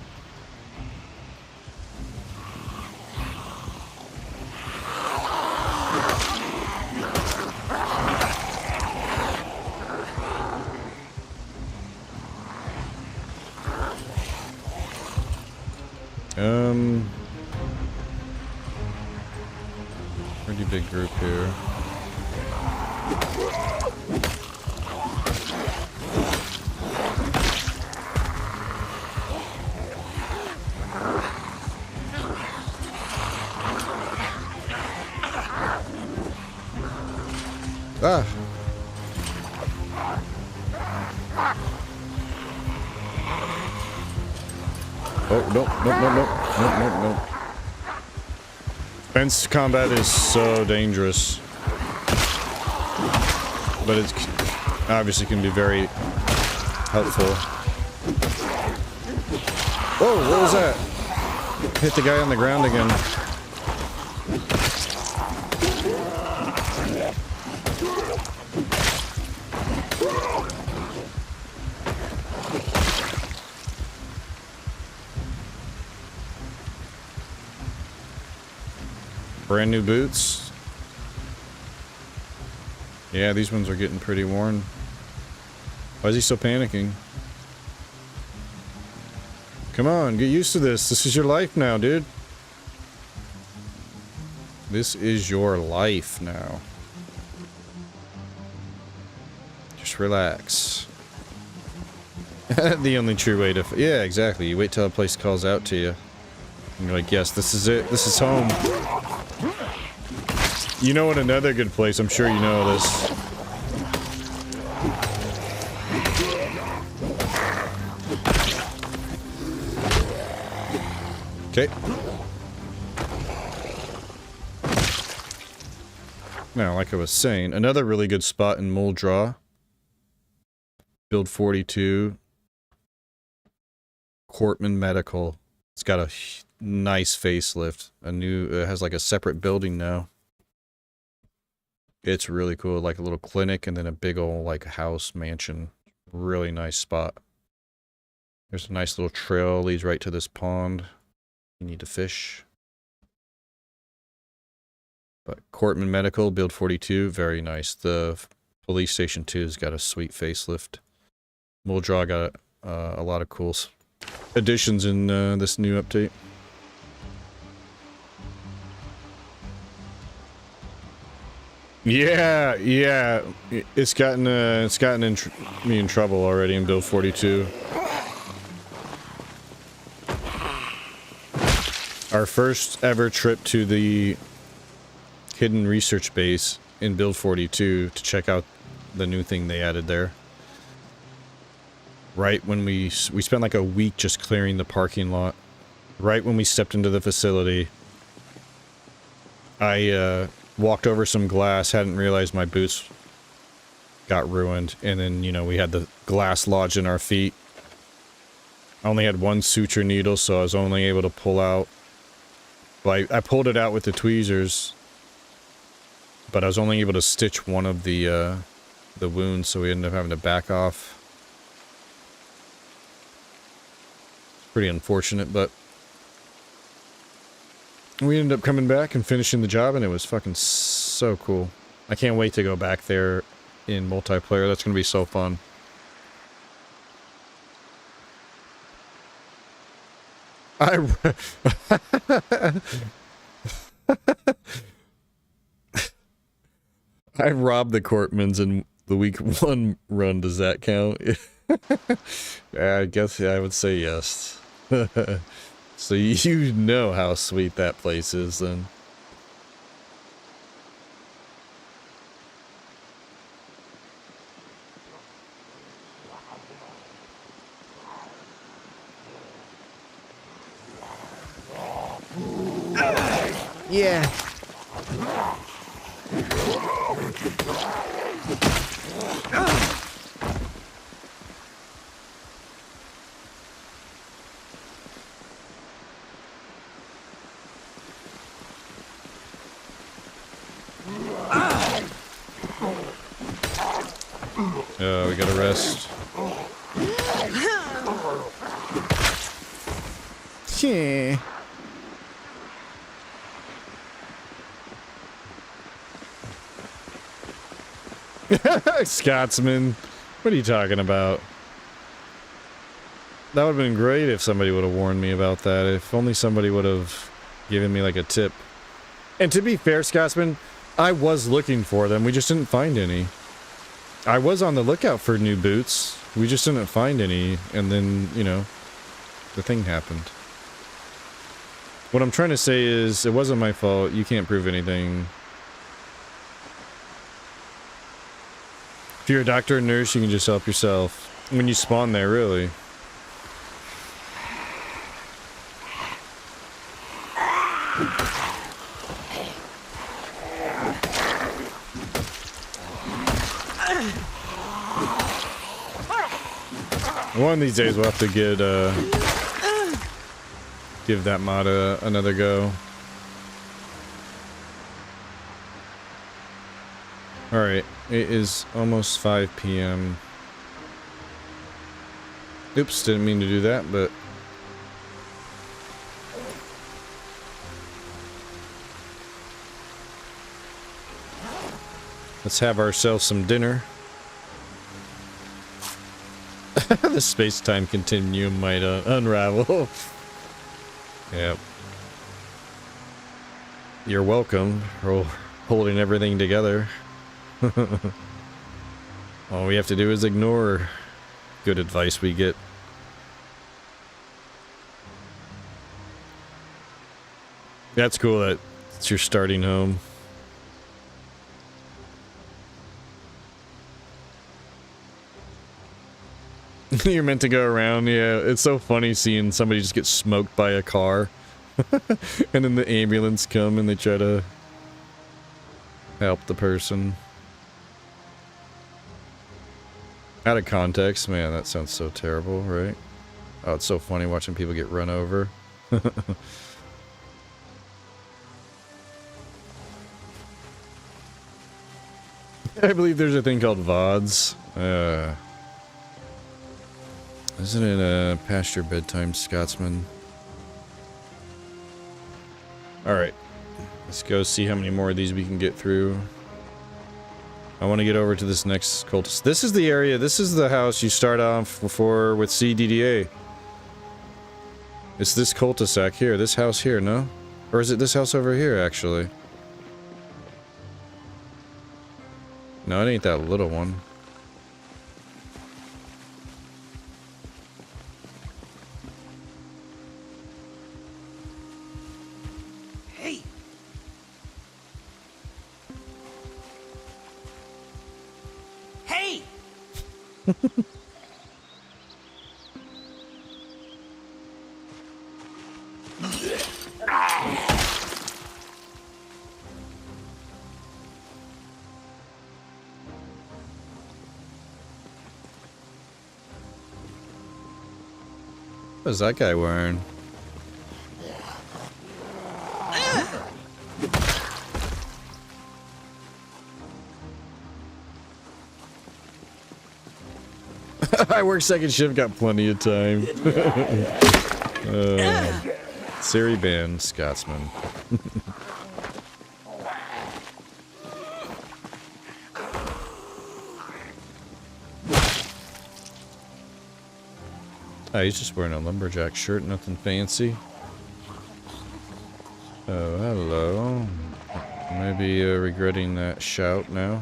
S1: Pretty big group here. Ah! Oh, no. Fence combat is so dangerous. But it's obviously can be very helpful. Whoa, what was that? Hit the guy on the ground again. Brand new boots. Yeah, these ones are getting pretty worn. Why is he still panicking? Come on, get used to this. This is your life now, dude. This is your life now. Just relax. The only true way to... Yeah, exactly. You wait till a place calls out to you. And you're like, yes, this is it. This is home. You know what, another good place, I'm sure you know this. Okay. Now, like I was saying, another really good spot in Muldraw. Build 42. Cortman Medical. It's got a nice facelift. It has like a separate building now. It's really cool, like a little clinic and then a big old like house mansion. Really nice spot. There's a nice little trail leads right to this pond. You need to fish. But Cortman Medical, Build 42, very nice. The police station 2's got a sweet facelift. Muldraw got a lot of cool additions in this new update. Yeah. It's gotten me in trouble already in Build 42. Our first ever trip to the hidden research base in Build 42 to check out the new thing they added there. Right when we spent like a week just clearing the parking lot. Right when we stepped into the facility, I walked over some glass, hadn't realized my boots got ruined, and then, you know, we had the glass lodged in our feet. I only had one suture needle, so I was only able to pull out... Well, I pulled it out with the tweezers, but I was only able to stitch one of the wounds, so we ended up having to back off. It's pretty unfortunate, but... We ended up coming back and finishing the job, and it was fucking so cool. I can't wait to go back there in multiplayer. That's going to be so fun. I robbed the Cortmans in the week 1 run. Does that count? I guess I would say yes. So you know how sweet that place is then. Yeah. We gotta rest. Yeah. Scotsman, what are you talking about? That would have been great if somebody would have warned me about that. If only somebody would have given me like a tip. And to be fair, Scotsman, I was looking for them. We just didn't find any. I was on the lookout for new boots. We just didn't find any. And then, you know, the thing happened. What I'm trying to say is, it wasn't my fault. You can't prove anything. If you're a doctor or nurse, you can just help yourself. When you spawn there, really. One of these days we'll have to get, give that mod another go. Alright, it is almost 5 p.m. Oops, didn't mean to do that, but... let's have ourselves some dinner. The space-time continuum might unravel. Yep. You're welcome for holding everything together. All we have to do is ignore good advice we get. That's cool that it's your starting home. You're meant to go around, yeah. It's so funny seeing somebody just get smoked by a car. And then the ambulance come and they try to help the person. Out of context, man, that sounds so terrible, right? Oh, it's so funny watching people get run over. I believe there's a thing called VODs. Isn't it past your bedtime, Scotsman? Alright. Let's go see how many more of these we can get through. I want to get over to this next cultist. This is the area, this is the house you start off before with CDDA. It's this cul-de-sac here, this house here, no? Or is it this house over here, actually? No, it ain't that little one.
S2: Hey! Hey!
S1: What is that guy wearing? I work second shift, got plenty of time. Siri banned Scotsman. Oh, he's just wearing a lumberjack shirt, nothing fancy. Oh, hello. Maybe regretting that shout now.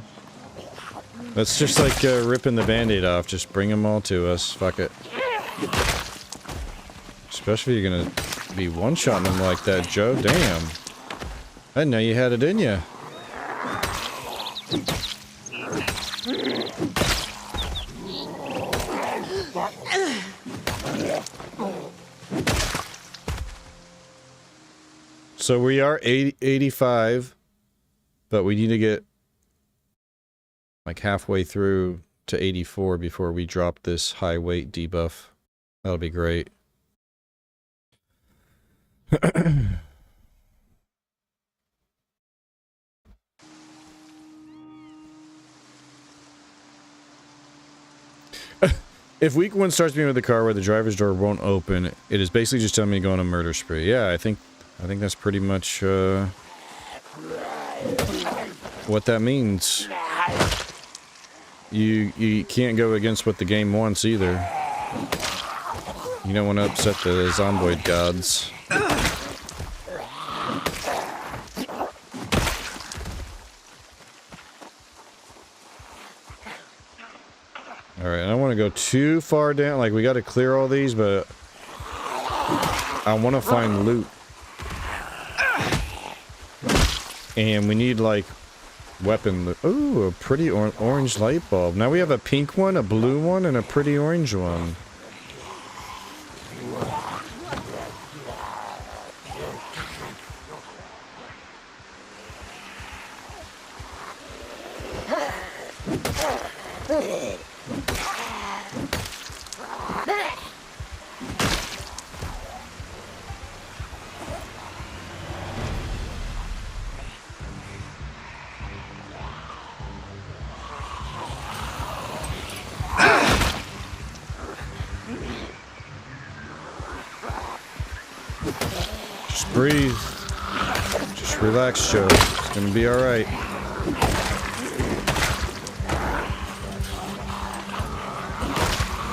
S1: That's just like ripping the band-aid off. Just bring them all to us. Fuck it. Especially if you're gonna be one-shotting them like that, Joe. Damn. I didn't know you had it in you. So we are 85, but we need to get like halfway through to 84 before we drop this high weight debuff. That'll be great. If week 1 starts me with a car where the driver's door won't open, it is basically just telling me to go on a murder spree. Yeah, I think that's pretty much what that means. You can't go against what the game wants either. You don't want to upset the Zomboid gods. Alright, I don't want to go too far down. Like, we got to clear all these, but I want to find loot. And we need, like, weapon loot. Ooh, a pretty orange light bulb. Now we have a pink one, a blue one, and a pretty orange one. Just breathe. Just relax, Joe. It's gonna be alright.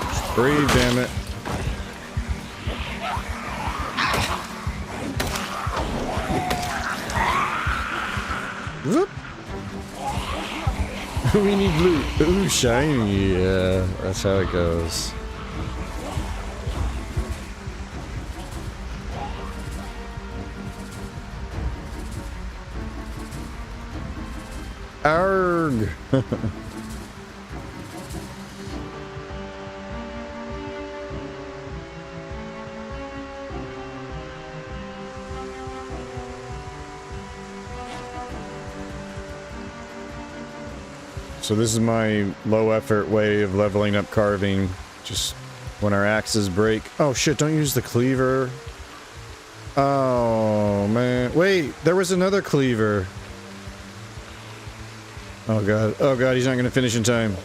S1: Just breathe, damn it. Whoop. We need loot. Ooh, shiny. Yeah, that's how it goes. Arrgh! So this is my low effort way of leveling up carving. Just when our axes break. Oh shit, don't use the cleaver. Oh man. Wait, there was another cleaver. Oh god, he's not gonna finish in time.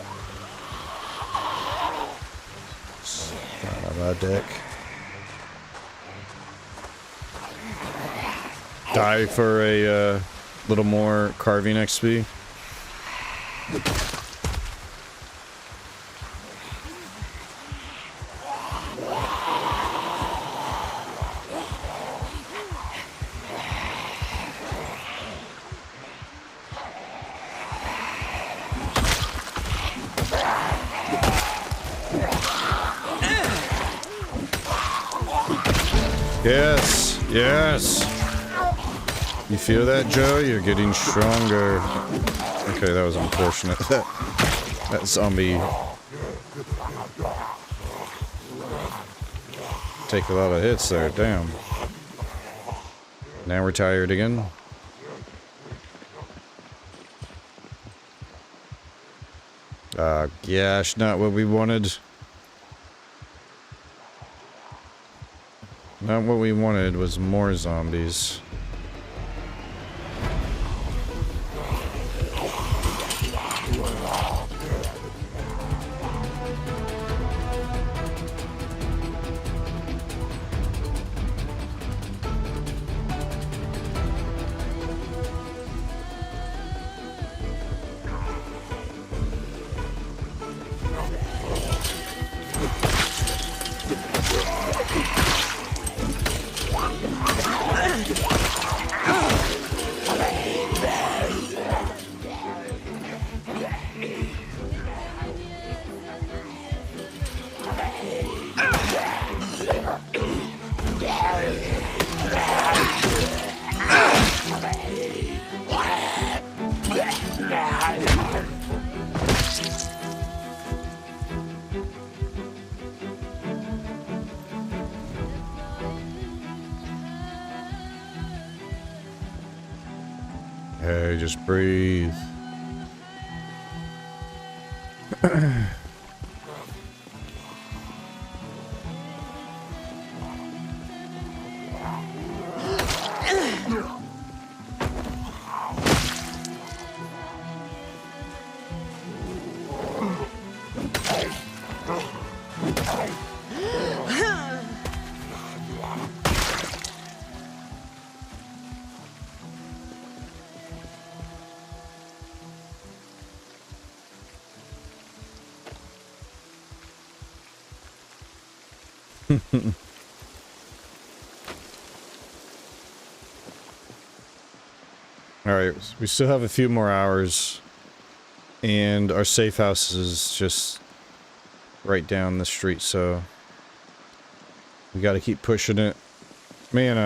S1: Son of a dick. Die for a little more carving XP. Yes, yes. You feel that, Joe? You're getting stronger. Okay, that was unfortunate. That zombie take a lot of hits there, damn. Now we're tired again. Gosh, not what we wanted. Not what we wanted was more zombies. okay. Just breathe. Alright, we still have a few more hours. And our safe house is just right down the street, so we gotta keep pushing it. Man,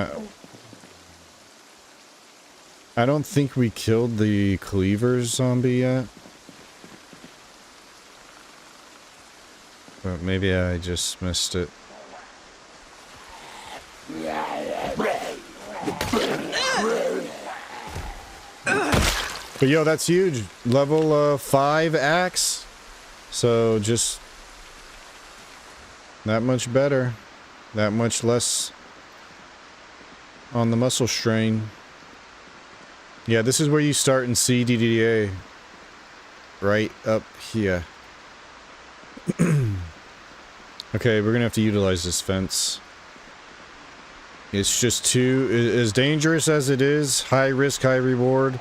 S1: I don't think we killed the cleaver zombie yet. But maybe I just missed it. But yo, that's huge. Level 5 axe. So just that much better. That much less on the muscle strain. Yeah, this is where you start in CDDA. Right up here. Okay, we're gonna have to utilize this fence. It's just too... as dangerous as it is, high risk, high reward.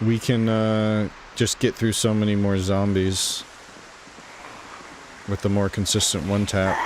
S1: We can just get through so many more zombies with the more consistent one tap.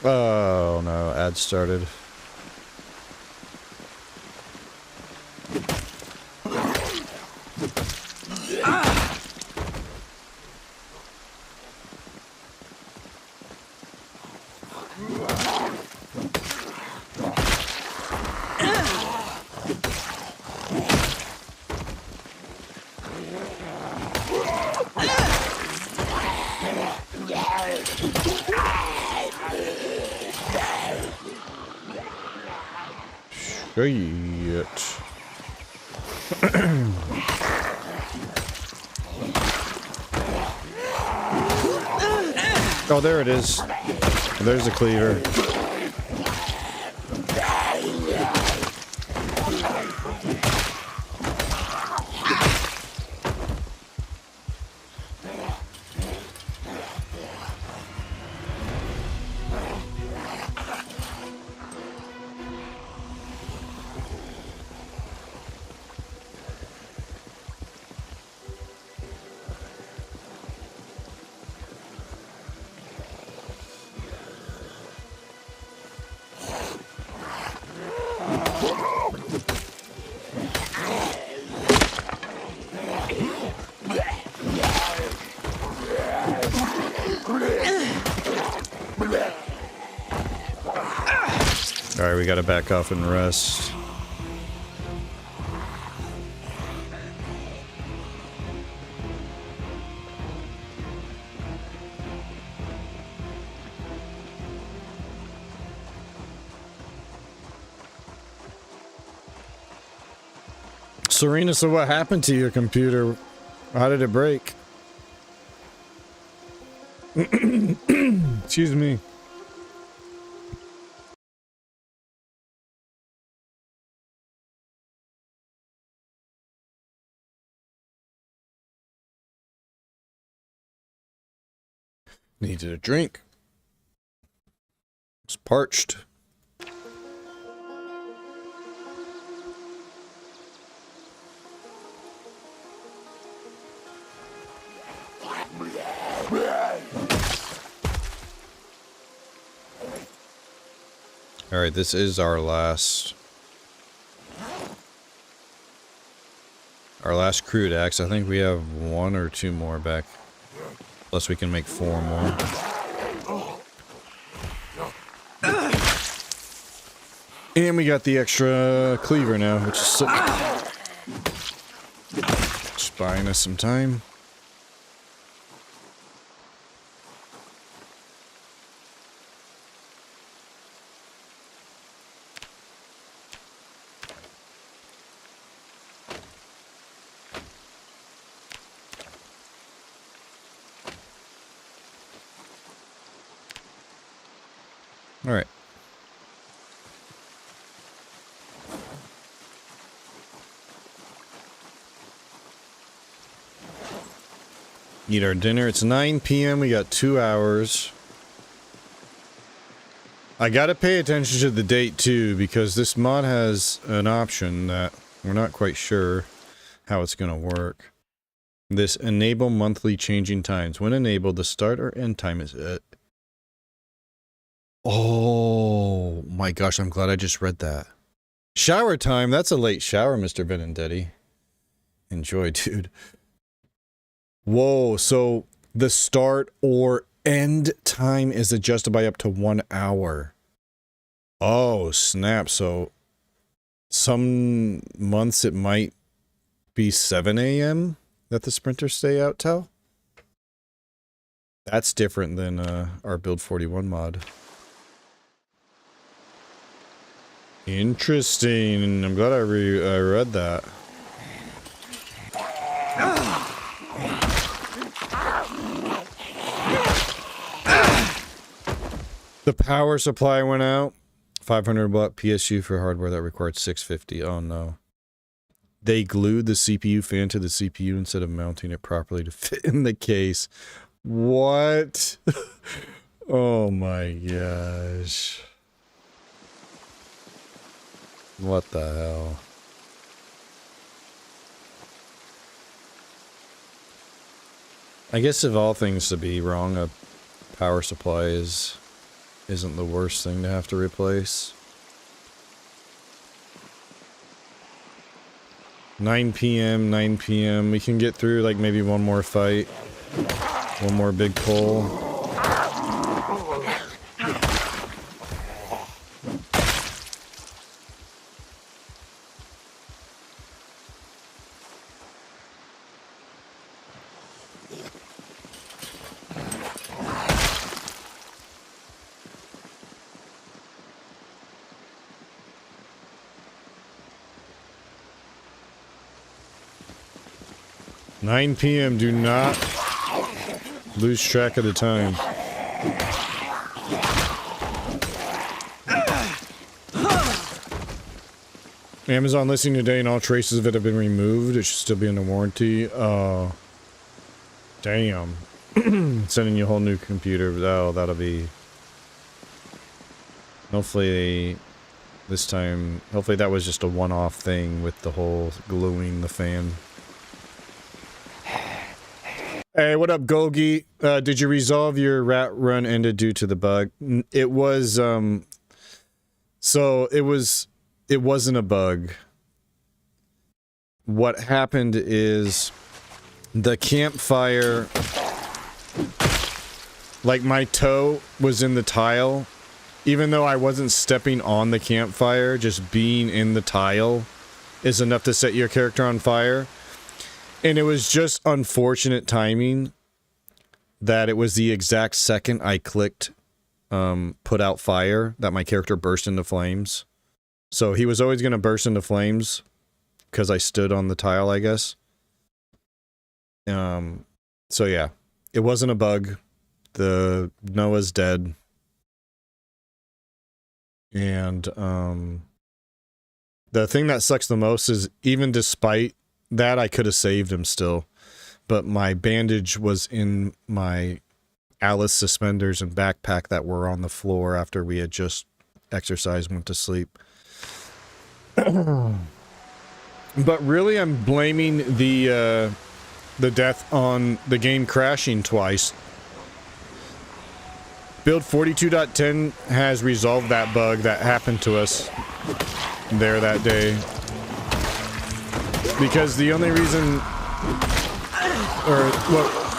S1: Oh no, ad started. Shit. Oh, there it is. There's the cleaver. Alright, we gotta back off and rest. Serena, so what happened to your computer? How did it break? Excuse me. Needed a drink. It's parched. Alright, this is our last crude axe. I think we have 1 or 2 more back. Plus we can make 4 more. And we got the extra cleaver now, which is sick. Just buying us some time. All right. Eat our dinner. It's 9 p.m. We got 2 hours. I gotta pay attention to the date too, because this mod has an option that we're not quite sure how it's gonna work. This enable monthly changing times. When enabled, the start or end time is it. Oh my gosh, I'm glad I just read that. Shower time. That's a late shower, Mr. Benedetti. Enjoy, dude. Whoa, so the start or end time is adjusted by up to 1 hour. Oh, snap. So some months it might be 7 a.m. that the sprinters stay out till? That's different than our Build 41 mod. Interesting. I'm glad I read that. The power supply went out. 500 watt PSU for hardware that required 650. Oh no. They glued the CPU fan to the CPU instead of mounting it properly to fit in the case. What? Oh my gosh. What the hell? I guess of all things to be wrong, a power supply isn't the worst thing to have to replace. 9 p.m., 9 p.m. We can get through like maybe one more fight. One more big pull. (9 p.m.) Do not lose track of the time. Amazon listing today and all traces of it have been removed. It should still be under warranty. Damn. Sending you a whole new computer. Oh, that'll be... Hopefully this time... Hopefully that was just a one-off thing with the whole gluing the fan. Hey, what up, Golgi? Did you resolve your rat run ended due to the bug? It was, so it wasn't a bug. What happened is the campfire, like my toe was in the tile, even though I wasn't stepping on the campfire, just being in the tile is enough to set your character on fire. And it was just unfortunate timing that it was the exact second I clicked put out fire that my character burst into flames. So he was always going to burst into flames because I stood on the tile, I guess. So yeah, it wasn't a bug. The Noah's dead. And the thing that sucks the most is even despite that, I could have saved him still. But my bandage was in my Alice suspenders and backpack that were on the floor after we had just exercised and went to sleep. But really, I'm blaming the death on the game crashing twice. Build 42.10 has resolved that bug that happened to us there that day. Because the only reason, or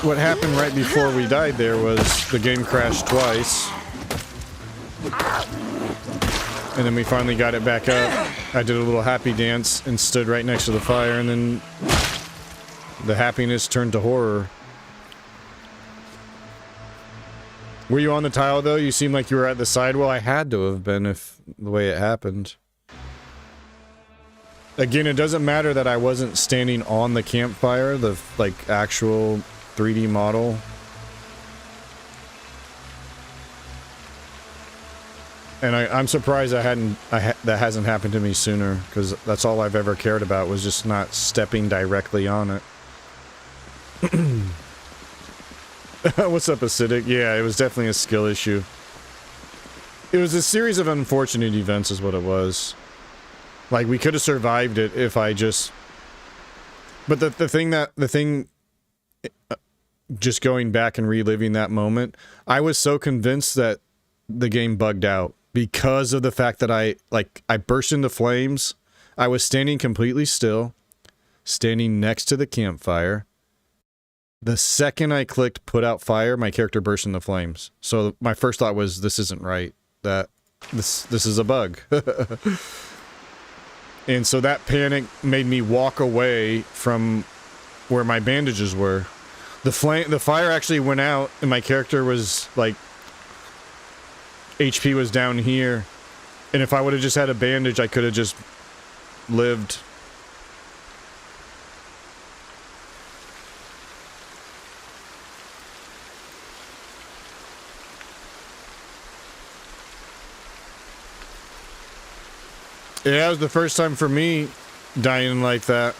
S1: what happened right before we died there was the game crashed twice. And then we finally got it back up. I did a little happy dance and stood right next to the fire, and then the happiness turned to horror. Were you on the tile, though? You seemed like you were at the side. Well, I had to have been if the way it happened. Again, it doesn't matter that I wasn't standing on the campfire, the, like, actual 3D model. And I'm surprised that hasn't happened to me sooner, because that's all I've ever cared about, was just not stepping directly on it. What's up, Acidic? Yeah, it was definitely a skill issue. It was a series of unfortunate events is what it was. Like, we could have survived it if I just... But the thing... Just going back and reliving that moment, I was so convinced that the game bugged out because of the fact that I burst into flames. I was standing completely still, standing next to the campfire. The second I clicked put out fire, my character burst into flames. So my first thought was, this isn't right. That this is a bug. And so that panic made me walk away from where my bandages were. The fire actually went out, and my character was like, HP was down here. And if I would have just had a bandage, I could have just lived. Yeah, it was the first time for me dying like that.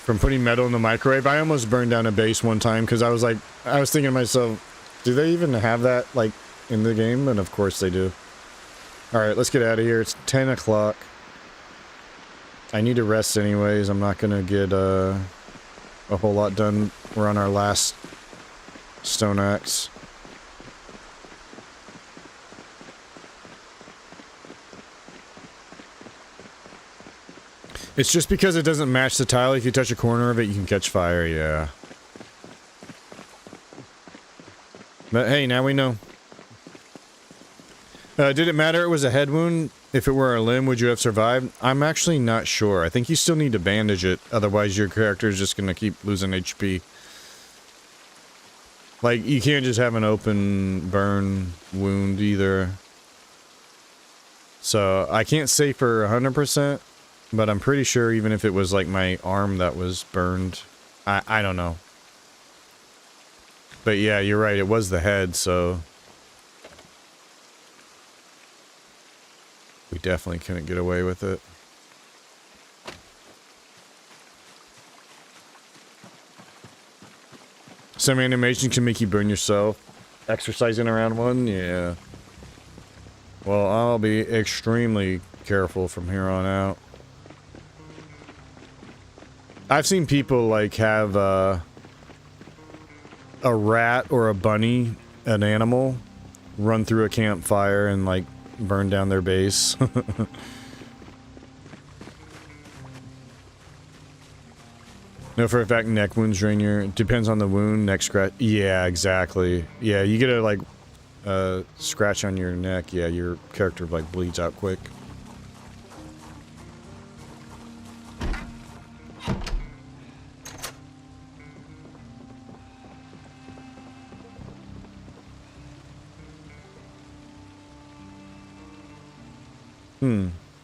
S1: From putting metal in the microwave. I almost burned down a base one time because I was thinking to myself, do they even have that, like, in the game? And of course they do. Alright, let's get out of here. It's 10 o'clock. I need to rest anyways. I'm not gonna get a whole lot done. We're on our last stone axe. It's just because it doesn't match the tile. If you touch a corner of it, you can catch fire, yeah. But hey, now we know. Did it matter it was a head wound? If it were a limb, would you have survived? I'm actually not sure. I think you still need to bandage it, otherwise your character is just gonna keep losing HP. Like, you can't just have an open burn wound either. So, I can't say for 100%. But I'm pretty sure even if it was like my arm that was burned, I don't know. But yeah, you're right, it was the head, so... We definitely couldn't get away with it. Some animation can make you burn yourself. Exercising around one? Yeah. Well, I'll be extremely careful from here on out. I've seen people, like, have, a rat or a bunny, an animal, run through a campfire and, like, burn down their base. No, for a fact, neck wounds drain your... Depends on the wound, neck scratch... Yeah, exactly. Yeah, you get a, like, scratch on your neck, yeah, your character, like, bleeds out quick.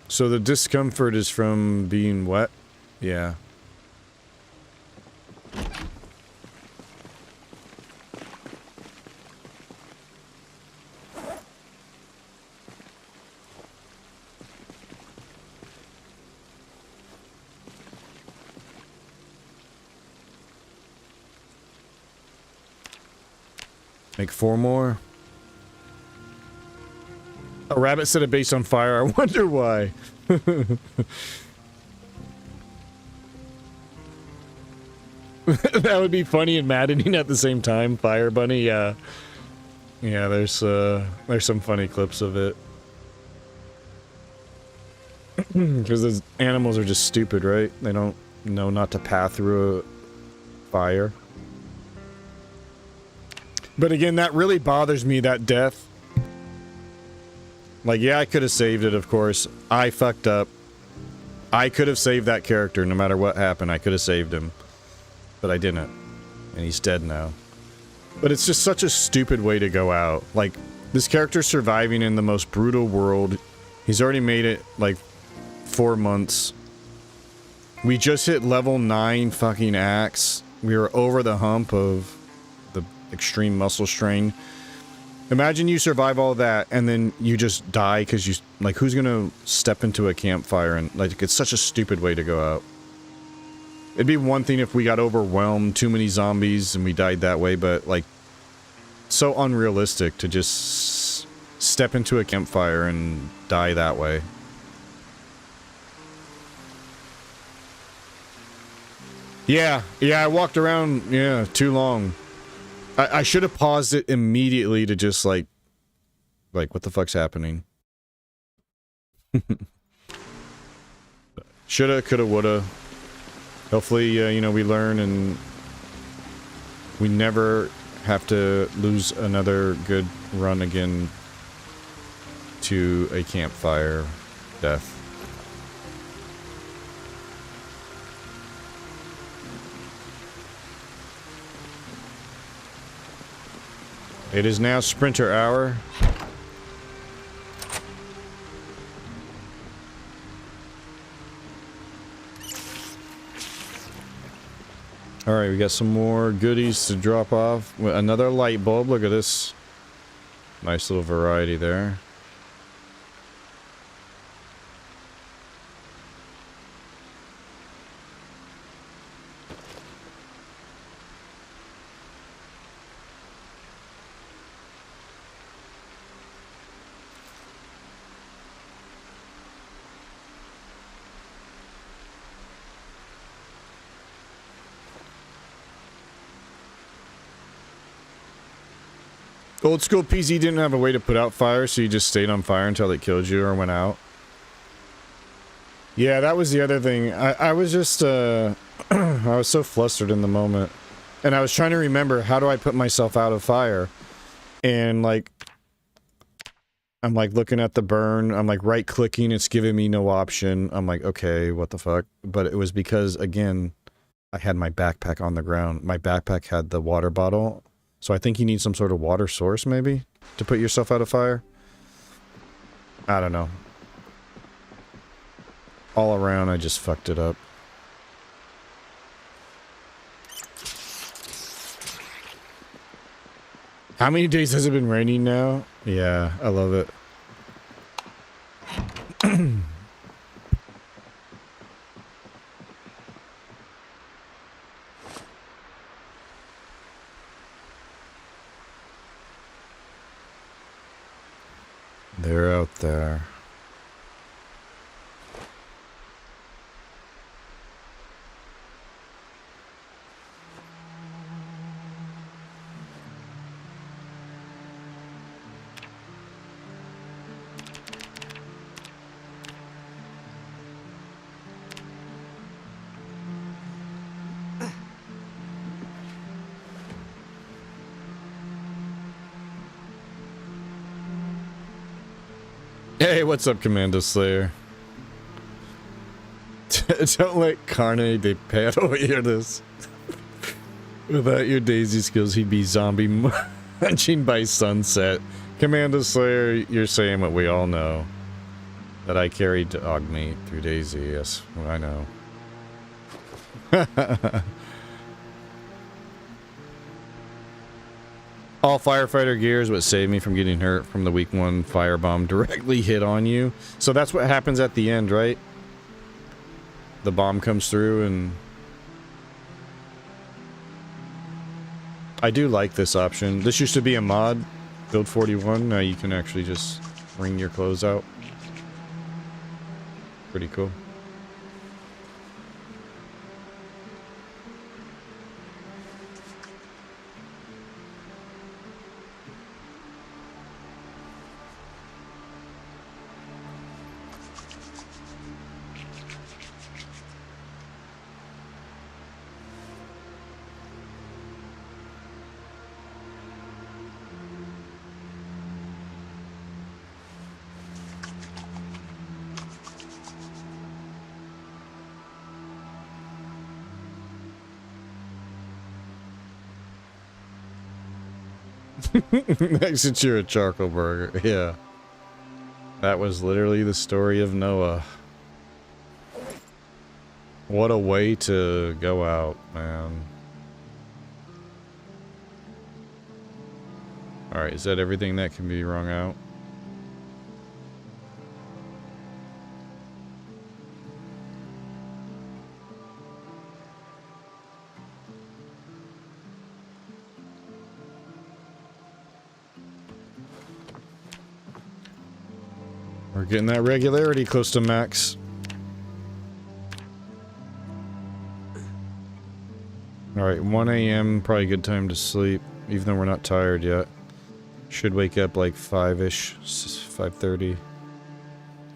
S1: So the discomfort is from being wet? Yeah. Make 4 more. A rabbit set a base on fire. I wonder why. That would be funny and maddening at the same time. Fire bunny, yeah. Yeah, there's some funny clips of it. Because those animals are just stupid, right? They don't know not to path through a fire. But again, that really bothers me, that death. Like, yeah, I could have saved it, of course. I fucked up. I could have saved that character, no matter what happened. I could have saved him. But I didn't. And he's dead now. But it's just such a stupid way to go out. Like, this character's surviving in the most brutal world. He's already made it, like, 4 months. We just hit level 9 fucking axe. We were over the hump of the extreme muscle strain. Imagine you survive all that and then you just die because you, like, who's gonna step into a campfire and, like, it's such a stupid way to go out. It'd be one thing if we got overwhelmed, too many zombies, and we died that way, but, like, so unrealistic to just step into a campfire and die that way. Yeah, I walked around, yeah, too long. I should have paused it immediately to just, like, what the fuck's happening? Shoulda, coulda, woulda. Hopefully, you know, we learn and we never have to lose another good run again to a campfire death. It is now sprinter hour. Alright, we got some more goodies to drop off. Another light bulb, look at this. Nice little variety there. Old school PZ didn't have a way to put out fire, so you just stayed on fire until it killed you or went out. Yeah, that was the other thing. I was just, I was so flustered in the moment. And I was trying to remember, how do I put myself out of fire? And, like, I'm, like, looking at the burn. I'm, like, right-clicking. It's giving me no option. I'm like, okay, what the fuck? But it was because, again, I had my backpack on the ground. My backpack had the water bottle. So I think you need some sort of water source, maybe, to put yourself out of fire. I don't know. All around, I just fucked it up. How many days has it been raining now? Yeah, I love it. They're out there. Hey, what's up, Commando Slayer? Don't let Carne de Perro hear this. Without your daisy skills, he'd be zombie munching by sunset. Commando Slayer, you're saying what we all know. That I carried to Augmate through Daisy, yes, I know. All firefighter gear is what saved me from getting hurt from the week 1 firebomb directly hit on you. So that's what happens at the end, right? The bomb comes through and... I do like this option. This used to be a mod, build 41. Now you can actually just wring your clothes out. Pretty cool. Since you're a charcoal burger, yeah. That was literally the story of Noah. What a way to go out, man. Alright, is that everything that can be wrung out? We're getting that regularity close to max. Alright, 1 a.m. probably a good time to sleep, even though we're not tired yet. Should wake up like 5-ish, 5:30.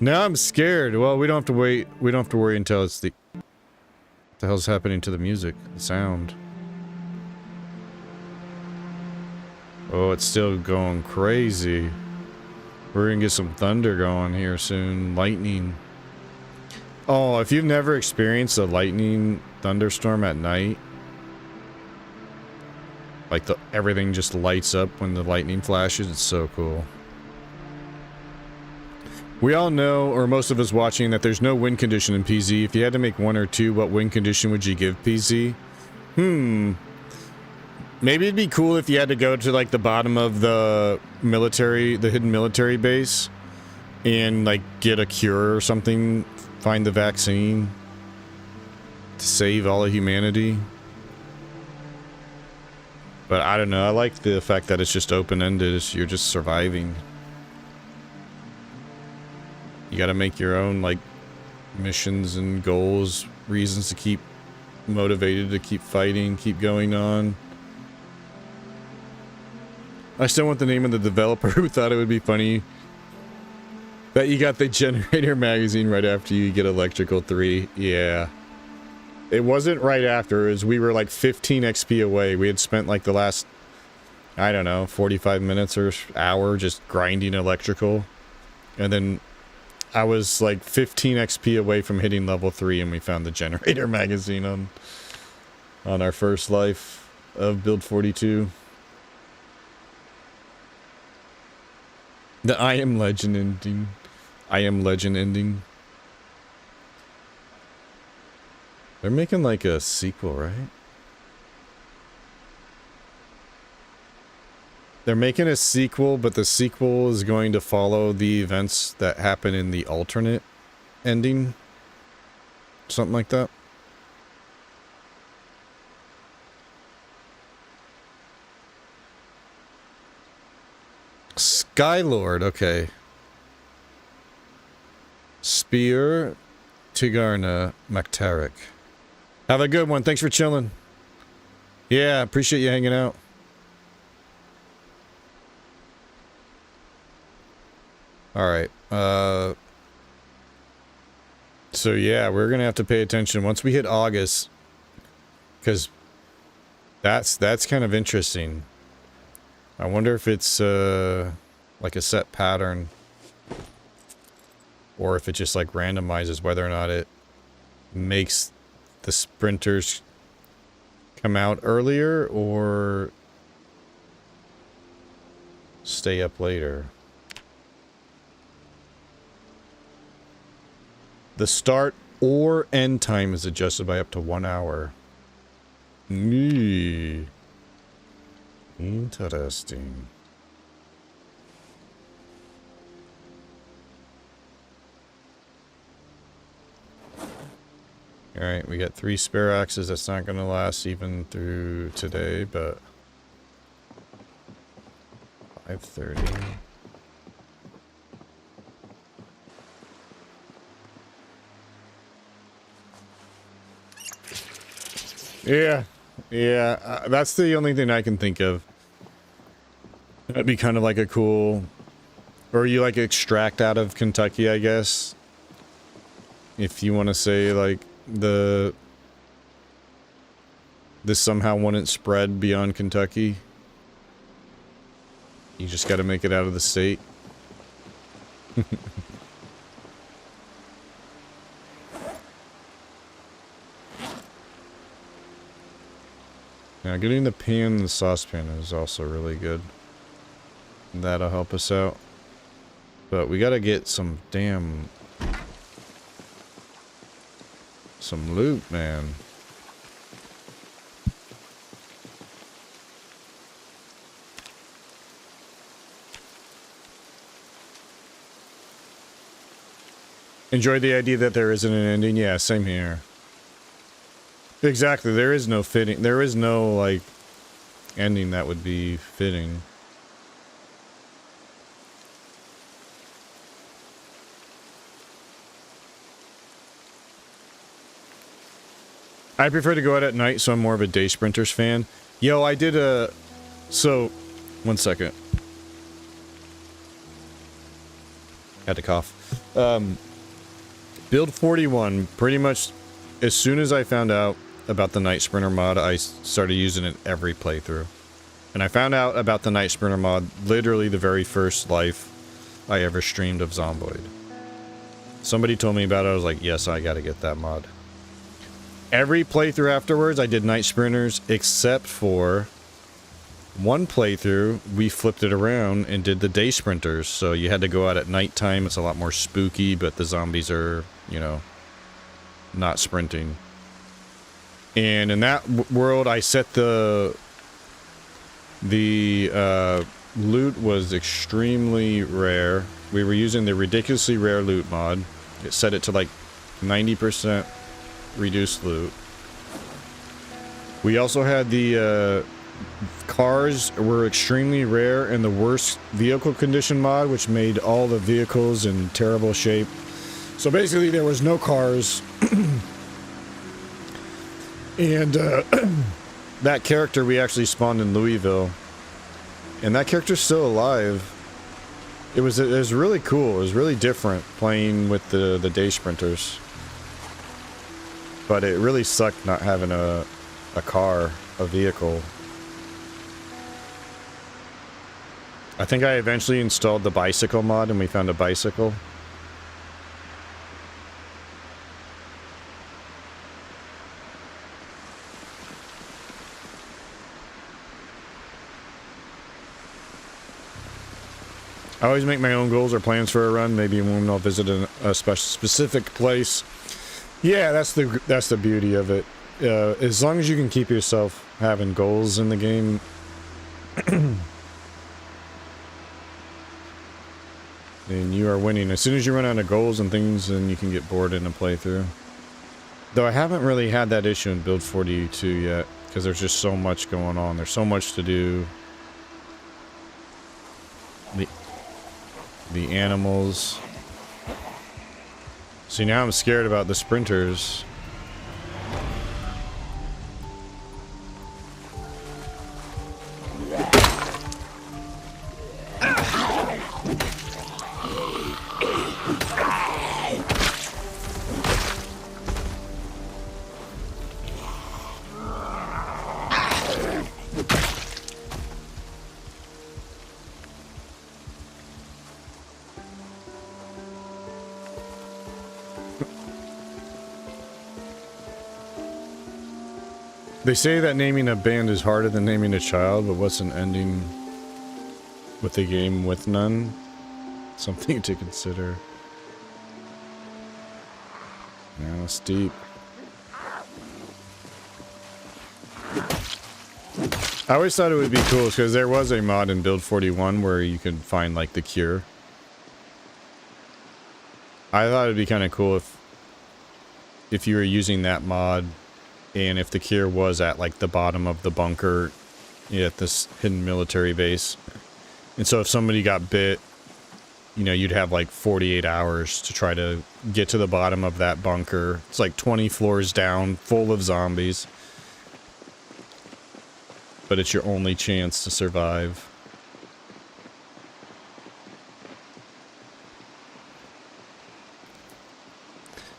S1: Now I'm scared. Well, we don't have to wait. We don't have to worry until it's the... What the hell's happening to the music? The sound. Oh, it's still going crazy. We're gonna get some thunder going here soon. Lightning. Oh, if you've never experienced a lightning thunderstorm at night, like everything just lights up when the lightning flashes, it's so cool. We all know, or most of us watching, that there's no win condition in PZ. If you had to make 1 or 2, what win condition would you give PZ? Maybe it'd be cool if you had to go to like the bottom of the military, the hidden military base, and like get a cure or something, find the vaccine to save all of humanity. But I don't know, I like the fact that it's just open-ended, you're just surviving. You gotta make your own like missions and goals, reasons to keep motivated, to keep fighting, keep going on. I still want the name of the developer who thought it would be funny that you got the generator magazine right after you get Electrical 3. Yeah. It wasn't right after, as we were like 15 XP away. We had spent like the last, I don't know, 45 minutes or hour just grinding Electrical. And then I was like 15 XP away from hitting level 3 and we found the generator magazine on our first life of build 42. The I Am Legend ending. I Am Legend ending. They're making like a sequel, right? They're making a sequel, but the sequel is going to follow the events that happen in the alternate ending. Something like that. Skylord, okay. Spear Tigarna Maktarik. Have a good one. Thanks for chilling. Yeah, appreciate you hanging out. Alright, so yeah, we're gonna have to pay attention once we hit August, because that's kind of interesting. I wonder if it's like a set pattern, or if it just like randomizes whether or not it makes the sprinters come out earlier or stay up later. The start or end time is adjusted by up to 1 hour. Eee. Interesting. Alright, we got 3 spare axes. That's not going to last even through today, but... 5:30. Yeah, that's the only thing I can think of. That'd be kind of like a cool... Or you like extract out of Kentucky, I guess. If you want to say, like, this somehow wouldn't spread beyond Kentucky. You just gotta make it out of the state. Now, getting the pan and the saucepan is also really good. That'll help us out. But we gotta get some loot, man. Enjoyed the idea that there isn't an ending. Yeah, same here. Exactly, there is no fitting. There is no, like, ending that would be fitting. I prefer to go out at night, so I'm more of a Day Sprinters fan. Yo, I did a... So, 1 second. Had to cough. Build 41, pretty much, as soon as I found out about the Night Sprinter mod, I started using it every playthrough. And I found out about the Night Sprinter mod literally the very first life I ever streamed of Zomboid. Somebody told me about it, I was like, yes, I gotta get that mod. Every playthrough afterwards, I did Night Sprinters, except for one playthrough, we flipped it around and did the Day Sprinters. So you had to go out at nighttime. It's a lot more spooky, but the zombies are, you know, not sprinting. And in that world, I set the loot was extremely rare. We were using the ridiculously rare loot mod. It set it to like 90% reduced loot. We also had the cars were extremely rare and the worst vehicle condition mod, which made all the vehicles in terrible shape. So basically there was no cars. And that character we actually spawned in Louisville. And that character's still alive. It was really cool. It was really different playing with the Day Sprinters. But it really sucked not having a car, a vehicle. I think I eventually installed the bicycle mod and we found a bicycle. I always make my own goals or plans for a run. Maybe when I'll visit a specific place. Yeah, that's the beauty of it. As long as you can keep yourself having goals in the game. And you are winning. As soon as you run out of goals and things, then you can get bored in a playthrough. Though I haven't really had that issue in Build 42 yet, because there's just so much going on. There's so much to do. The animals. See, now I'm scared about the sprinters. They say that naming a band is harder than naming a child, but what's an ending with a game with none? Something to consider. Yeah, it's deep. I always thought it would be cool because there was a mod in Build 41 where you could find like the cure. I thought it'd be kind of cool if you were using that mod and if the cure was at like the bottom of the bunker at this hidden military base. And so if somebody got bit, you know, you'd have like 48 hours to try to get to the bottom of that bunker. It's like 20 floors down, full of zombies. But it's your only chance to survive.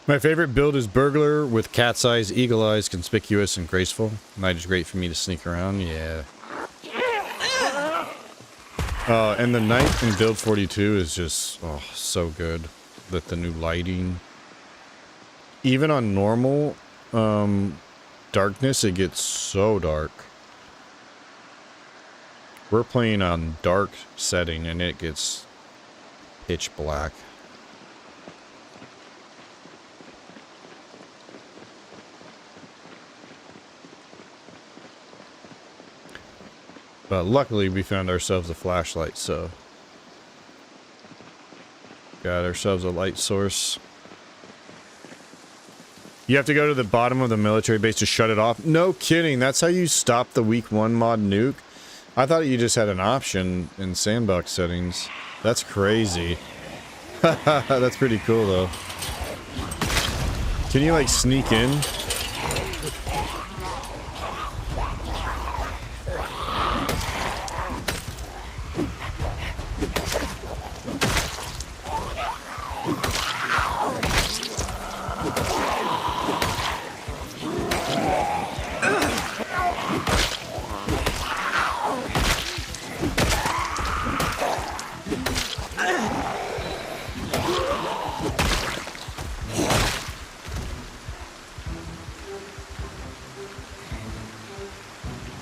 S1: My favorite build is Burglar with cat's eyes, eagle eyes, conspicuous and graceful. Night is great for me to sneak around, yeah. And the night in Build 42 is just, oh, so good. With the new lighting. Even on normal darkness, it gets so dark. We're playing on dark setting and it gets pitch black. But luckily we found ourselves a flashlight, so got ourselves a light source. You have to go to the bottom of the military base to shut it off. No kidding, that's how you stop the week 1 mod nuke? I thought you just had an option in sandbox settings. That's crazy. That's pretty cool though. Can you like sneak in?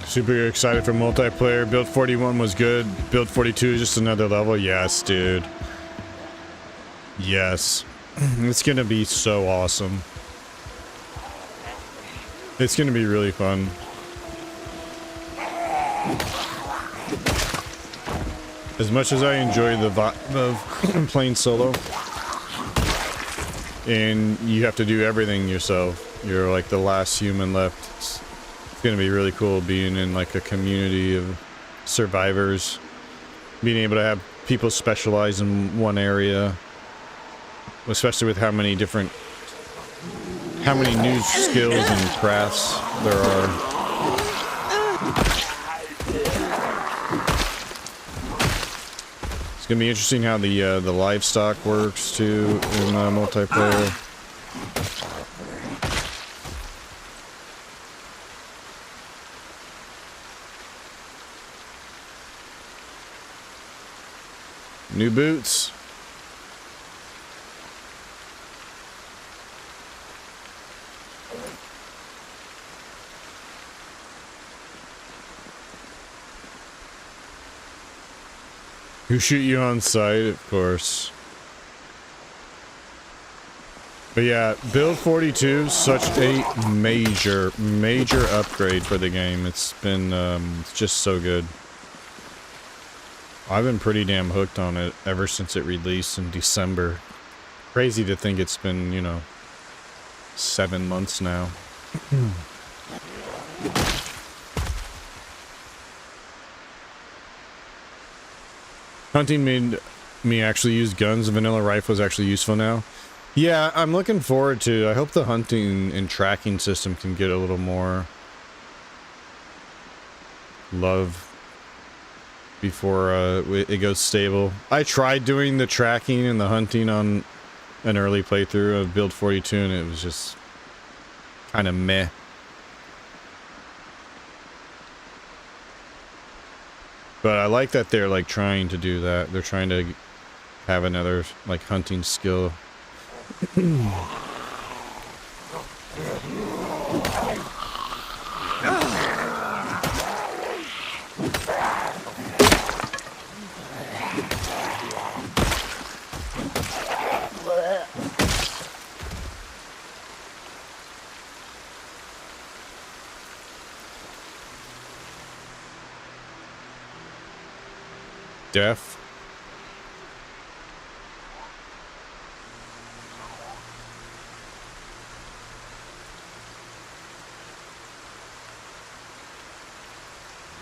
S1: Super excited for multiplayer. Build 41 was good. Build 42 is just another level. Yes, dude. Yes. It's gonna be so awesome. It's gonna be really fun. As much as I enjoy the vibe of playing solo, and you have to do everything yourself. You're like the last human left. It's gonna be really cool being in like a community of survivors, being able to have people specialize in one area, especially with how many new skills and crafts there are. It's gonna be interesting how the livestock works too in multiplayer. New boots. Who shoot you on sight, of course. But yeah, Build 42, such a major upgrade for the game. It's been it's just so good. I've been pretty damn hooked on it ever since it released in December. Crazy to think it's been, you know, 7 months now. Hunting made me actually use guns. The vanilla rifle is actually useful now. Yeah, I'm looking forward to. I hope the hunting and tracking system can get a little more love before it goes stable. I tried doing the tracking and the hunting on an early playthrough of Build 42 and it was just kind of meh. But I like that they're like trying to do that. They're trying to have another like hunting skill. Death.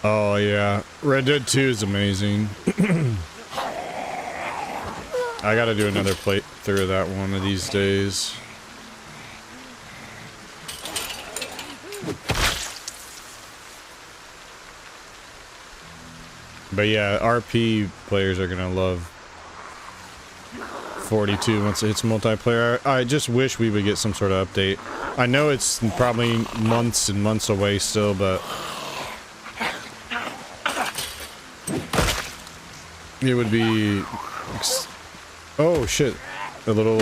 S1: Oh yeah, Red Dead 2 is amazing. I gotta do another playthrough of that one of these days. But yeah, RP players are gonna love 42 once it hits multiplayer. I just wish we would get some sort of update. I know it's probably months and months away still, but it would be... Oh shit. A little,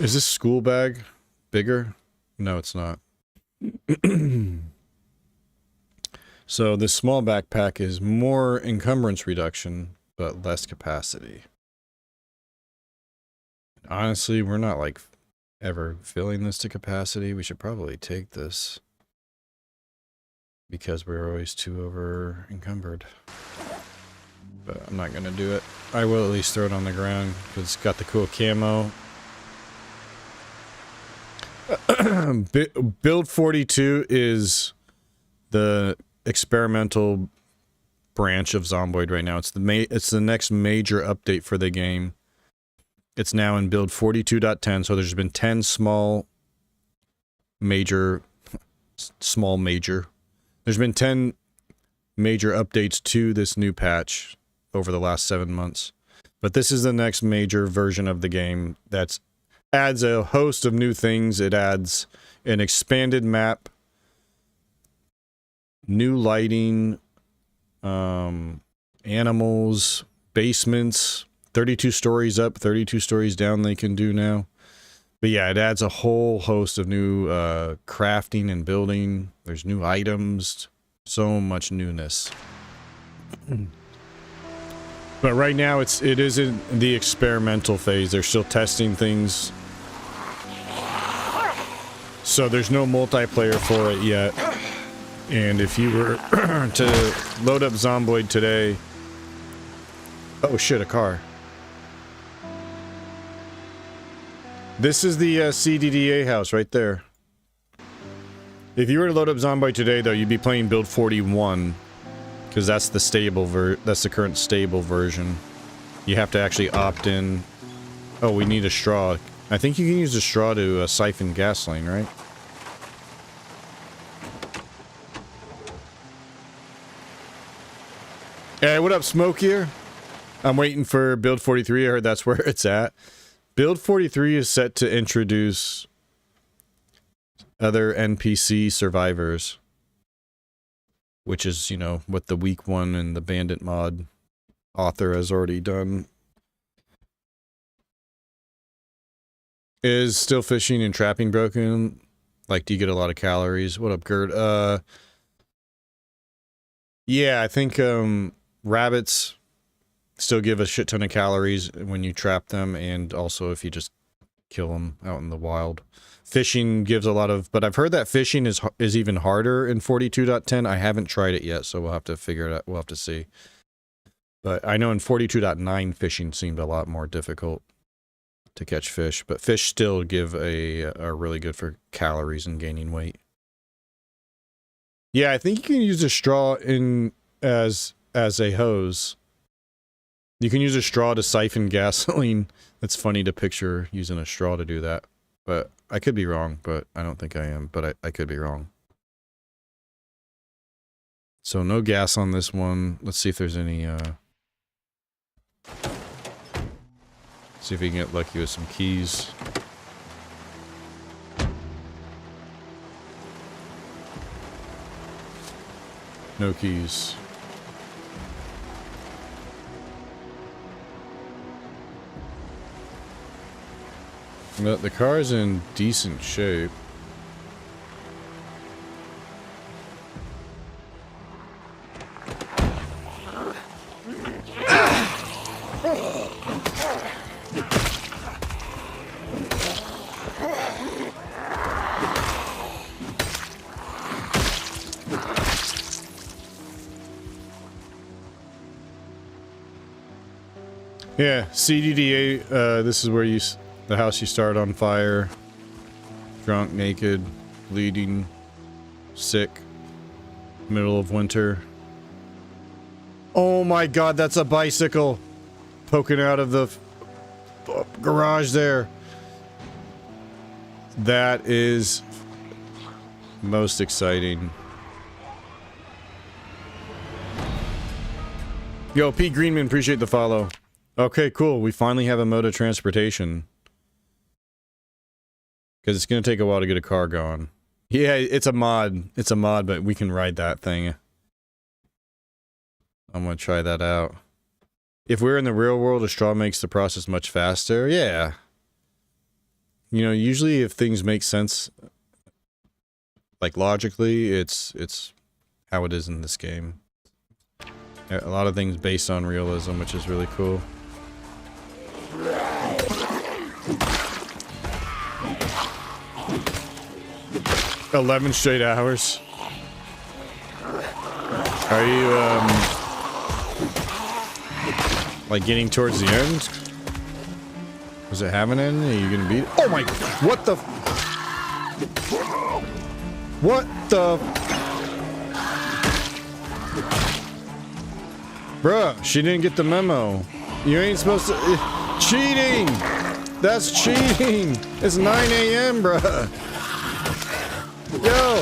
S1: is this school bag bigger? No, it's not. So this small backpack is more encumbrance reduction, but less capacity. Honestly, we're not like ever filling this to capacity. We should probably take this because we're always too over encumbered. But I'm not gonna do it. I will at least throw it on the ground because it's got the cool camo. Build 42 is the experimental branch of Zomboid right now. It's the next major update for the game. It's now in build 42.10, so there's been 10 small major. There's been 10 major updates to this new patch over the last 7 months. But this is the next major version of the game that adds a host of new things. It adds an expanded map, new lighting, animals, basements, 32 stories up, 32 stories down they can do now. But yeah, it adds a whole host of new crafting and building. There's new items, so much newness. But right now it is in the experimental phase. They're still testing things. So there's no multiplayer for it yet. And if you were to load up Zomboid today... Oh shit, a car. This is the CDDA house right there. If you were to load up Zomboid today though, you'd be playing build 41. Because that's the that's the current stable version. You have to actually opt in. Oh, we need a straw. I think you can use a straw to siphon gasoline, right? Hey, what up, Smoke here? I'm waiting for build 43. I heard that's where it's at. Build 43 is set to introduce other NPC survivors. Which is, you know, what the week 1 and the bandit mod author has already done. Is still fishing and trapping broken? Like, do you get a lot of calories? What up, Gerd? Yeah, I think, rabbits still give a shit ton of calories when you trap them, and also if you just kill them out in the wild. Fishing gives a lot of, but I've heard that fishing is even harder in 42.10. I haven't tried it yet, so we'll have to figure it out. We'll have to see. But I know in 42.9 fishing seemed a lot more difficult to catch fish, but fish still give are really good for calories and gaining weight. Yeah, I think you can use a straw as a hose. You can use a straw to siphon gasoline. It's funny to picture using a straw to do that. But I could be wrong, but I don't think I am, but I could be wrong. So no gas on this one. Let's see if there's any, see if we can get lucky with some keys. No keys. But the car's in decent shape. Yeah, CDDA, this is where the house you start on fire. Drunk, naked, bleeding, sick, middle of winter. Oh my god, that's a bicycle poking out of the garage there. That is most exciting. Yo, Pete Greenman, appreciate the follow. Okay, cool. We finally have a mode of transportation. Because it's going to take a while to get a car going. Yeah, it's a mod. It's a mod, but we can ride that thing. I'm going to try that out. If we're in the real world, a straw makes the process much faster. Yeah. You know, usually if things make sense, like logically, it's how it is in this game. A lot of things based on realism, which is really cool. 11 straight hours. Are you, like getting towards the end? Was it having an end? Are you gonna beat it? Oh my, what the? What the? Bruh, she didn't get the memo. You ain't supposed to, cheating! That's cheating! It's 9 a.m., bruh. Yo!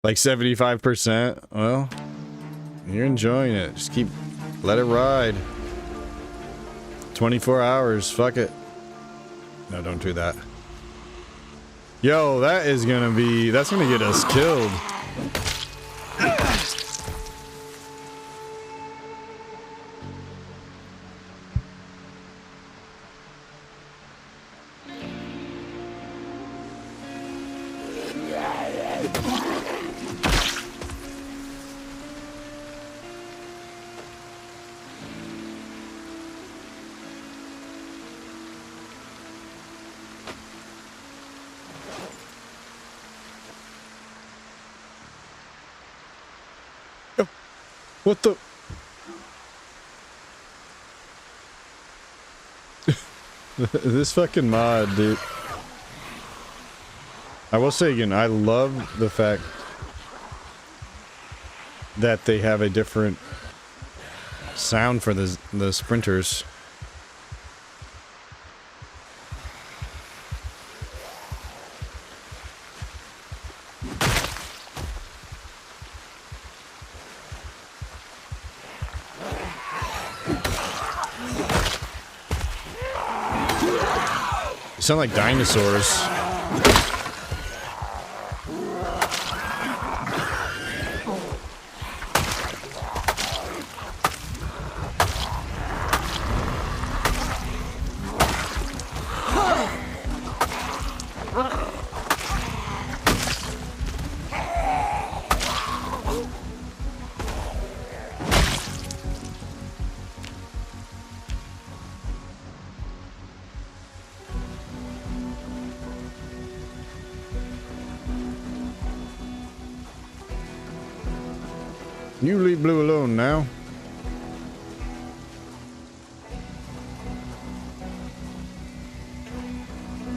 S1: Like 75%? Well, you're enjoying it. Just let it ride. 24 hours, fuck it. No, don't do that. Yo, that's gonna get us killed. What the? This fucking mod, dude. I will say again, I love the fact that they have a different sound for the sprinters. Sound like dinosaurs. You leave Blue alone now.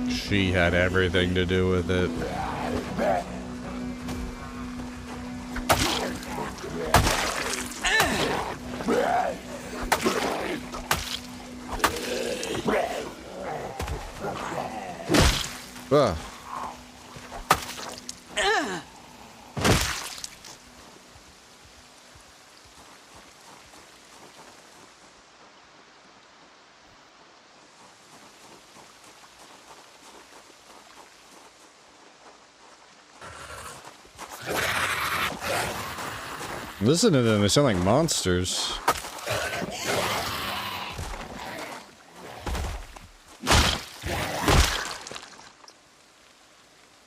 S1: She had everything to do with it. Ugh. Listen to them, they sound like monsters.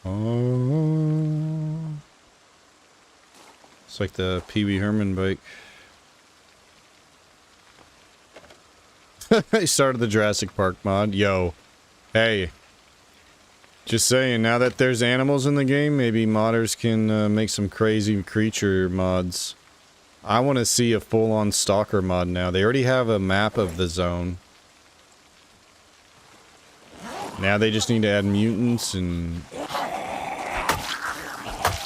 S1: Oh. It's like the Pee Wee Herman bike. I started the Jurassic Park mod. Yo. Hey. Just saying, now that there's animals in the game, maybe modders can make some crazy creature mods. I want to see a full-on stalker mod now. They already have a map of the zone. Now they just need to add mutants and...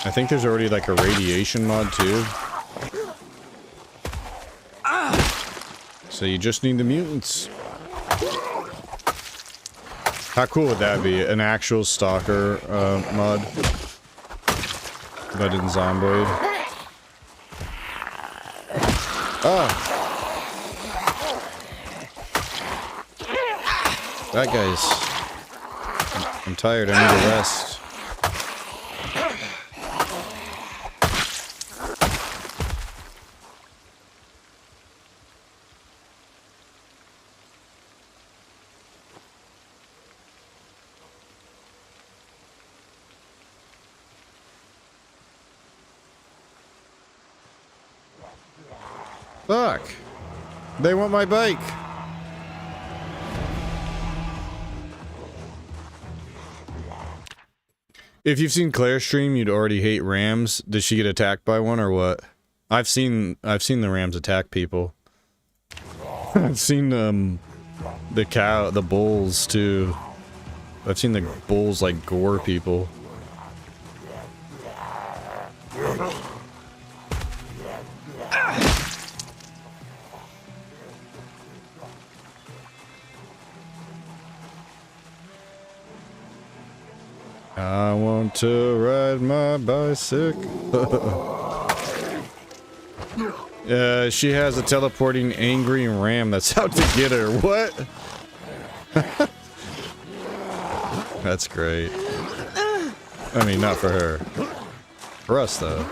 S1: I think there's already like a radiation mod too. So you just need the mutants. How cool would that be? An actual stalker mod. But in Zomboid. Ah! That guy's... I'm tired, I need a rest. Fuck! They want my bike! If you've seen Claire's stream, you'd already hate rams. Did she get attacked by one or what? I've seen the rams attack people. I've seen the bulls too. I've seen the bulls like gore people. I want to ride my bicycle. She has a teleporting angry ram that's out to get her. What? That's great. I mean, not for her. For us, though.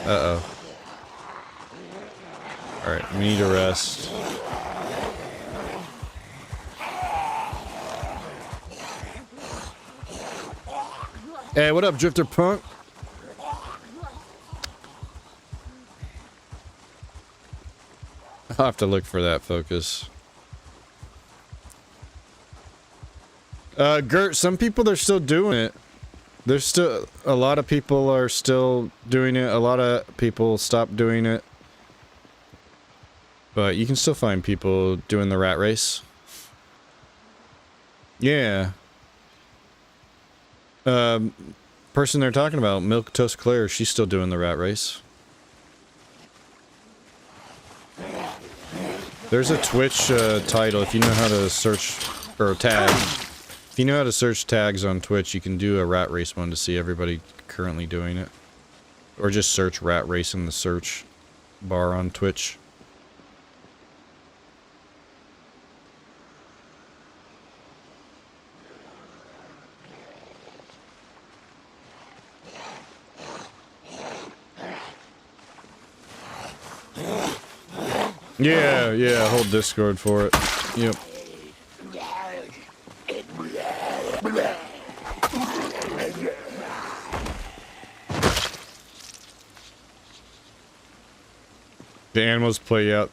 S1: Uh-oh. Alright, we need to rest. Hey, what up, Drifter Punk? I'll have to look for that focus. Gert, some people are still doing it. There's still... A lot of people are still doing it. A lot of people stopped doing it. But you can still find people doing the rat race. Yeah. Person they're talking about, Milk Toast Claire, she's still doing the rat race. There's a Twitch title, if you know how to search, or tag. If you know how to search tags on Twitch, you can do a rat race one to see everybody currently doing it. Or just search rat race in the search bar on Twitch. Yeah, yeah, hold Discord for it. Yep. The animals play out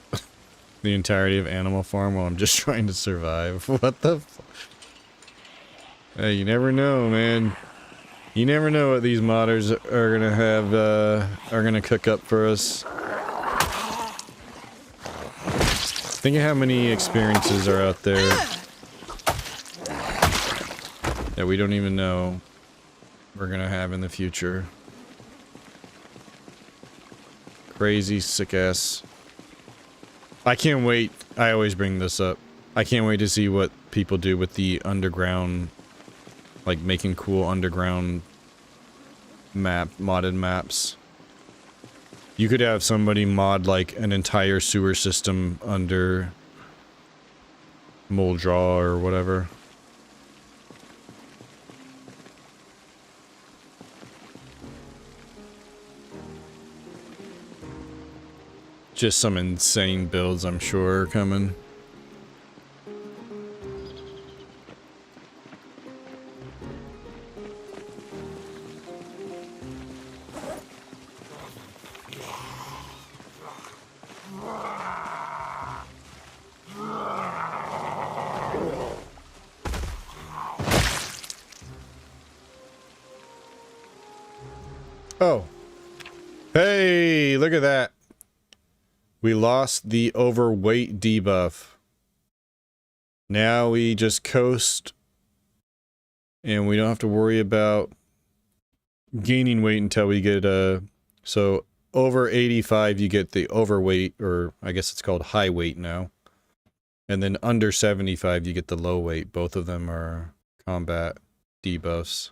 S1: the entirety of Animal Farm while I'm just trying to survive. What the f- Hey, you never know, man. You never know what these modders are gonna have, are gonna cook up for us. Think of how many experiences are out there that we don't even know we're gonna have in the future. Crazy, sick-ass. I can't wait. I always bring this up. I can't wait to see what people do with the underground, like making cool underground modded maps. You could have somebody mod like an entire sewer system under Moldraw or whatever. Just some insane builds, I'm sure, are coming. Oh. Hey, look at that. We lost the overweight debuff. Now we just coast. And we don't have to worry about gaining weight until we get so over 85 you get the overweight, or I guess it's called high weight now. And then under 75 you get the low weight. Both of them are combat debuffs.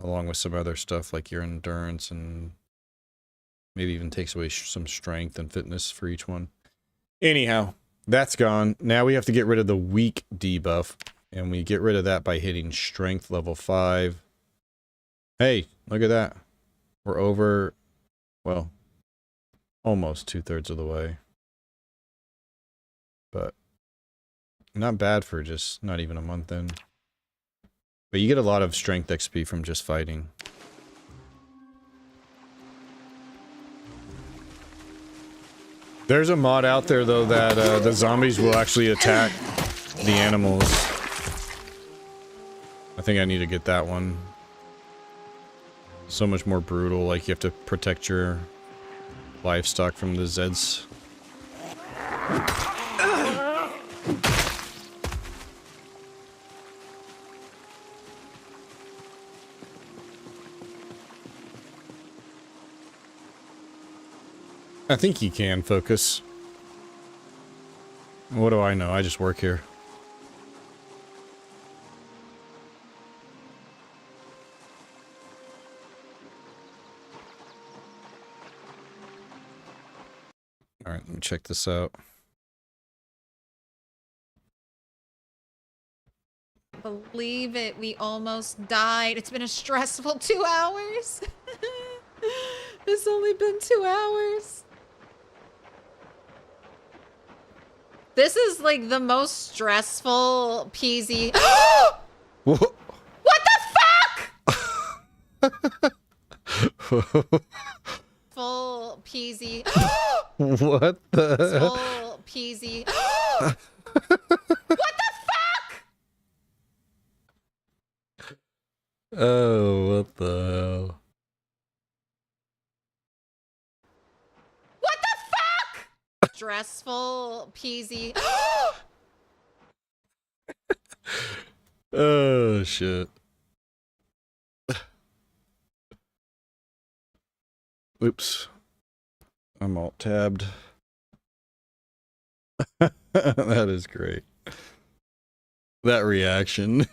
S1: Along with some other stuff like your endurance, and maybe even takes away some strength and fitness for each one. Anyhow, that's gone. Now we have to get rid of the weak debuff. And we get rid of that by hitting strength level 5. Hey, look at that. We're over, well, almost 2/3 of the way. But not bad for just not even a month in. But you get a lot of strength XP from just fighting. There's a mod out there though that the zombies will actually attack the animals. I think I need to get that one. So much more brutal, like you have to protect your livestock from the Zeds. I think you can focus. What do I know? I just work here. Alright, let me check this out.
S3: Believe it, we almost died. It's been a stressful 2 hours. It's only been 2 hours. This is like the most stressful PZ. What the fuck? Full PZ.
S1: What the?
S3: Full PZ. What the fuck?
S1: Oh, what the hell?
S3: What the fuck? Stressful PZ.
S1: Oh, shit. Oops. I'm alt tabbed. That is great. That reaction.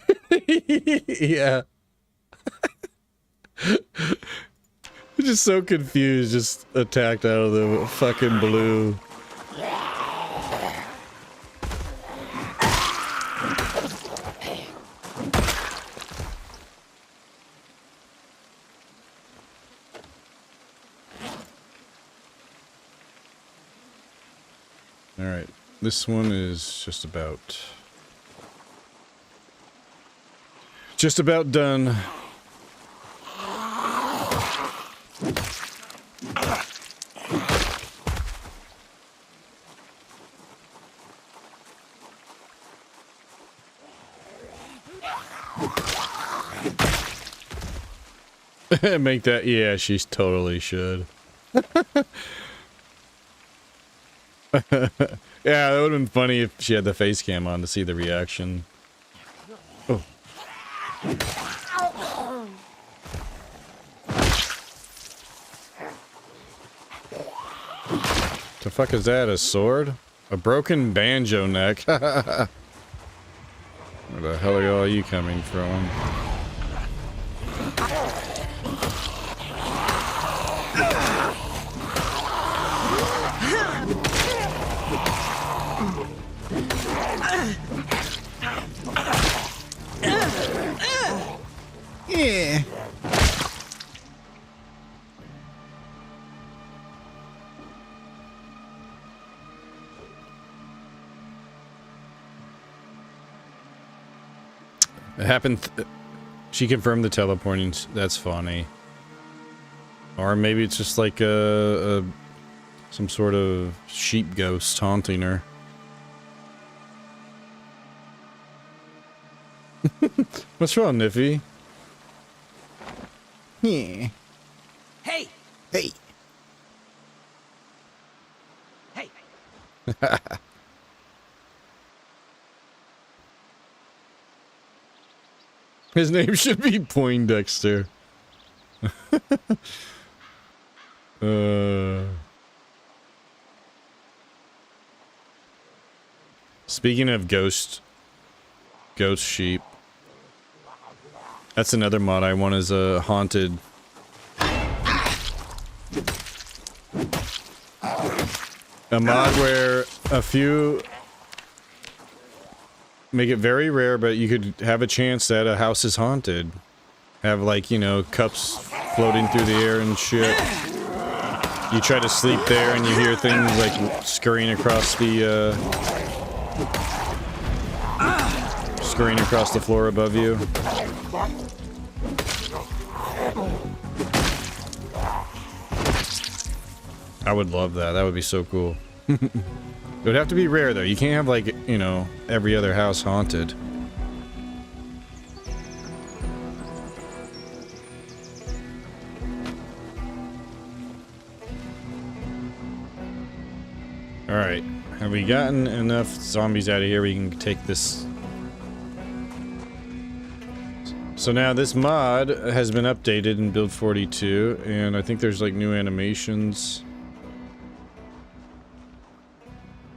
S1: Yeah. Just so confused, just attacked out of the fucking blue. Alright, this one is just about done. Make that, yeah, she totally should. Yeah, that would have been funny if she had the face cam on to see the reaction. Oh. The fuck is that? A sword? A broken banjo neck? Where the hell are all you coming from? Yeah. It happened. She confirmed the teleporting. That's funny. Or maybe it's just like some sort of sheep ghost haunting her. What's wrong, Niffy? Yeah.
S2: Hey!
S1: Hey.
S2: Hey!
S1: His name should be Poindexter. Speaking of ghost sheep, that's another mod I want, is a haunted. A mod where a few make it very rare, but you could have a chance that a house is haunted. Have, like, you know, cups floating through the air and shit. You try to sleep there and you hear things like scurrying across the floor above you. I would love that. That would be so cool. It would have to be rare though. You can't have, like, you know, every other house haunted. Alright, have we gotten enough zombies out of here? We can take this. So now this mod has been updated in build 42, and I think there's like new animations.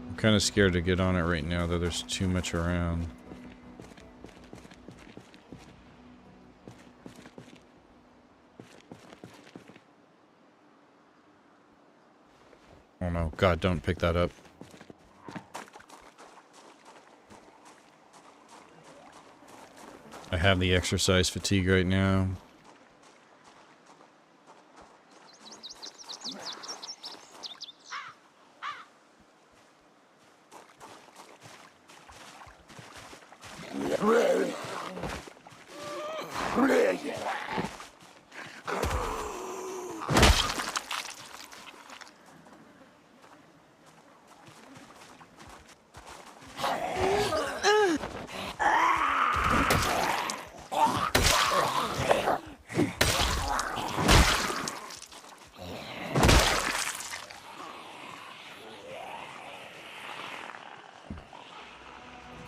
S1: I'm kind of scared to get on it right now, though there's too much around. Oh no, God, don't pick that up. I have the exercise fatigue right now.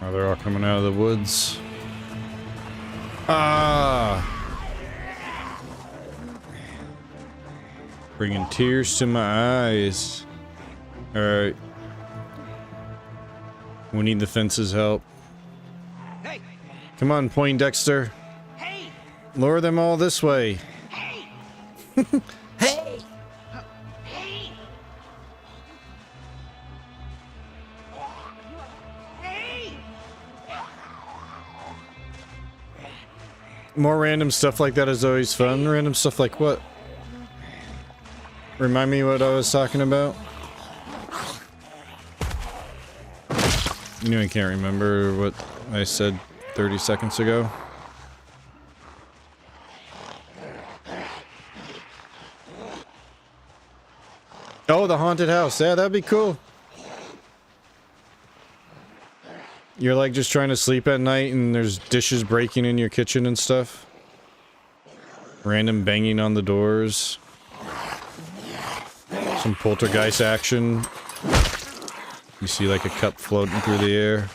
S1: Oh, they're all coming out of the woods. Ah! Bringing tears to my eyes. Alright. We need the fence's help.
S2: Hey!
S1: Come on, Poindexter.
S2: Hey!
S1: Lure them all this way.
S2: Hey!
S1: Hey!
S2: Hey! Hey!
S1: More random stuff like that is always fun. Random stuff like what? Remind me what I was talking about? You know, I can't remember what I said 30 seconds ago. Oh, the haunted house. Yeah, that'd be cool. You're like just trying to sleep at night and there's dishes breaking in your kitchen and stuff. Random banging on the doors. Some poltergeist action. You see like a cup floating through the air.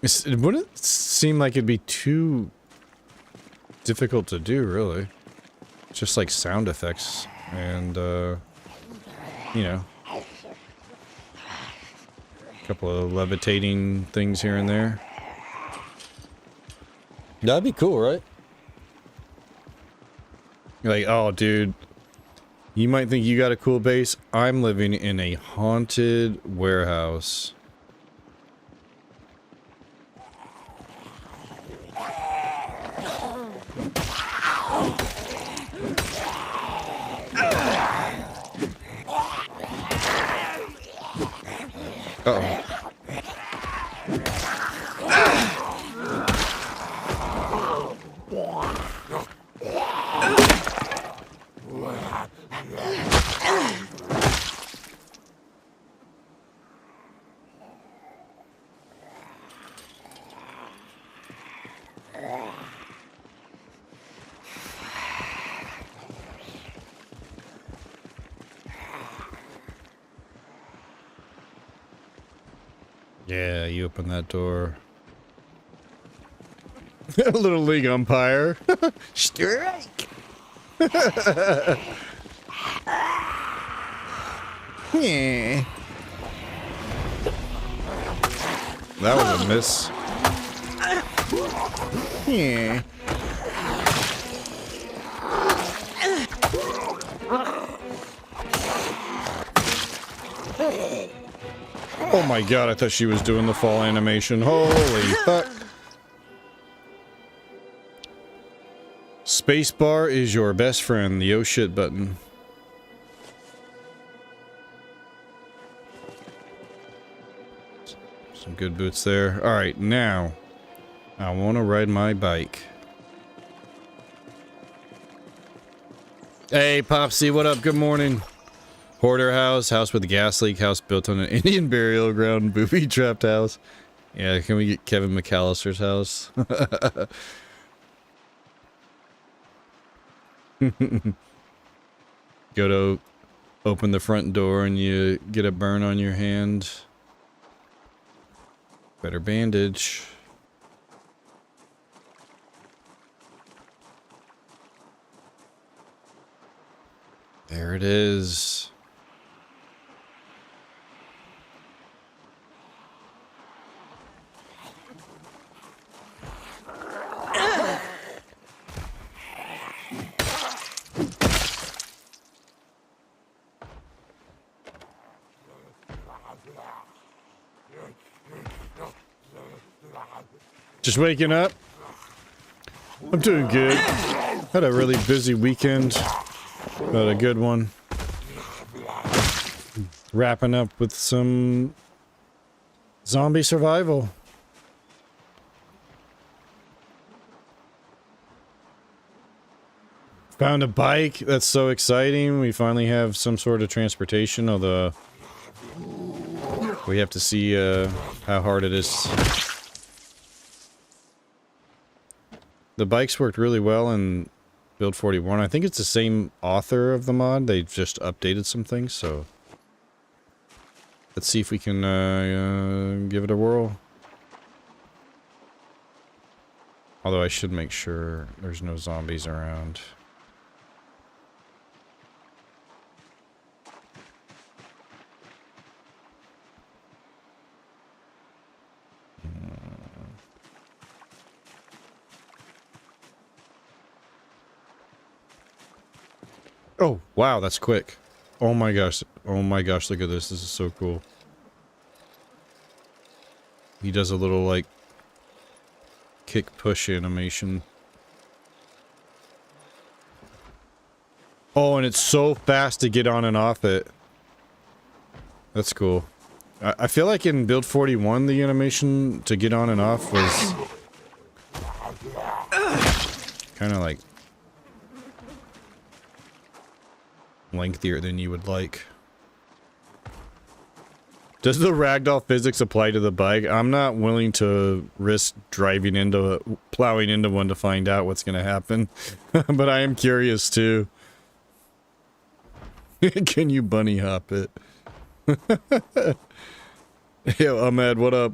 S1: It wouldn't seem like it'd be too difficult to do, really. Just like sound effects and, you know, a couple of levitating things here and there. That'd be cool, right? You're like, oh, dude, you might think you got a cool base. I'm living in a haunted warehouse. Uh-oh. Yeah, you open that door. Little league umpire. Strike. Yeah. That was a miss. Yeah. Oh my god, I thought she was doing the fall animation. Holy fuck. Spacebar is your best friend, the oh shit button. Some good boots there. Alright, now I want to ride my bike. Hey, Popsy, what up? Good morning. Hoarder house, house with a gas leak, house built on an Indian burial ground, booby trapped house. Yeah, can we get Kevin McAllister's house? Go to open the front door and you get a burn on your hand. Better bandage. There it is. Just waking up. I'm doing good. Had a really busy weekend, but a good one. Wrapping up with some zombie survival. Found a bike. That's so exciting. We finally have some sort of transportation, although we have to see how hard it is. The bikes worked really well in Build 41. I think it's the same author of the mod. They've just updated some things, so let's see if we can give it a whirl. Although I should make sure there's no zombies around. Oh, wow, that's quick. Oh my gosh. Oh my gosh, look at this. This is so cool. He does a little, like, kick push animation. Oh, and it's so fast to get on and off it. That's cool. I feel like in Build 41, the animation to get on and off was kind of like lengthier than you would like. Does the ragdoll physics apply to the bike? I'm not willing to risk plowing into one to find out what's going to happen. But I am curious too. Can you bunny hop it? Yo, Ahmed, what up?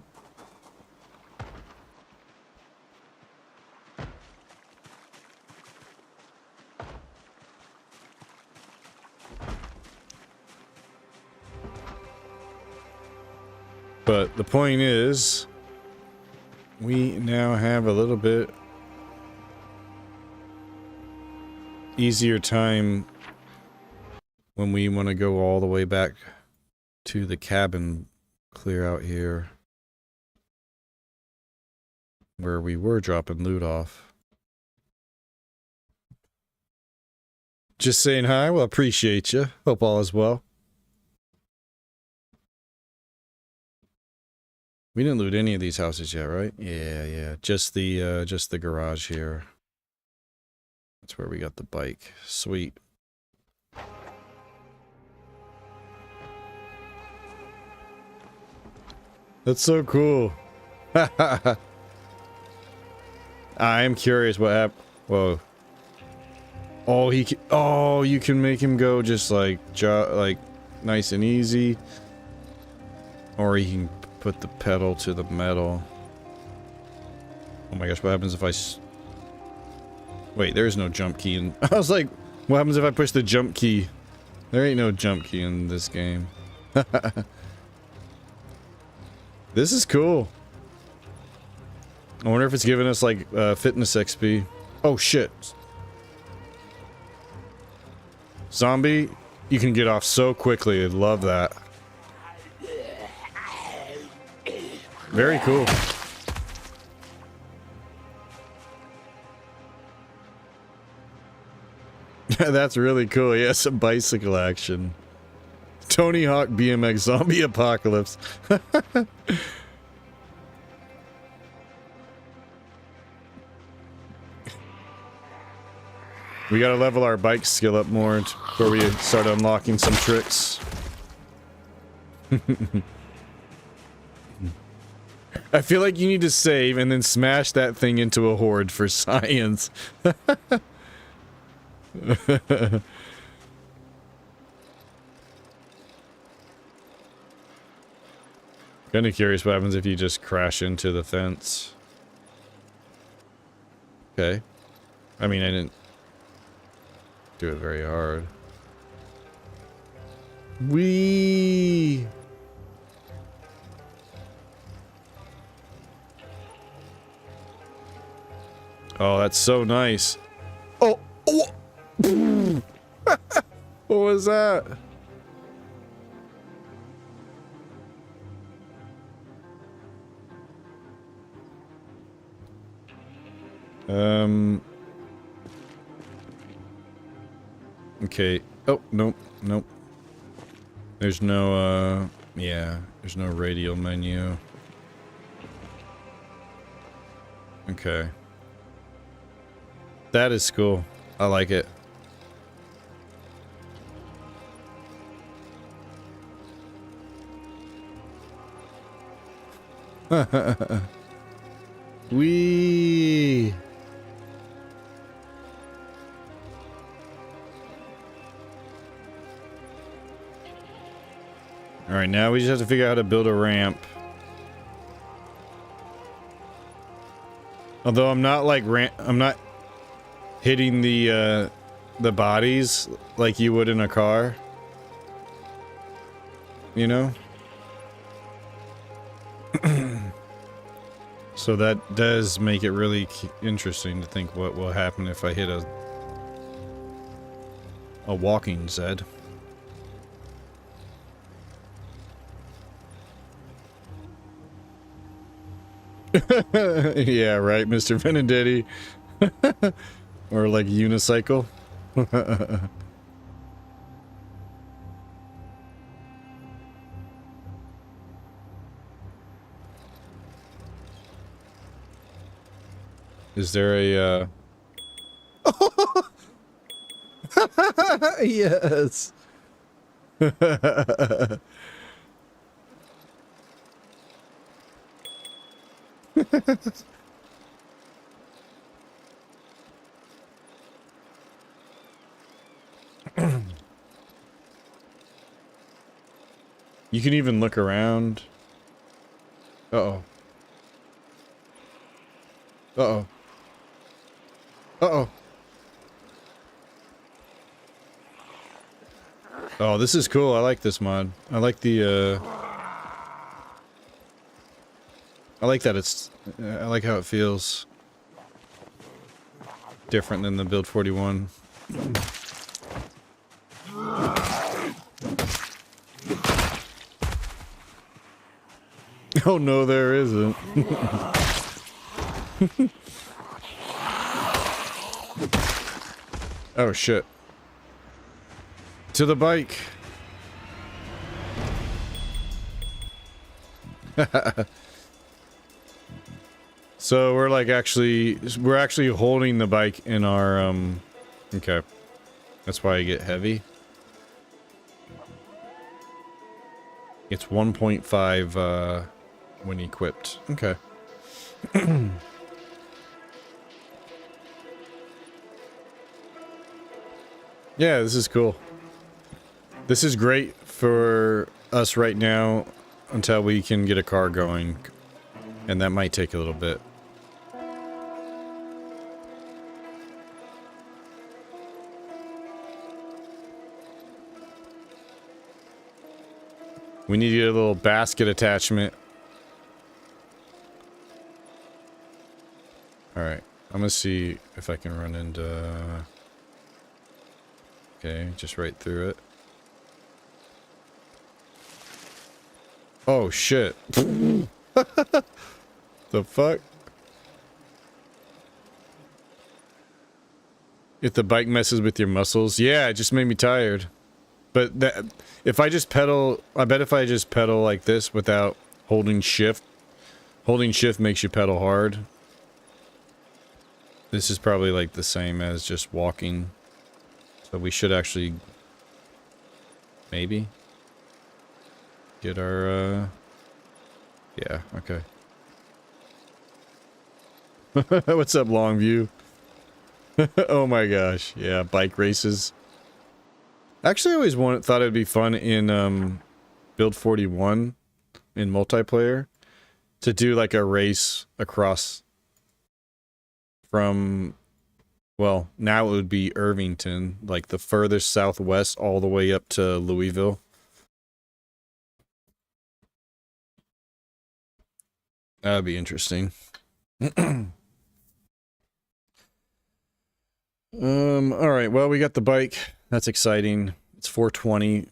S1: But the point is, we now have a little bit easier time when we want to go all the way back to the cabin, clear out here where we were dropping loot off. Just saying hi. Well, appreciate you. Hope all is well. We didn't loot any of these houses yet, right? Yeah. Just the garage here. That's where we got the bike. Sweet. That's so cool. I am curious what happened. Whoa. Oh, you can make him go just like nice and easy. Or he can put the pedal to the metal. Oh my gosh, what happens if I wait, there's no jump key in... I was like, what happens if I push the jump key? There ain't no jump key in this game. This is cool. I wonder if it's giving us, like, fitness XP. Oh, shit. Zombie, you can get off so quickly. I love that. Very cool. That's really cool. Yeah, some bicycle action. Tony Hawk BMX Zombie Apocalypse. We gotta level our bike skill up more before we start unlocking some tricks. I feel like you need to save and then smash that thing into a horde for science. Kinda curious what happens if you just crash into the fence. Okay. I mean, I didn't do it very hard. Whee! Oh, that's so nice. Oh! Oh! What was that? Okay. Oh, nope, nope. There's no, yeah, there's no radial menu. Okay. That is cool. I like it. Wee. All right, now we just have to figure out how to build a ramp. Although I'm not like I'm not hitting the bodies like you would in a car. You know? So that does make it really interesting to think what will happen if I hit a walking Zed. Yeah, right, Mr. Benedetti. Or like unicycle. Is there a yes. You can even look around. Uh-oh. Uh-oh. Uh-oh. Oh, this is cool. I like this mod. I like the, I like that it's... I like how it feels different than the Build 41. Oh no, there isn't. Oh shit. To the bike. So we're like we're actually holding the bike in our okay. That's why I get heavy. It's 1.5 when equipped. Okay. Yeah, this is cool. This is great for us right now until we can get a car going. And that might take a little bit. We need to get a little basket attachment. Alright, I'm gonna see if I can run into... Okay, just right through it. Oh shit. The fuck? If the bike messes with your muscles? Yeah, it just made me tired. But that, if I just pedal, I bet if I just pedal like this without holding shift makes you pedal hard. This is probably like the same as just walking. So we should actually maybe get our yeah, okay. What's up, Longview? Oh my gosh, yeah, bike races. Actually, I always thought it'd be fun in Build 41 in multiplayer to do like a race across from, well, now it would be Irvington, like the furthest southwest all the way up to Louisville. That'd be interesting. Alright, well, we got the bike. That's exciting. It's 4:20.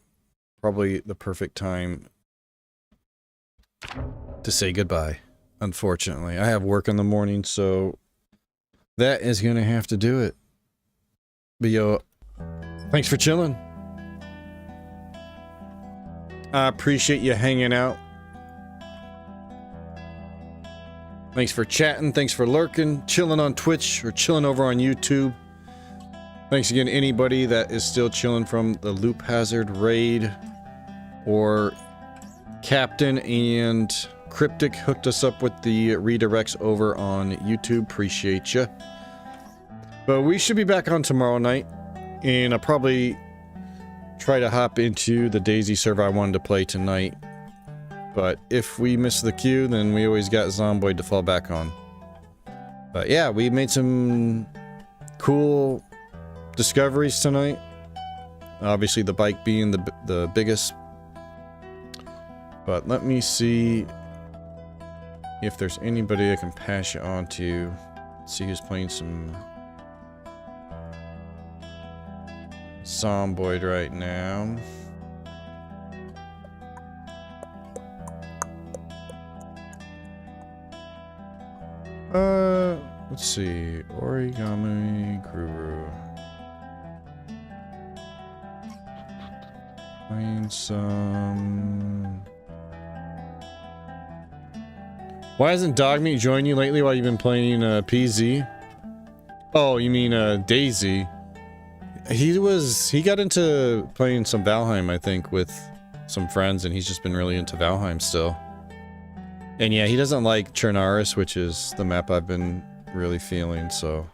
S1: Probably the perfect time to say goodbye. Unfortunately, I have work in the morning, so that is gonna have to do it. But yo, thanks for chilling. I appreciate you hanging out. Thanks for chatting, thanks for lurking, chilling on Twitch, or chilling over on YouTube. Thanks again to anybody that is still chilling from the Loop Hazard raid, or Captain and Cryptic hooked us up with the redirects over on YouTube. Appreciate you. But we should be back on tomorrow night, and I'll probably try to hop into the Daisy server I wanted to play tonight. But if we miss the queue, then we always got Zomboid to fall back on. But yeah, we made some cool discoveries tonight. Obviously the bike being the biggest. But let me see if there's anybody I can pass you on to. Let's see who's playing some Zomboid right now. Let's see. Origami Guru. Playing some... Why hasn't Dogmeat joined you lately while you've been playing PZ? Oh, you mean Daisy? He got into playing some Valheim, I think, with some friends, and he's just been really into Valheim still. And yeah, he doesn't like Chernaris, which is the map I've been really feeling, so...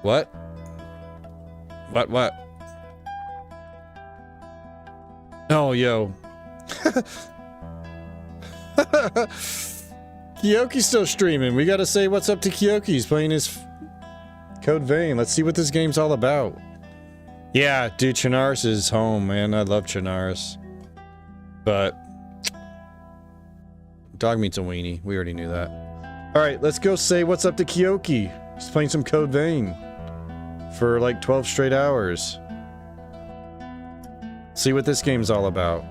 S1: What? What? Oh, yo. Kyoki's still streaming. We gotta say what's up to Kyoki. He's playing his Code Vein. Let's see what this game's all about. Yeah, dude, Chernaris is home, man. I love Chernaris. But... Dogmeat's a weenie. We already knew that. Alright, let's go say what's up to Kyoki. He's playing some Code Vein. For like 12 straight hours. See what this game's all about.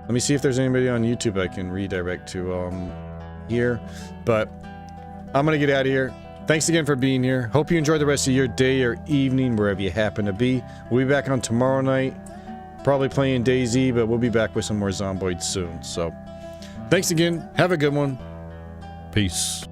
S1: Let me see if there's anybody on YouTube I can redirect to here. But I'm gonna get out of here. Thanks again for being here. Hope you enjoy the rest of your day or evening, wherever you happen to be. We'll be back on tomorrow night. Probably playing DayZ, but we'll be back with some more Zomboid soon. So, thanks again. Have a good one. Peace.